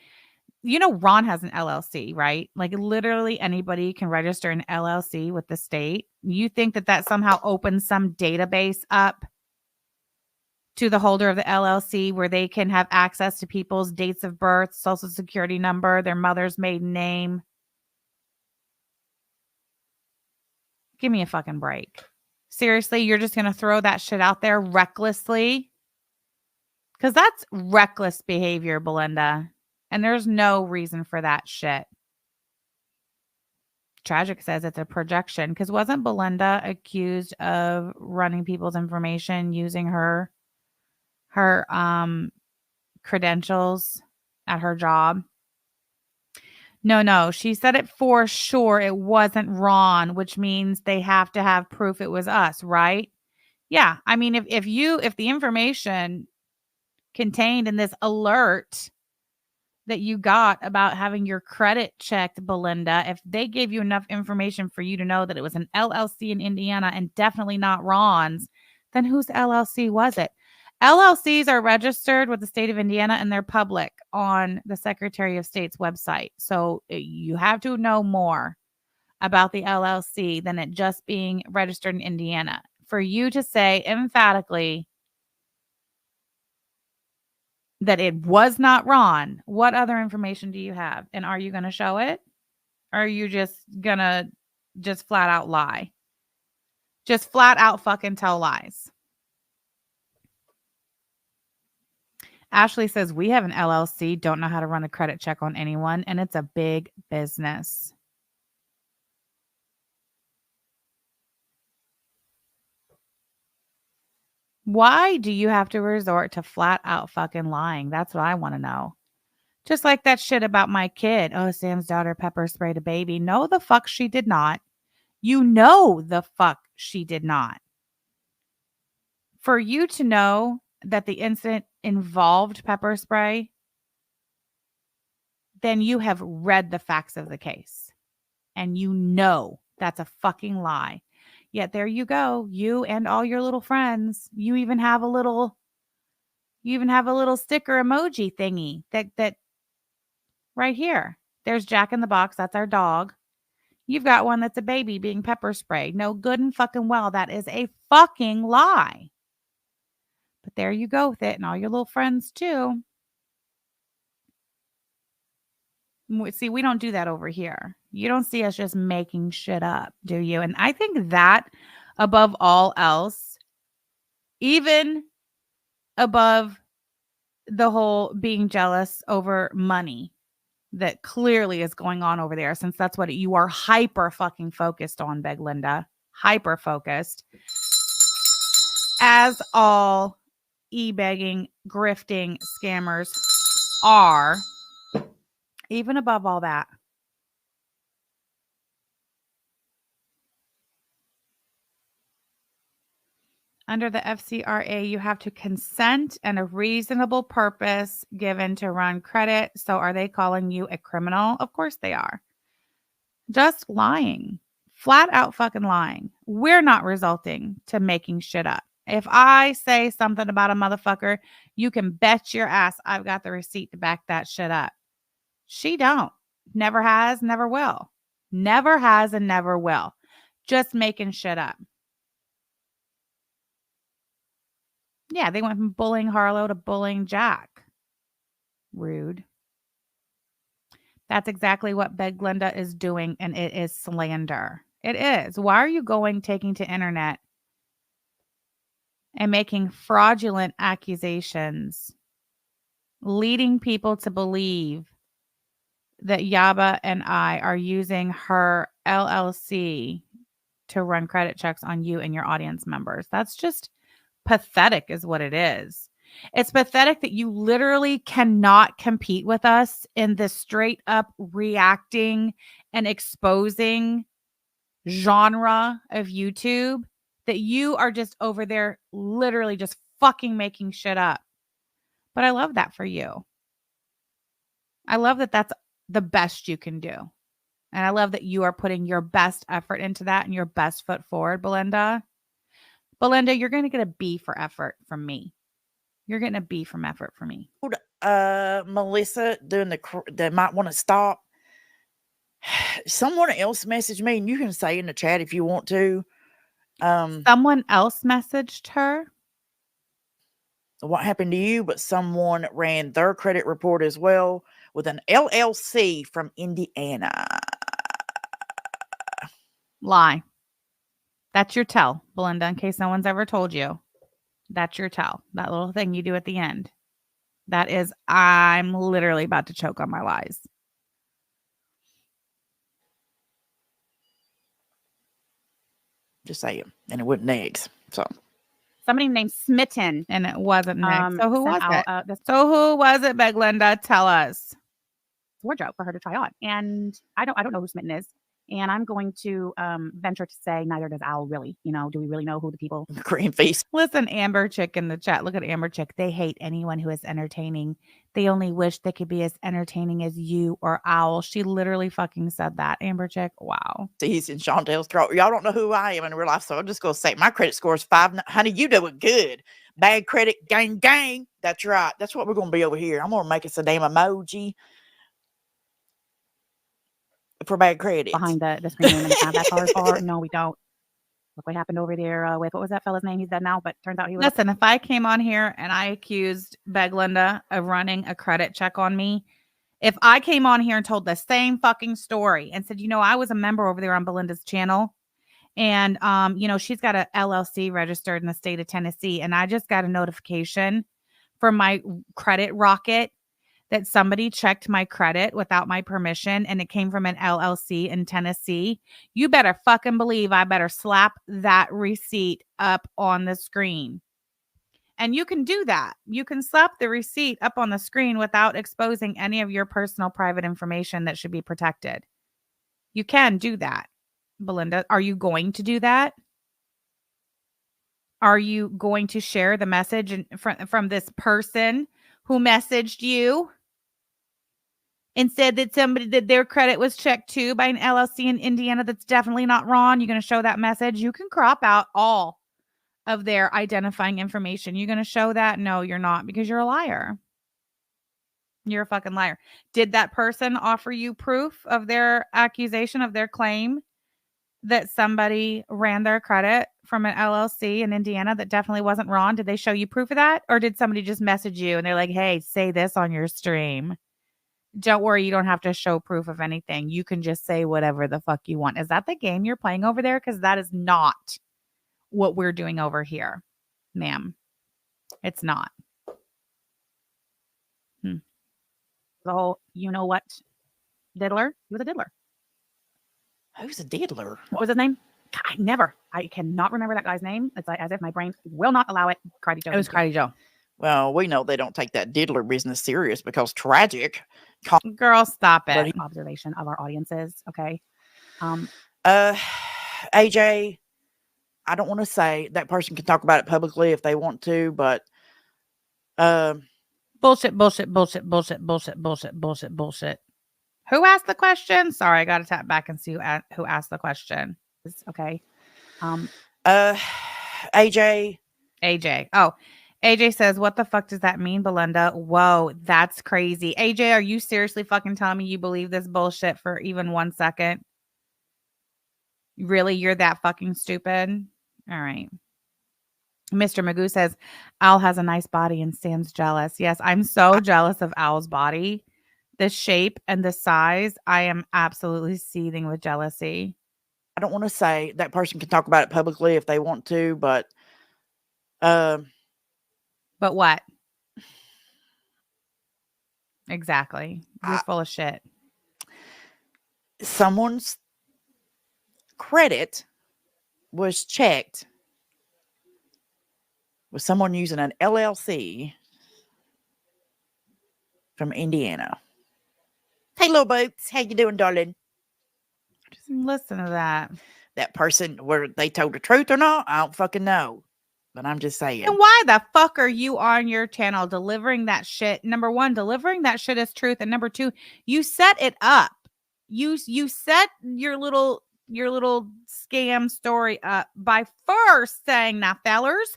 Ron has an LLC, right? Like literally anybody can register an LLC with the state. You think that somehow opens some database up to the holder of the LLC where they can have access to people's dates of birth, social security number, their mother's maiden name? Give me a fucking break. Seriously, you're just going to throw that shit out there recklessly? Because that's reckless behavior, Belinda. And there's no reason for that shit. Tragic says it's a projection. Because wasn't Belinda accused of running people's information using her credentials at her job? No. She said it for sure. It wasn't Ron, which means they have to have proof it was us, right? Yeah. I mean, if the information contained in this alert that you got about having your credit checked, Belinda, if they gave you enough information for you to know that it was an LLC in Indiana and definitely not Ron's, then whose LLC was it? LLCs are registered with the state of Indiana and they're public on the Secretary of State's website. So you have to know more about the LLC than it just being registered in Indiana. For you to say emphatically that it was not Ron, what other information do you have? And are you going to show it? Or are you just going to just flat out lie? Just flat out fucking tell lies. Ashley says, we have an LLC, don't know how to run a credit check on anyone, and it's a big business. Why do you have to resort to flat out fucking lying? That's what I want to know. Just like that shit about my kid. Oh, Sam's daughter pepper sprayed a baby. No, the fuck she did not. You know the fuck she did not. For you to know that the incident involved pepper spray, then you have read the facts of the case. And you know that's a fucking lie. Yet there you go. You and all your little friends. You even have a little sticker emoji thingy that right here. There's Jack in the Box. That's our dog. You've got one that's a baby being pepper sprayed. No, good and fucking well. That is a fucking lie. But there you go with it. And all your little friends too. See, we don't do that over here. You don't see us just making shit up, do you? And I think that above all else, even above the whole being jealous over money that clearly is going on over there, since that's what you are hyper fucking focused on, BegLinda. Hyper focused. As all e-begging, grifting scammers are. Even above all that, under the FCRA, you have to consent and a reasonable purpose given to run credit. So are they calling you a criminal? Of course they are. Just lying. Flat out fucking lying. We're not resulting to making shit up. If I say something about a motherfucker, you can bet your ass I've got the receipt to back that shit up. She don't. Never has, never will. Never has and never will. Just making shit up. Yeah, they went from bullying Harlow to bullying Jack. Rude. That's exactly what BegLinda is doing, and it is slander. It is. Why are you taking to internet and making fraudulent accusations, leading people to believe that Yaba and I are using her LLC to run credit checks on you and your audience members? That's just pathetic is what it is. It's pathetic that you literally cannot compete with us in this straight up reacting and exposing genre of YouTube, that you are just over there literally just fucking making shit up. But I love that for you. I love that that's the best you can do. And I love that you are putting your best effort into that and your best foot forward, Belinda. Belinda, you're going to get a B for effort from me. You're getting a B from effort from me. Melissa doing they might want to stop. Someone else messaged me, and you can say in the chat if you want to. Someone else messaged her. What happened to you, but someone ran their credit report as well with an LLC from Indiana. Lie. That's your tell, Belinda, in case no one's ever told you. That's your tell. That little thing you do at the end. That is, I'm literally about to choke on my lies. Just saying. And it wasn't eggs. So Somebody named Smitten. And it wasn't Nick. So who was it? So who was it, BegLinda? Tell us. Wardrobe for her to try on. And I don't know who Smitten is. And I'm going to venture to say neither does Al really. You know, do we really know who the people? green face. Listen, Amber Chick in the chat. Look at Amber Chick. They hate anyone who is entertaining. They only wish they could be as entertaining as you or Owl. She literally fucking said that. Amber Chick. Wow. He's in Chantel's throat. Y'all don't know who I am in real life, so I'm just gonna say my credit score is 5. Honey, you doing good. Bad credit, gang. That's right. That's what we're gonna be over here. I'm gonna make us a damn emoji for bad credit. Behind the screen name and have that card for. No, we don't. Look what happened over there with, what was that fella's name? He's dead now, but turns out he was. Listen, if I came on here and I accused BegLinda of running a credit check on me, if I came on here and told the same fucking story and said, you know, I was a member over there on Belinda's channel and, you know, she's got a LLC registered in the state of Tennessee, and I just got a notification from my credit rocket that somebody checked my credit without my permission and it came from an LLC in Tennessee, you better fucking believe I better slap that receipt up on the screen. And you can do that. You can slap the receipt up on the screen without exposing any of your personal private information that should be protected. You can do that. Belinda, are you going to do that? Are you going to share the message from this person who messaged you and said that their credit was checked too by an LLC in Indiana that's definitely not wrong? You're going to show that message? You can crop out all of their identifying information. You're going to show that? No, you're not, because you're a liar. You're a fucking liar. Did that person offer you proof of their accusation, of their claim that somebody ran their credit from an LLC in Indiana that definitely wasn't wrong? Did they show you proof of that? Or did somebody just message you and they're like, hey, say this on your stream? Don't worry, you don't have to show proof of anything. You can just say whatever the fuck you want. Is that the game you're playing over there? Because that is not what we're doing over here, ma'am. It's not. The whole, you know what, diddler? He was a diddler. Who's a diddler? What was his name? I cannot remember that guy's name. It's like as if my brain will not allow it. Cardi Joe. It was Cardi Joe. Well, we know they don't take that diddler business serious because tragic. Girl, stop it. Observation of our audiences. Okay. AJ, I don't want to say that person can talk about it publicly if they want to, but bullshit. Who asked the question? Sorry, I got to tap back and see who asked the question. Okay. AJ. Oh, AJ says, what the fuck does that mean, Belinda? Whoa, that's crazy. AJ, are you seriously fucking telling me you believe this bullshit for even 1 second? Really? You're that fucking stupid? All right. Mr. Magoo says, Al has a nice body and Sam's jealous. Yes, I'm so jealous of Al's body. The shape and the size, I am absolutely seething with jealousy. I don't want to say that person can talk about it publicly if they want to, but what? Exactly. You're full of shit. Someone's credit was checked with someone using an LLC from Indiana. Hey, little boots. How you doing, darling? Just listen to that. That person, whether they told the truth or not, I don't fucking know. But I'm just saying. And why the fuck are you on your channel delivering that shit? Number one, delivering that shit as truth, and number two, you set it up. You set your little scam story up by first saying, "Now, fellers,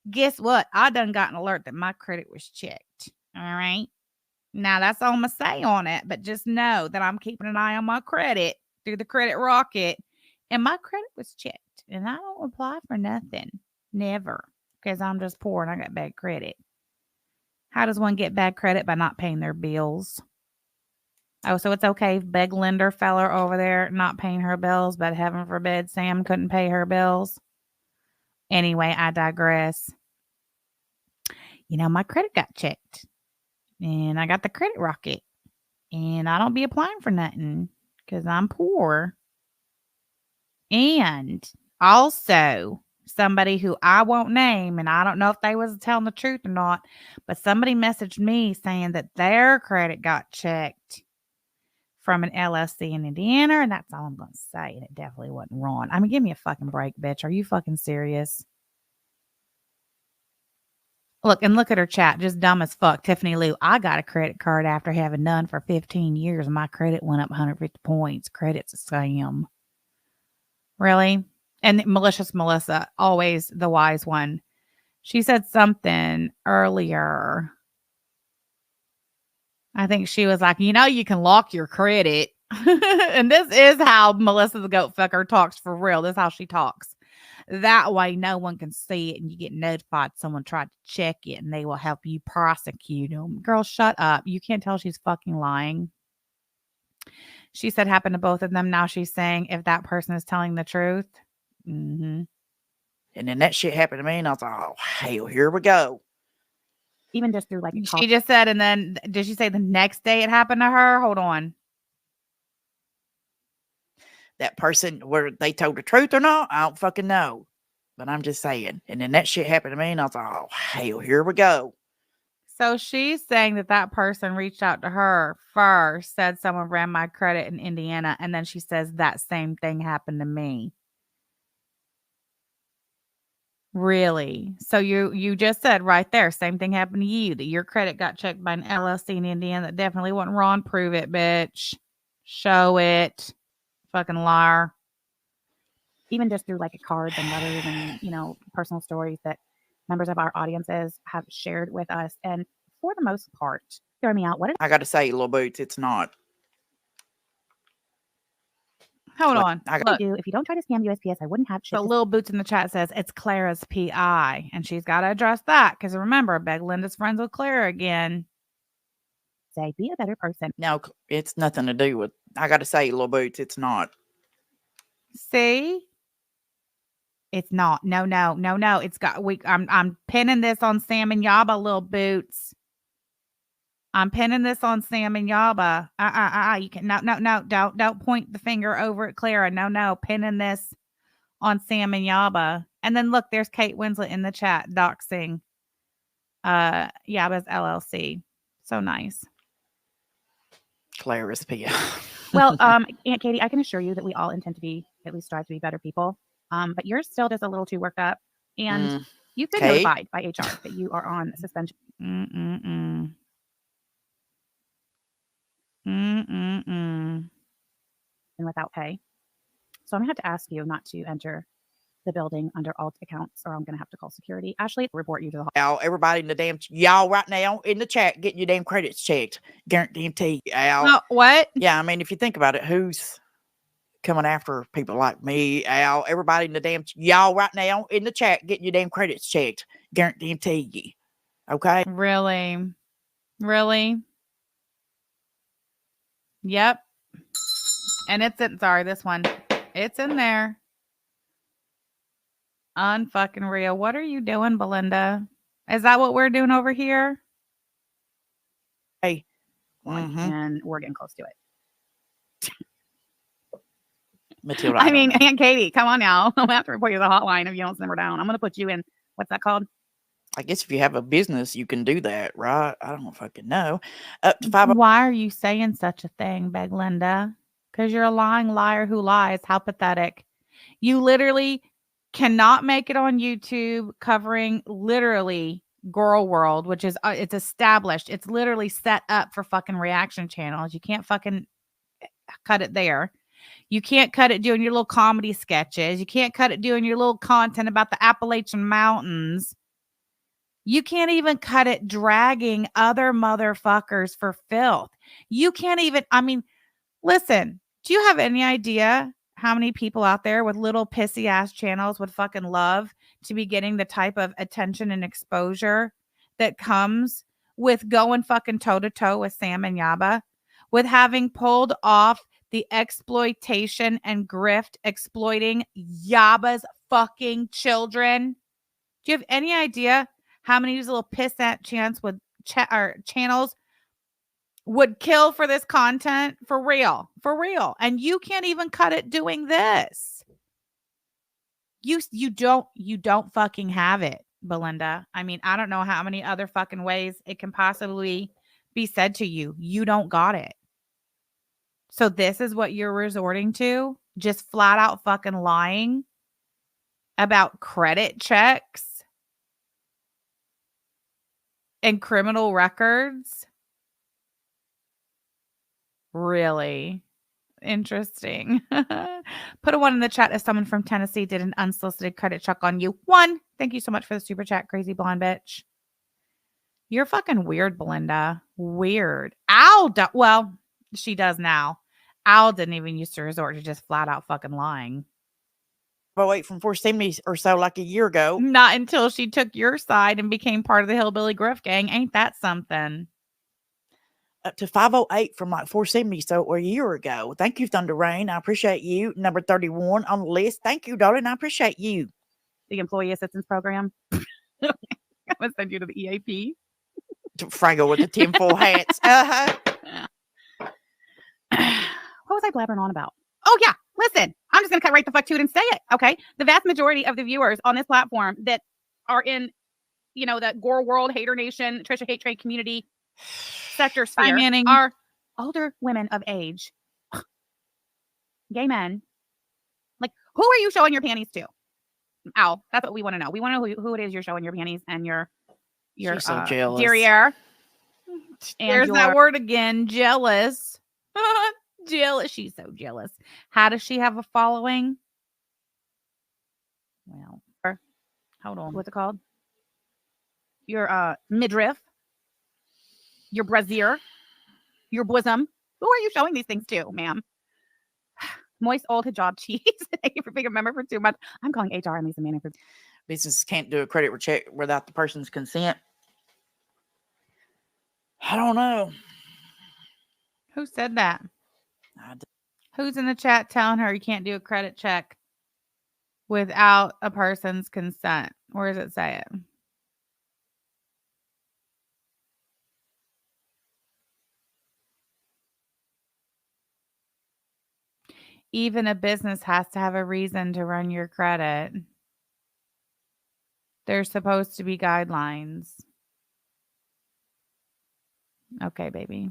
guess what? I done got an alert that my credit was checked. All right. Now that's all I'm gonna say on it, but just know that I'm keeping an eye on my credit through the credit rocket, and my credit was checked, and I don't apply for nothing, never, because I'm just poor and I got bad credit. How does one get bad credit? By not paying their bills. Oh, so it's okay if BegLinda feller over there not paying her bills, but heaven forbid Sam couldn't pay her bills. Anyway, I digress. You know, my credit got checked. And I got the credit rocket. And I don't be applying for nothing because I'm poor. And also, somebody who I won't name, and I don't know if they was telling the truth or not, but somebody messaged me saying that their credit got checked from an LLC in Indiana, and that's all I'm going to say. And it definitely wasn't wrong. I mean, give me a fucking break, bitch. Are you fucking serious? Look at her chat. Just dumb as fuck. Tiffany Lou, I got a credit card after having none for 15 years. And my credit went up 150 points. Credit's a scam. Really? And malicious Melissa, always the wise one. She said something earlier. I think she was like, you know, you can lock your credit. And this is how Melissa the goat fucker talks for real. This is how she talks. That way, no one can see it and you get notified someone tried to check it and they will help you prosecute them. Girl, shut up. You can't tell she's fucking lying. She said happened to both of them. Now she's saying if that person is telling the truth. Mm-hmm. And then that shit happened to me and I was like, oh, hell, here we go. Even just through like. She just said, and then did she say the next day it happened to her? Hold on. That person, whether they told the truth or not, I don't fucking know. But I'm just saying. And then that shit happened to me and I was like, oh, hell, here we go. So she's saying that person reached out to her first, said someone ran my credit in Indiana, and then she says that same thing happened to me. Really? So you just said right there, same thing happened to you, that your credit got checked by an LLC in Indiana. That definitely wasn't wrong. Prove it, bitch. Show it. Fucking liar. Even just through like cards and letters and, you know, personal stories that members of our audiences have shared with us. And for the most part, throw me out. What did I got to say, little boots, it's not. Hold on. I do? If you don't try to scam USPS, I wouldn't have shit. So Lil Boots in the chat says it's Clara's PI, and she's got to address that because remember, BegLinda's friends with Clara again. Say, be a better person. No, it's nothing to do with. I got to say, little boots, it's not. See, it's not. No. It's got. I'm pinning this on Sam and Yaba, Lil Boots. I'm pinning this on Sam and Yaba. You can no. Don't point the finger over at Clara. No. Pinning this on Sam and Yaba. And then look, there's Kate Winslet in the chat doxing Yaba's LLC. So nice. Clara's PI. Well, Aunt Katie, I can assure you that we all intend to be, at least strive to be better people. But you're still just a little too worked up. And you've been notified by HR that you are on suspension. And without pay. So I'm going to have to ask you not to enter the building under alt accounts or I'm going to have to call security. Ashley, report you to the Al, everybody in the damn, y'all right now in the chat getting your damn credits checked. Guarantee, Al. What? Yeah, I mean, if you think about it, who's coming after people like me, Al? Everybody in the damn, y'all right now in the chat getting your damn credits checked. Guarantee you. Okay? Really? Yep. And it's in, sorry, this one. It's in there. Unfucking real. What are you doing, Belinda? Is that what we're doing over here? Hey. And we're getting close to it. Matilda. I mean, Aunt Katie, come on now. I'm going to have to report you to the hotline if you don't simmer down. I'm going to put you in, what's that called? I guess if you have a business, you can do that, right? I don't fucking know. Up to 5. Why are you saying such a thing, BegLinda? Because you're a lying liar who lies. How pathetic. You literally cannot make it on YouTube covering literally Girl World, which is it's established. It's literally set up for fucking reaction channels. You can't fucking cut it there. You can't cut it doing your little comedy sketches. You can't cut it doing your little content about the Appalachian Mountains. You can't even cut it dragging other motherfuckers for filth. You can't even, I mean, listen, do you have any idea how many people out there with little pissy ass channels would fucking love to be getting the type of attention and exposure that comes with going fucking toe to toe with Sam and Yaba, with having pulled off the exploitation and grift exploiting Yaba's fucking children? Do you have any idea how many of these little pissant channels would kill for this content? For real. And you can't even cut it doing this. You don't fucking have it, Belinda. I mean, I don't know how many other fucking ways it can possibly be said to you. You don't got it. So this is what you're resorting to? Just flat out fucking lying about credit checks and criminal records? Really interesting. Put a 1 in the chat if someone from Tennessee did an unsolicited credit check on you. 1. Thank you so much for the super chat, crazy blonde bitch. You're fucking weird, Belinda. Weird. Well, she does now. Al didn't even used to resort to just flat out fucking lying. 508 from 470 or so, like a year ago. Not until she took your side and became part of the Hillbilly Griff Gang. Ain't that something? Up to 508 from like 470 so a year ago. Thank you, Thunder Rain. I appreciate you. Number 31 on the list. Thank you, darling. I appreciate you. The Employee Assistance Program. I'm going to send you to the EAP. Frango with the tinfoil hats. What was I blabbering on about? Oh, yeah. Listen, I'm just going to cut right the fuck to it and say it. Okay. The vast majority of the viewers on this platform that are in, the Gore World, Hater Nation, Trisha Hate Trade community sector sphere are older women of age, gay men. Like, who are you showing your panties to? Al, that's what we want to know. We want to know who it is you're showing your panties and your She's so jealous. derriere. There's that word again, jealous. Jealous. She's so jealous. How does she have a following? Well, hold on. What's it called? Your midriff, your brassiere, your bosom. Who are you showing these things to, ma'am? Moist old hijab cheese. Thank you for being a member for 2 months. I'm calling HR and Lisa Manning for business can't do a credit check without the person's consent. I don't know. Who said that? Who's in the chat telling her you can't do a credit check without a person's consent? Where does it say it? Even a business has to have a reason to run your credit. There's supposed to be guidelines. Okay, baby.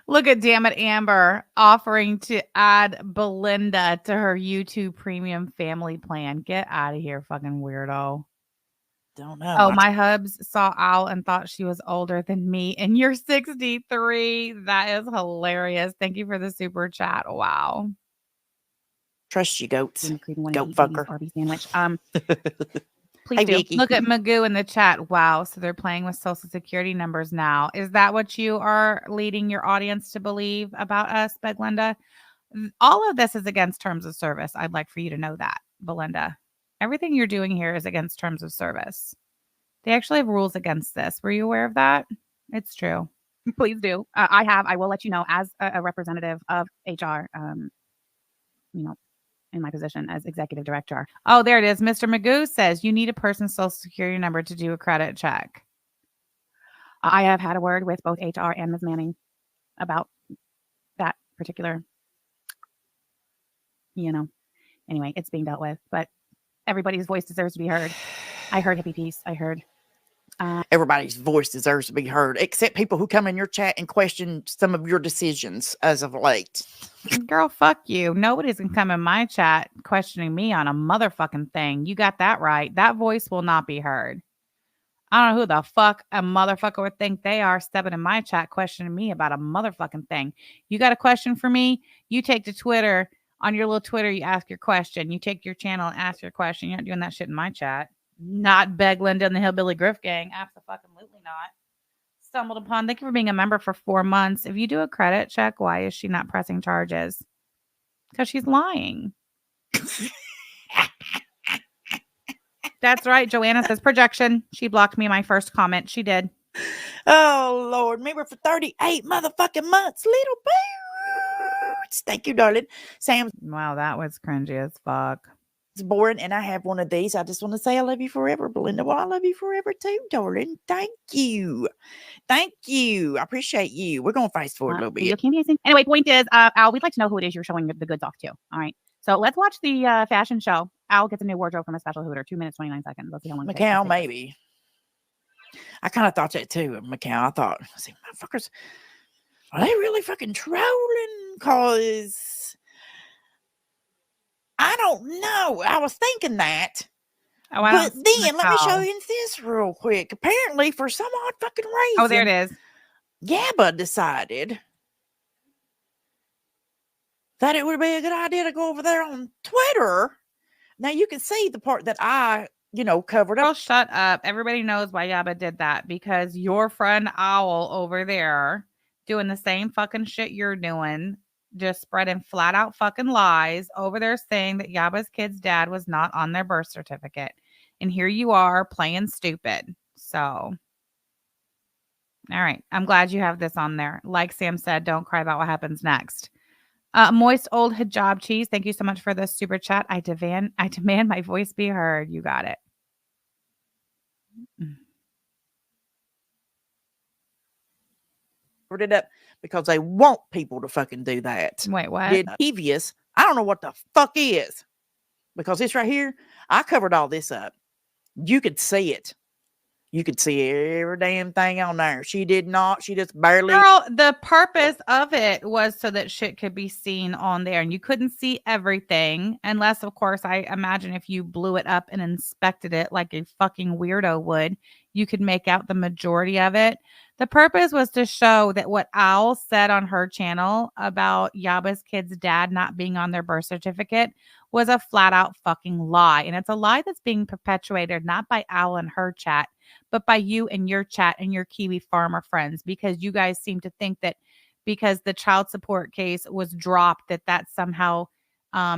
Look at damn it, Amber offering to add Belinda to her YouTube Premium Family Plan. Get out of here, fucking weirdo. Don't know. Oh, my hubs saw Al and thought she was older than me, and you're 63. That is hilarious. Thank you for the super chat. Wow. Trust you, goats. Goat fucker. Arby sandwich. Please hey, do. Vicky. Look at Magoo in the chat. Wow. So they're playing with social security numbers now. Is that what you are leading your audience to believe about us, BegLinda? All of this is against terms of service. I'd like for you to know that, Belinda. Everything you're doing here is against terms of service. They actually have rules against this. Were you aware of that? It's true. Please do. I will let you know as a representative of HR, in my position as executive director. Oh, there it is. Mr. Magoo says you need a person's social security number to do a credit check. I have had a word with both HR and Ms. Manning about that particular, anyway, it's being dealt with, but everybody's voice deserves to be heard. I heard hippie peace. I heard Everybody's voice deserves to be heard, except people who come in your chat and question some of your decisions as of late. Girl, fuck you. Nobody's gonna come in my chat questioning me on a motherfucking thing. You got that right. That voice will not be heard. I don't know who the fuck a motherfucker would think they are stepping in my chat questioning me about a motherfucking thing. You got a question for me? You take to Twitter. On your little Twitter, you ask your question. You take your channel and ask your question. You're not doing that shit in my chat. Not BegLinda and the Hillbilly Griff Gang. Absolutely not. Stumbled upon. Thank you for being a member for 4 months. If you do a credit check, why is she not pressing charges? Because she's lying. That's right. Joanna says projection. She blocked me in my first comment. She did. Oh, Lord. Member for 38 motherfucking months. Little boots. Thank you, darling. Sam's Wow, that was cringy as fuck. boring, and I have one of these. I just want to say I love you forever, Belinda. Well, I love you forever too, darling. Thank you. Thank you. I appreciate you. We're going to fast forward a little bit. Anyway, point is, Al, we'd like to know who it is you're showing the goods off to. All right. So let's watch the fashion show. Al gets a new wardrobe from a special Hooter. 2 minutes, 29 seconds. Let's see how long it takes. Macau, maybe. I kind of thought that too, Macau. I thought, see, motherfuckers, are they really fucking trolling? Because I don't know. I was thinking that. Oh, But then, let me show you this real quick. Apparently, for some odd fucking reason. Oh, there it is. Yabba decided that it would be a good idea to go over there on Twitter. Now, you can see the part that I, covered up. Girl, shut up. Everybody knows why Yabba did that. Because your friend Owl over there doing the same fucking shit you're doing, just spreading flat out fucking lies over there saying that Yabba's kid's dad was not on their birth certificate. And here you are playing stupid. So, all right. I'm glad you have this on there. Like Sam said, don't cry about what happens next. Moist old hijab cheese. Thank you so much for this super chat. I demand my voice be heard. You got it. It up because they want people to fucking do that. Wait, what? Devious. I don't know what the fuck is. Because this right here, I covered all this up. You could see it. You could see every damn thing on there. She did not. She just barely. Girl, the purpose of it was so that shit could be seen on there. And you couldn't see everything. Unless, of course, I imagine if you blew it up and inspected it like a fucking weirdo would, you could make out the majority of it. The purpose was to show that what Owl said on her channel about Yabba's kid's dad not being on their birth certificate was a flat out fucking lie. And it's a lie that's being perpetuated not by Owl and her chat, but by you and your chat and your Kiwi farmer friends, because you guys seem to think that because the child support case was dropped, that somehow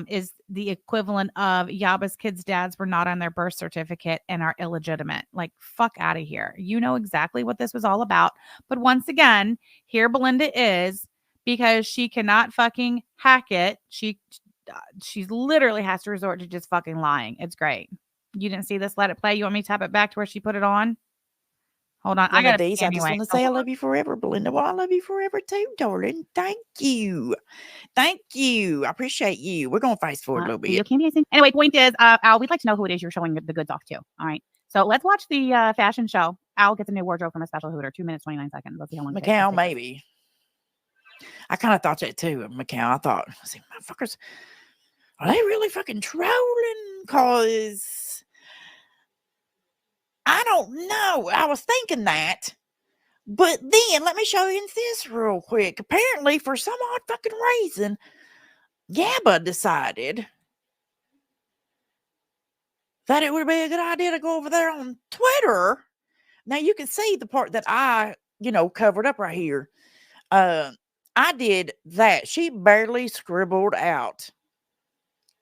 is the equivalent of Yabba's kids' dads were not on their birth certificate and are illegitimate. Like, fuck out of here. You know exactly what this was all about. But once again, here Belinda is, because she cannot fucking hack it. She's literally has to resort to just fucking lying. It's great. You didn't see this? Let it play. You want me to tap it back to where she put it on? Hold on. I got these. I just want to say I love you forever, Belinda. Well, I love you forever too, darling. Thank you. Thank you. I appreciate you. We're going to fast forward a little bit. Anyway, point is, Al, we'd like to know who it is you're showing the goods off to. All right. So let's watch the fashion show. Al gets a new wardrobe from a special Hooter. 2 minutes, 29 seconds. Let's see how long it takes. Macau, maybe. I kind of thought that too, Macau. I thought, see, motherfuckers, are they really fucking trolling? Because I don't know. I was thinking that. But then, let me show you this real quick. Apparently, for some odd fucking reason, Yabba decided that it would be a good idea to go over there on Twitter. Now, you can see the part that I, covered up right here. I did that. She barely scribbled out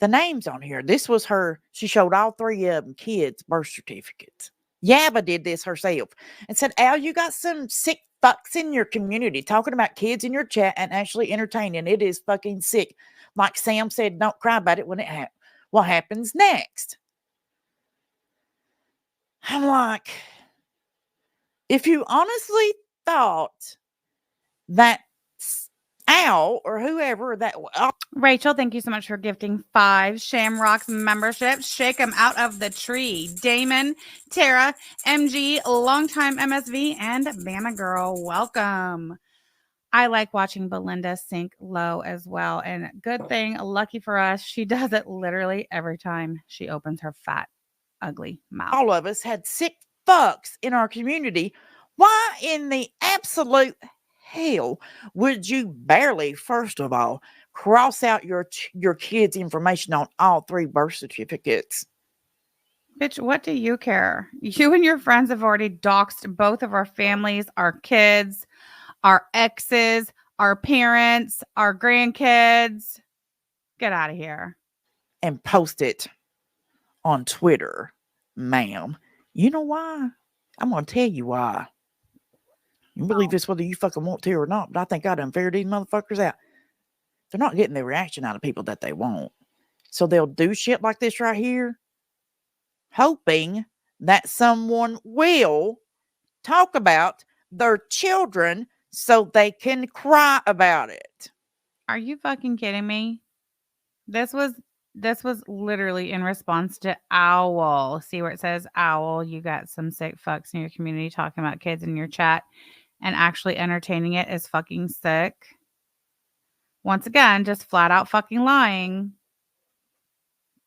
the names on here. This was her. She showed all 3 of them kids' birth certificates. Yabba did this herself and said, Al, you got some sick fucks in your community talking about kids in your chat and actually entertaining. It is fucking sick. Like Sam said, don't cry about it when it happens. What happens next? I'm like, if you honestly thought that Al or whoever that Rachel, thank you so much for gifting 5 Shamrocks memberships. Shake them out of the tree. Damon, Tara, MG, longtime MSV, and Bama Girl, welcome. I like watching BegLinda sink low as well. And good thing, lucky for us, she does it literally every time she opens her fat, ugly mouth. all of us had sick fucks in our community. Why in the absolute hell would you barely, first of all, cross out your kid's information on all 3 birth certificates? Bitch, what do you care? You and your friends have already doxed both of our families, our kids, our exes, our parents, our grandkids. Get out of here. And post it on Twitter, ma'am. You know why? I'm going to tell you why. You believe this whether you fucking want to or not, but I think I done figured these motherfuckers out. They're not getting the reaction out of people that they want. So they'll do shit like this right here, hoping that someone will talk about their children so they can cry about it. Are you fucking kidding me? This was literally in response to Owl. See where it says Owl? You got some sick fucks in your community talking about kids in your chat and actually entertaining it is fucking sick. Once again, just flat out fucking lying.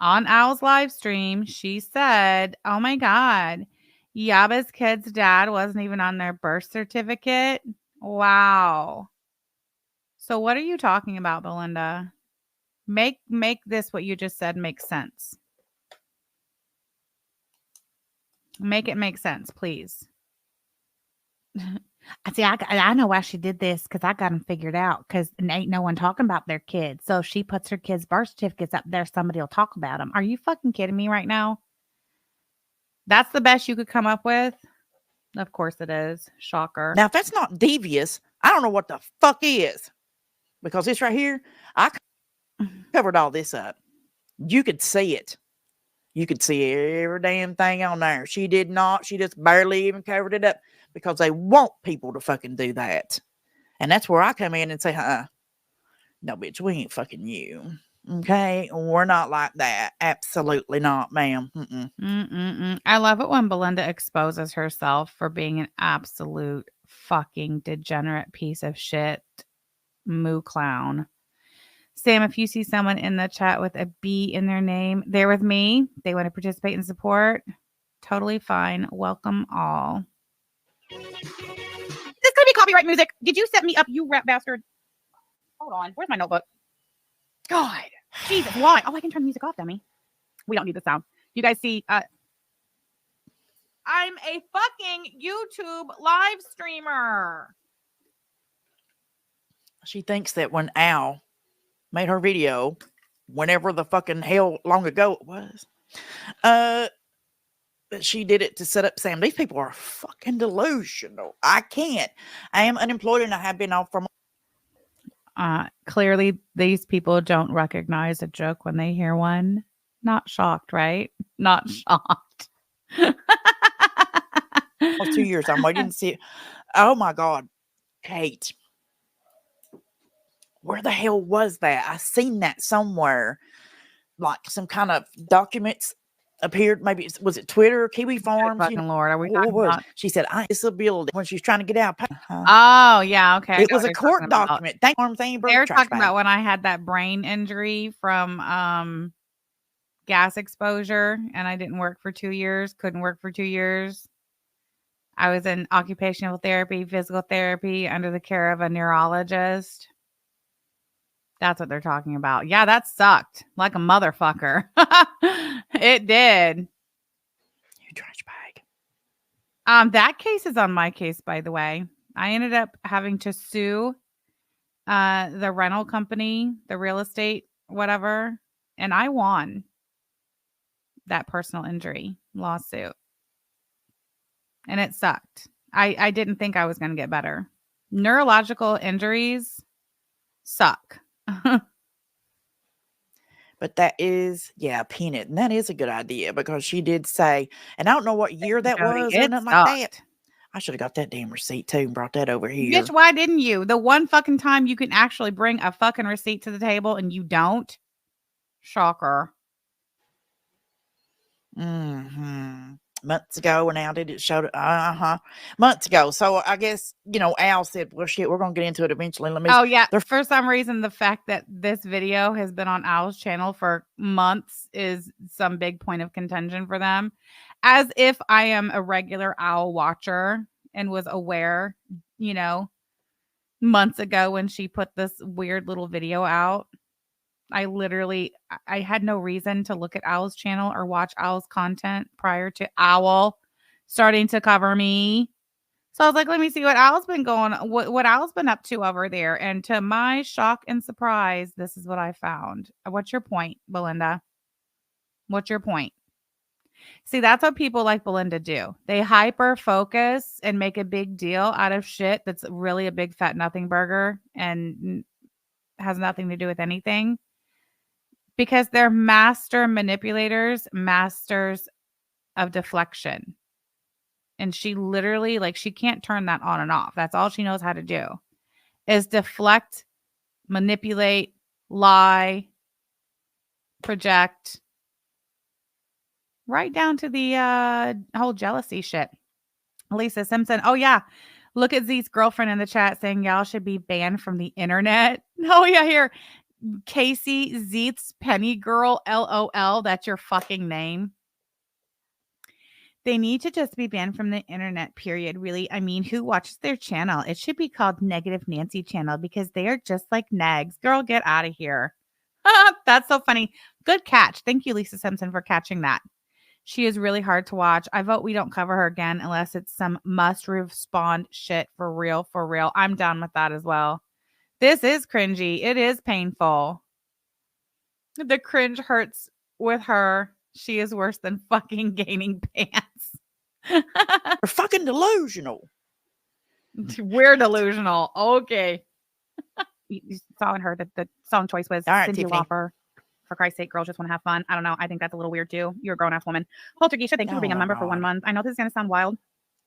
On Owl's live stream, she said, oh my God, Yaba's kid's dad wasn't even on their birth certificate. Wow. So what are you talking about, BegLinda? Make this what you just said make sense. Make it make sense, please. See, I know why she did this because I got them figured out because ain't no one talking about their kids. So if she puts her kids' birth certificates up there, somebody will talk about them. Are you fucking kidding me right now? That's the best you could come up with? Of course it is. Shocker. Now, if that's not devious, I don't know what the fuck is. Because this right here, I covered all this up. You could see it. You could see every damn thing on there. She did not. She just barely even covered it up because they want people to fucking do that. And that's where I come in and say, no, bitch, we ain't fucking you. Okay? We're not like that. Absolutely not, ma'am. I love it when BegLinda exposes herself for being an absolute fucking degenerate piece of shit moo clown. Sam, if you see someone in the chat with a B in their name, they're with me. They want to participate and support. Totally fine. Welcome all. This could be copyright music. Did you set me up, you rat bastard? Hold on. Where's my notebook? God. Jesus, why? Oh, I can turn the music off, dummy. We don't need the sound. You guys see, I'm a fucking YouTube live streamer. She thinks that when Al made her video, whenever the fucking hell long ago it was, that she did it to set up Sam. These people are fucking delusional. I can't. I am unemployed and I have been off from. Clearly, these people don't recognize a joke when they hear one. Not shocked, right? Not shocked. Almost 2 years. I'm waiting to see it. Oh my God, Kate. Where the hell was that? I seen that somewhere. Like some kind of documents appeared. Maybe was it Twitter, Kiwi Farms? Fucking Lord, are we what talking was? about? She said, "I disability" when she's trying to get out. Oh yeah, okay. It was a court document. Thank you. They were talking about when I had that brain injury from gas exposure, and I didn't work for 2 years. Couldn't work for 2 years. I was in occupational therapy, physical therapy, under the care of a neurologist. That's what they're talking about. Yeah, that sucked like a motherfucker. It did. You trash bag. That case is on my case, by the way. I ended up having to sue the rental company, the real estate, whatever, and I won that personal injury lawsuit. And it sucked. I didn't think I was going to get better. Neurological injuries suck. But that is, peanut. And that is a good idea because she did say, and I don't know what year that was or nothing like that. I should have got that damn receipt too and brought that over here. Bitch, why didn't you? The one fucking time you can actually bring a fucking receipt to the table and you don't. Shocker. Months ago, and Al did it showed months ago. So I guess Al said, "Well, shit, we're gonna get into it eventually." Let me. Oh yeah. For some reason, the fact that this video has been on Al's channel for months is some big point of contention for them. As if I am a regular Al watcher and was aware, months ago when she put this weird little video out. I had no reason to look at Owl's channel or watch Owl's content prior to Owl starting to cover me. So I was like, let me see what Owl's been what Owl's been up to over there. And to my shock and surprise, this is what I found. What's your point, Belinda? What's your point? See, that's what people like Belinda do. They hyper focus and make a big deal out of shit that's really a big fat nothing burger and has nothing to do with anything. Because they're master manipulators, masters of deflection. And she literally, she can't turn that on and off. That's all she knows how to do is deflect, manipulate, lie, project, right down to the whole jealousy shit. Lisa Simpson. Oh, yeah. Look at Z's girlfriend in the chat saying y'all should be banned from the internet. Oh, yeah, here. Casey Zeets Penny Girl LOL. That's your fucking name. They need to just be banned from the internet, period. Really. I mean, who watches their channel? It should be called Negative Nancy Channel because they are just like nags. Girl, get out of here. That's so funny. Good catch. Thank you, Lisa Simpson, for catching that. She is really hard to watch. I vote we don't cover her again unless it's some must respond shit for real, for real. I'm down with that as well. This is cringy. It is painful. The cringe hurts with her. She is worse than fucking gaining pants. You're fucking delusional. We're delusional. Okay. You saw in her that the song choice was Cindy Lauper. For Christ's sake, girls just want to have fun. I don't know. I think that's a little weird too. You're a grown-ass woman. Poltergeisha, thank you for being a member for 1 month. I know this is going to sound wild,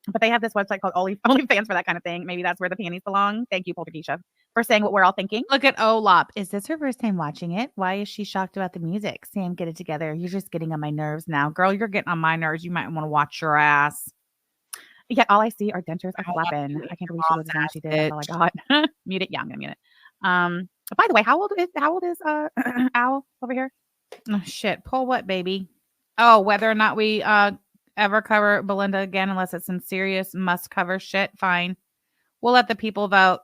but they have this website called OnlyFans for that kind of thing. Maybe that's where the panties belong. Thank you, Poltergeisha, for saying what we're all thinking. Look at Olop. Is this her first time watching it? Why is she shocked about the music? Sam, get it together. You're just getting on my nerves now. Girl, you're getting on my nerves. You might want to watch your ass. Yeah, all I see are dentures are flapping. I can't believe she was the one she did. That's all I got. Mute it. Yeah, I'm going to mute it. By the way, how old is Owl over here? Oh, shit. Pull what, baby? Oh, whether or not we ever cover Belinda again, unless it's some serious must cover shit. Fine. We'll let the people vote.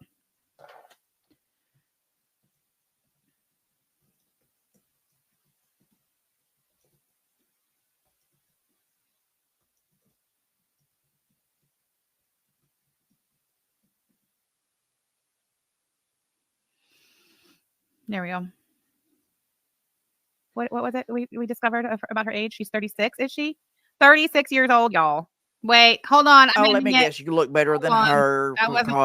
There we go. What was it we discovered about her age? She's 36, is she? 36 years old, y'all. Wait, hold on. Let me guess. You look better than her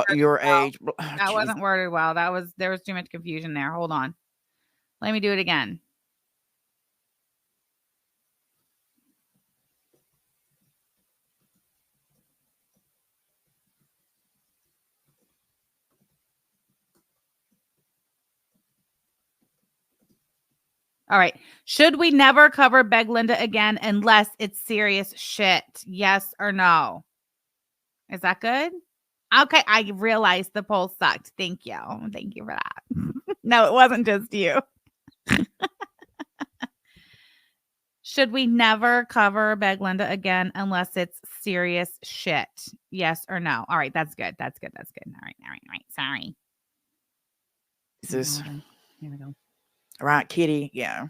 for your age. That wasn't worded well. There was too much confusion there. Hold on. Let me do it again. All right. Should we never cover BegLinda again unless it's serious shit? Yes or no? Is that good? Okay. I realized the poll sucked. Thank you. Thank you for that. No, it wasn't just you. Should we never cover BegLinda again unless it's serious shit? Yes or no? All right. That's good. That's good. That's good. All right. Sorry. Here we go. Right, Kitty. Yeah.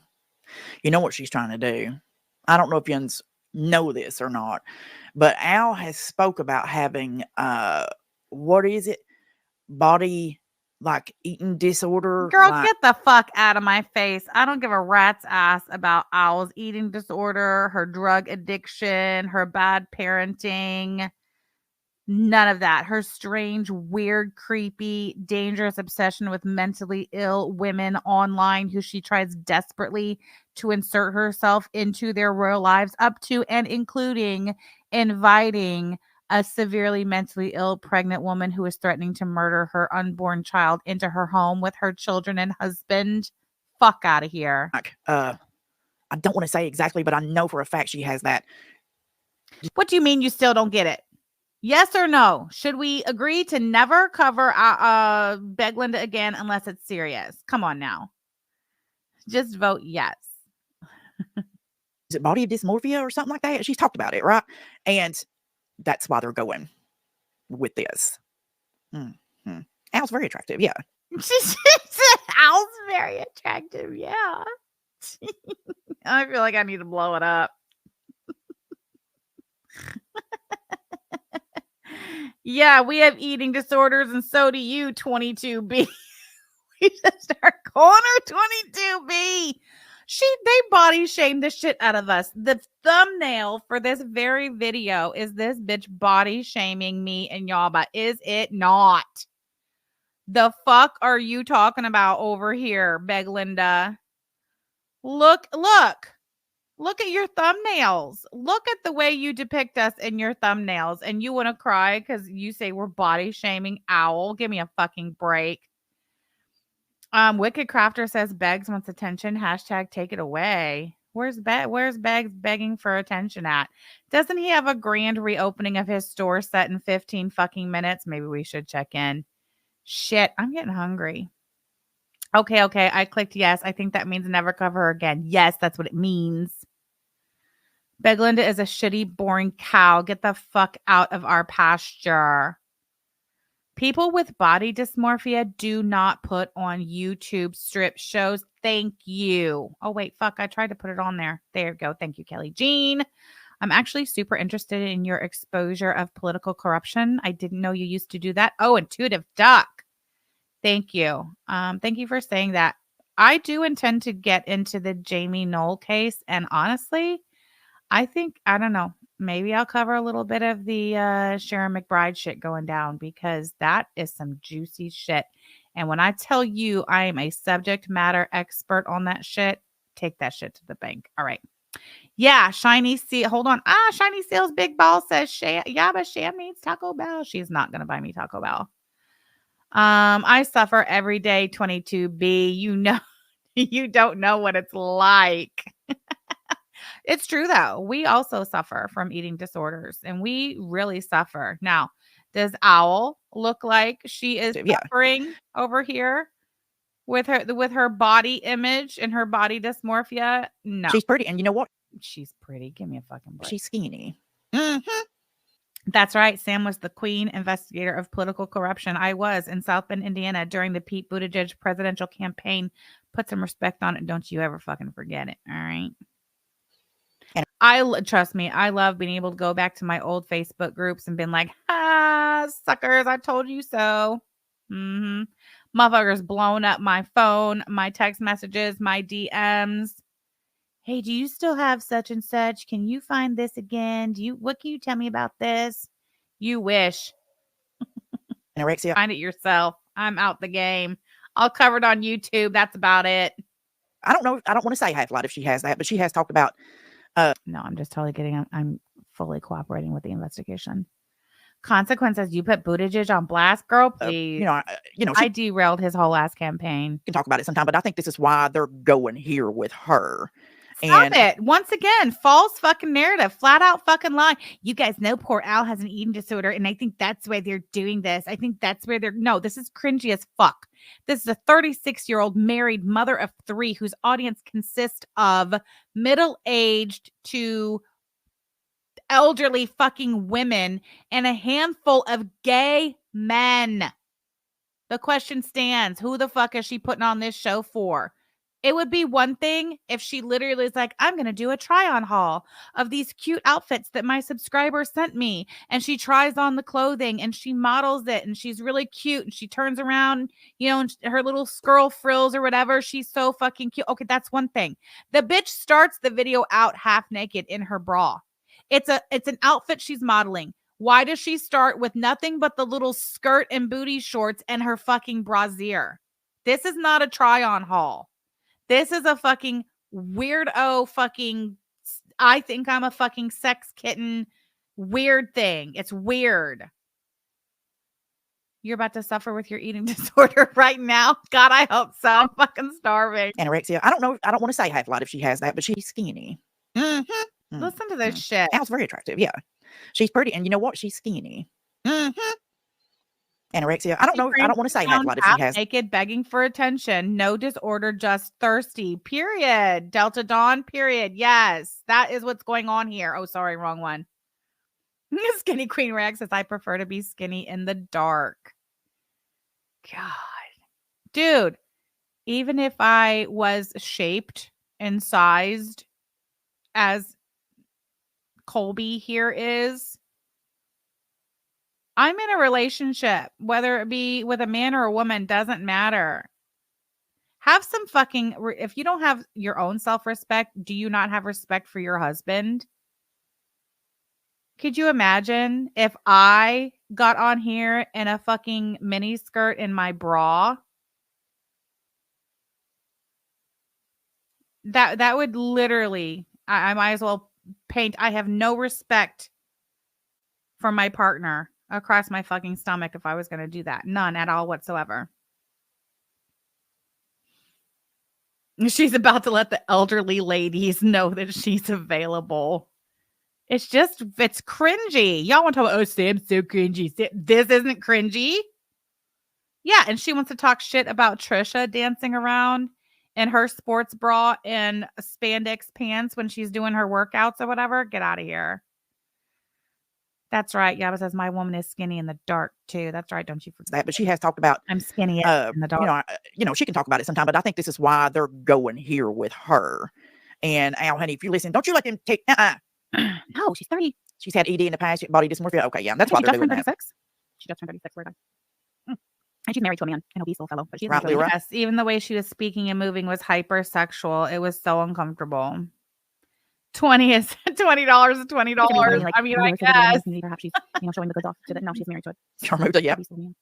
You know what she's trying to do. I don't know if you know this or not, but Al has spoke about having, what is it? Body, eating disorder. Girl, get the fuck out of my face. I don't give a rat's ass about Owl's eating disorder, her drug addiction, her bad parenting. None of that. Her strange, weird, creepy, dangerous obsession with mentally ill women online who she tries desperately to insert herself into their royal lives, up to and including inviting a severely mentally ill pregnant woman who is threatening to murder her unborn child into her home with her children and husband. Fuck out of here. I don't want to say exactly, but I know for a fact she has that. What do you mean you still don't get it? Yes or no? Should we agree to never cover BegLinda again unless it's serious? Come on now. Just vote yes. Is it body dysmorphia or something like that? She's talked about it, right? And that's why they're going with this. Mm-hmm. Al's very attractive, yeah. Al's very attractive, yeah. I feel like I need to blow it up. Yeah, we have eating disorders, and so do you, 22B. We just are calling her 22B. They body shamed the shit out of us. The thumbnail for this very video is this bitch body shaming me and y'all, but is it not? The fuck are you talking about over here, BegLinda? Look at your thumbnails. Look at the way you depict us in your thumbnails, and you want to cry because you say we're body shaming Owl. Give me a fucking break. Wicked Crafter says Beggs wants attention. Hashtag take it away. Where's Beggs begging for attention at? Doesn't he have a grand reopening of his store set in 15 fucking minutes? Maybe we should check in. Shit, I'm getting hungry. Okay. I clicked yes. I think that means never cover her again. Yes, that's what it means. BegLinda is a shitty, boring cow. Get the fuck out of our pasture. People with body dysmorphia do not put on YouTube strip shows. Thank you. Oh, wait, fuck. I tried to put it on there. There you go. Thank you, Kelly Jean. I'm actually super interested in your exposure of political corruption. I didn't know you used to do that. Oh, Intuitive Duck. Thank you. Thank you for saying that. I do intend to get into the Jamie Knoll case. And honestly, I don't know. Maybe I'll cover a little bit of the Sharon McBride shit going down, because that is some juicy shit. And when I tell you I am a subject matter expert on that shit, take that shit to the bank. All right. Yeah, Shiny Seal. Hold on. Shiny Seal's Big Ball says, yeah, but Sham needs Taco Bell. She's not going to buy me Taco Bell. I suffer every day, 22B. You know, you don't know what it's like. It's true, though. We also suffer from eating disorders, and we really suffer. Now, does Owl look like she is suffering over here with her body image and her body dysmorphia? No. She's pretty. And you know what? She's pretty. Give me a fucking break. She's skinny. Mm-hmm. That's right. Sam was the queen investigator of political corruption. I was in South Bend, Indiana during the Pete Buttigieg presidential campaign. Put some respect on it. Don't you ever fucking forget it. All right. Trust me, I love being able to go back to my old Facebook groups and been like, suckers, I told you so. Motherfuckers blowing up my phone, my text messages, my DMs. Hey, do you still have such and such? Can you find this again? What can you tell me about this? You wish. Anorexia. Find it yourself. I'm out the game. I'll cover it on YouTube. That's about it. I don't know. I don't want to say Half-Light if she has that, but she has talked about. No, I'm just totally kidding. I'm fully cooperating with the investigation. Consequences. You put Buttigieg on blast, girl. Please. I derailed his whole ass campaign. We can talk about it sometime, but I think this is why they're going here with her. Stop it. Once again, false fucking narrative. Flat out fucking lie. You guys know poor Al has an eating disorder, and I think that's why they're doing this. I think that's where no, this is cringy as fuck. This is a 36-year-old married mother of 3 whose audience consists of middle-aged to elderly fucking women and a handful of gay men. The question stands. Who the fuck is she putting on this show for? It would be one thing if she literally is like, I'm going to do a try-on haul of these cute outfits that my subscriber sent me. And she tries on the clothing and she models it and she's really cute. And she turns around, and her little skirl frills or whatever. She's so fucking cute. Okay, that's one thing. The bitch starts the video out half naked in her bra. It's an outfit she's modeling. Why does she start with nothing but the little skirt and booty shorts and her fucking brassiere? This is not a try-on haul. This is a fucking weirdo fucking, I think I'm a fucking sex kitten weird thing. It's weird. You're about to suffer with your eating disorder right now. God, I hope so. I'm fucking starving. Anorexia. I don't know. I don't want to say half a lot if she has that, but she's skinny. Listen to this shit. Al's very attractive. Yeah. She's pretty. And you know what? She's skinny. Anorexia. I don't know. I don't want to say half a lot if she has. Naked, begging for attention. No disorder, just thirsty. Period. Delta Dawn. Period. Yes, that is what's going on here. Oh, sorry, wrong one. Skinny Queen Rex says, I prefer to be skinny in the dark. God. Dude, even if I was shaped and sized as Colby here is, I'm in a relationship, whether it be with a man or a woman, doesn't matter. Have some fucking, if you don't have your own self-respect, do you not have respect for your husband? Could you imagine if I got on here in a fucking mini skirt in my bra? That would literally, I might as well paint, I have no respect for my partner across my fucking stomach if I was going to do that. None at all whatsoever. She's about to let the elderly ladies know that she's available. It's cringy. Y'all want to talk about, oh, Sam's so cringy. This isn't cringy. Yeah, and she wants to talk shit about Trisha dancing around in her sports bra and spandex pants when she's doing her workouts or whatever. Get out of here. That's right. Yaba says my woman is skinny in the dark too. That's right. Don't you forget that? But she has talked about I'm skinny in the dark. She can talk about it sometime. But I think this is why they're going here with her. And Al, honey, if you listen, don't you let them take. No, she's 30. She's had ED in the past, body dysmorphia. Okay, yeah, that's why they're doing that. She just turned 36. And she's married to a man, an obese little fellow. But she's right. Yes, even the way she was speaking and moving was hypersexual. It was so uncomfortable. $20 is $20 is $20. Like, I mean, I guess. Perhaps she's showing the goods off to that. No, she's married to it. Yeah. I'm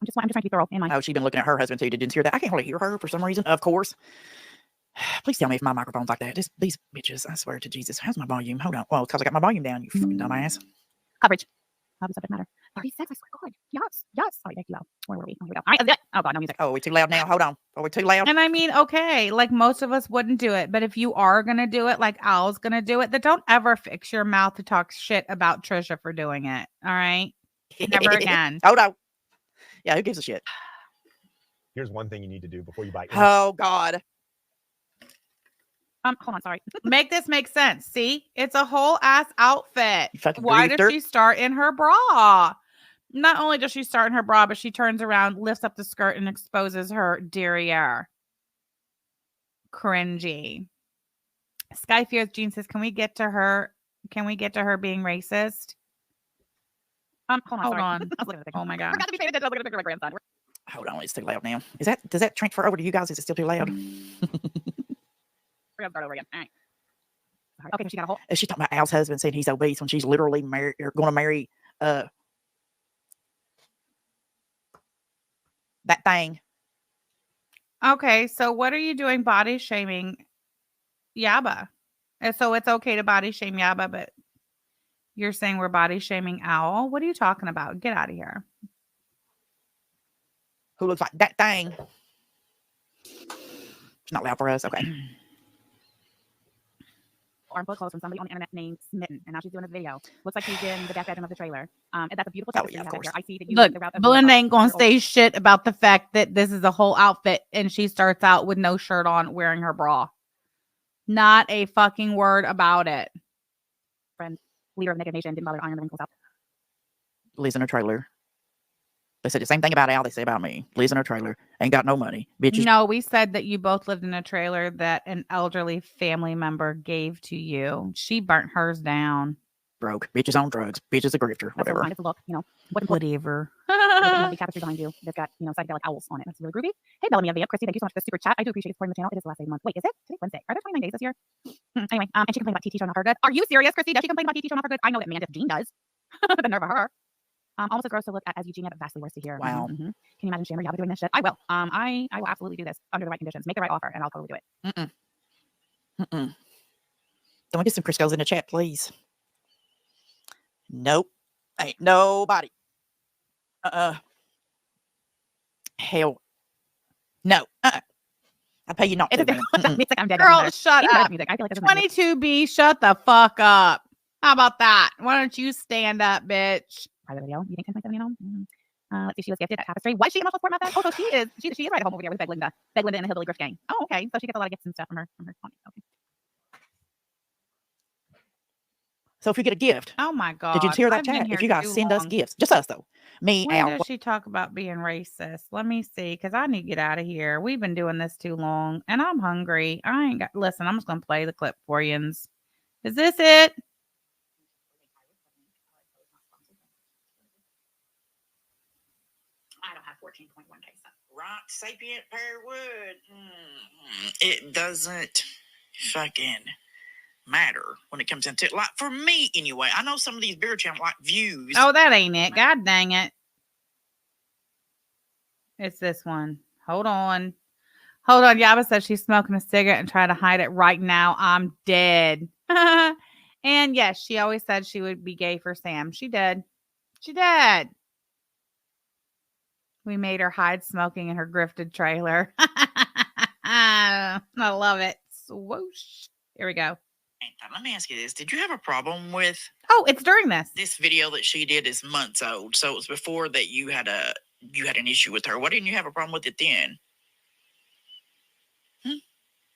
just trying to be thorough in my. Oh, she's been looking at her husband too. Didn't hear that. I can't really hear her for some reason. Of course. Please tell me if my microphone's like that. These bitches, I swear to Jesus. How's my volume? Hold on. Well, because I got my volume down, you fucking dumbass. Coverage. Hobby subject matter. 36, I swear to God. Yes. Sorry, thank you. Where were we? Oh, here we go. All right, oh, God, no music. Oh, we're too loud now. Hold on. Are we too loud? And I mean, okay, like most of us wouldn't do it. But if you are going to do it, like Al's going to do it, then don't ever fix your mouth to talk shit about Trisha for doing it. All right? Never again. Hold on. Yeah, who gives a shit? Here's one thing you need to do before you buy. Oh, God. Hold on, sorry. Make this make sense. See, it's a whole ass outfit. Why grifter. does she start in her bra? Not only does she start in her bra, but she turns around, lifts up the skirt, and exposes her derriere. Cringy. Sky Fears Jean says, "Can we get to her? Can we get to her being racist?" Hold on. Oh my God. Forgot to be paying attention. I was looking at a picture of my grandson. Hold on, it's too loud now. Does that transfer over to you guys? Is it still too loud? We're gonna start over again. All right. Okay, she got a whole. She's talking about Al's husband saying he's obese when she's literally going to marry that thing. Okay, so what are you doing body shaming Yaba? And so it's okay to body shame Yaba, but you're saying we're body shaming Owl? What are you talking about? Get out of here. Who looks like that thing? It's not loud for us. Okay. Armful of clothes from somebody on the internet named Smitten, and now she's doing a video. Looks like she's in the back bedroom of the trailer. And that's a beautiful Oh, picture. yeah, of course. I see that you Look, Belinda ain't gonna say shit about the fact that this is a whole outfit and she starts out with no shirt on wearing her bra. Not a fucking word about it. Friend, leader of Negative Nation, didn't bother to iron the wrinkles out. Lives in a trailer. They said the same thing about Al they say about me. Lives in a trailer. Ain't got no money. Bitches. No, we said that you both lived in a trailer that an elderly family member gave to you. She burnt hers down. Broke. Bitches on drugs. Bitches a grifter. Whatever. It's a look, Whatever. The tapestry behind you that's got, psychedelic owls on it. That's really groovy. Hey, Bellamy of the Christy, thank you so much for the super chat. I do appreciate you supporting the channel. It is the last day of the month. Wait, is it? Today's Wednesday. Are there 29 days this year? Anyway, and she complained about TT showing off her good. Are you serious, Christy? Does she complain about TT showing off her good? I know that Mantis Jean does. The nerve of her. Almost as gross to look at as Eugenia, but vastly worse to hear. Wow. Mm-hmm. Can you imagine Shammer Yaba doing this shit? I will. I will absolutely do this under the right conditions. Make the right offer, and I'll totally do it. Can we get some Crisco's in the chat, please? Nope. Ain't nobody. Hell no. I pay you not to, It's a man. music. I'm dead. Girl, shut Even up. music. I feel like there's no music. 22B, shut the fuck up. How about that? Why don't you stand up, bitch? Private video. You think 10.7, you know? Let's see. She was gifted at Tapestry. Why is she emotional support method? Oh, so she is right at home over there with BegLinda. BegLinda and the Hillbilly Grift Gang. Oh, okay. So she gets a lot of gifts and stuff from her. Okay. So if you get a gift, Oh my God. did you hear that I've been chat? here If you guys too send us long. gifts, just us though. Me, When Al. does she talk about being racist? Let me see, because I need to get out of here. We've been doing this too long, and I'm hungry. I ain't got. Listen, I'm just gonna play the clip for you. Is this it? I don't have 14.1 days. Right, sapient pear wood. It doesn't fucking matter when it comes into it. Like for me, anyway. I know some of these beer channels like views. Oh, that ain't it. God dang it. It's this one. Hold on. Yaba said she's smoking a cigarette and trying to hide it right now. I'm dead. And yes, she always said she would be gay for Sam. She did. We made her hide smoking in her grifted trailer. I love it. Swoosh. Here we go. Let me ask you this. Did you have a problem with Oh, it's during this. this video that she did is months old? So it was before that you had an issue with her. Why didn't you have a problem with it then?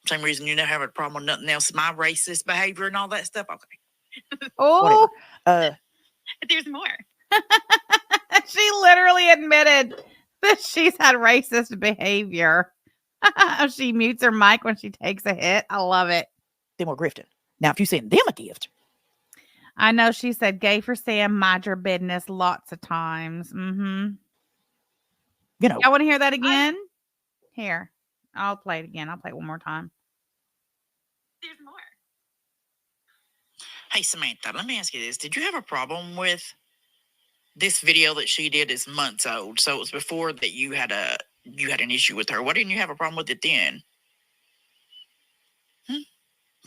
Same reason you never have a problem with nothing else. My racist behavior and all that stuff. Okay. Oh, Whatever. There's more. she literally admitted that she's had racist behavior. She mutes her mic when she takes a hit. I love it. Then we're grifting. Now, if you send them a gift, I know she said gay for Sam, mind your business lots of times. Mm-hmm. you know, I want to hear that again. Here, I'll play it again. I'll play it one more time. There's more. hey Samantha, let me ask you this. Did you have a problem with this video that she did is months old? So it was before that you had an issue with her. Why didn't you have a problem with it then?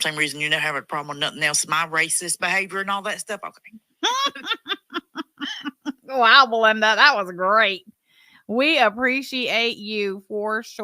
Same reason you never have a problem with nothing else. My racist behavior and all that stuff. Okay. Wow, Belinda, that was great. We appreciate you for sure.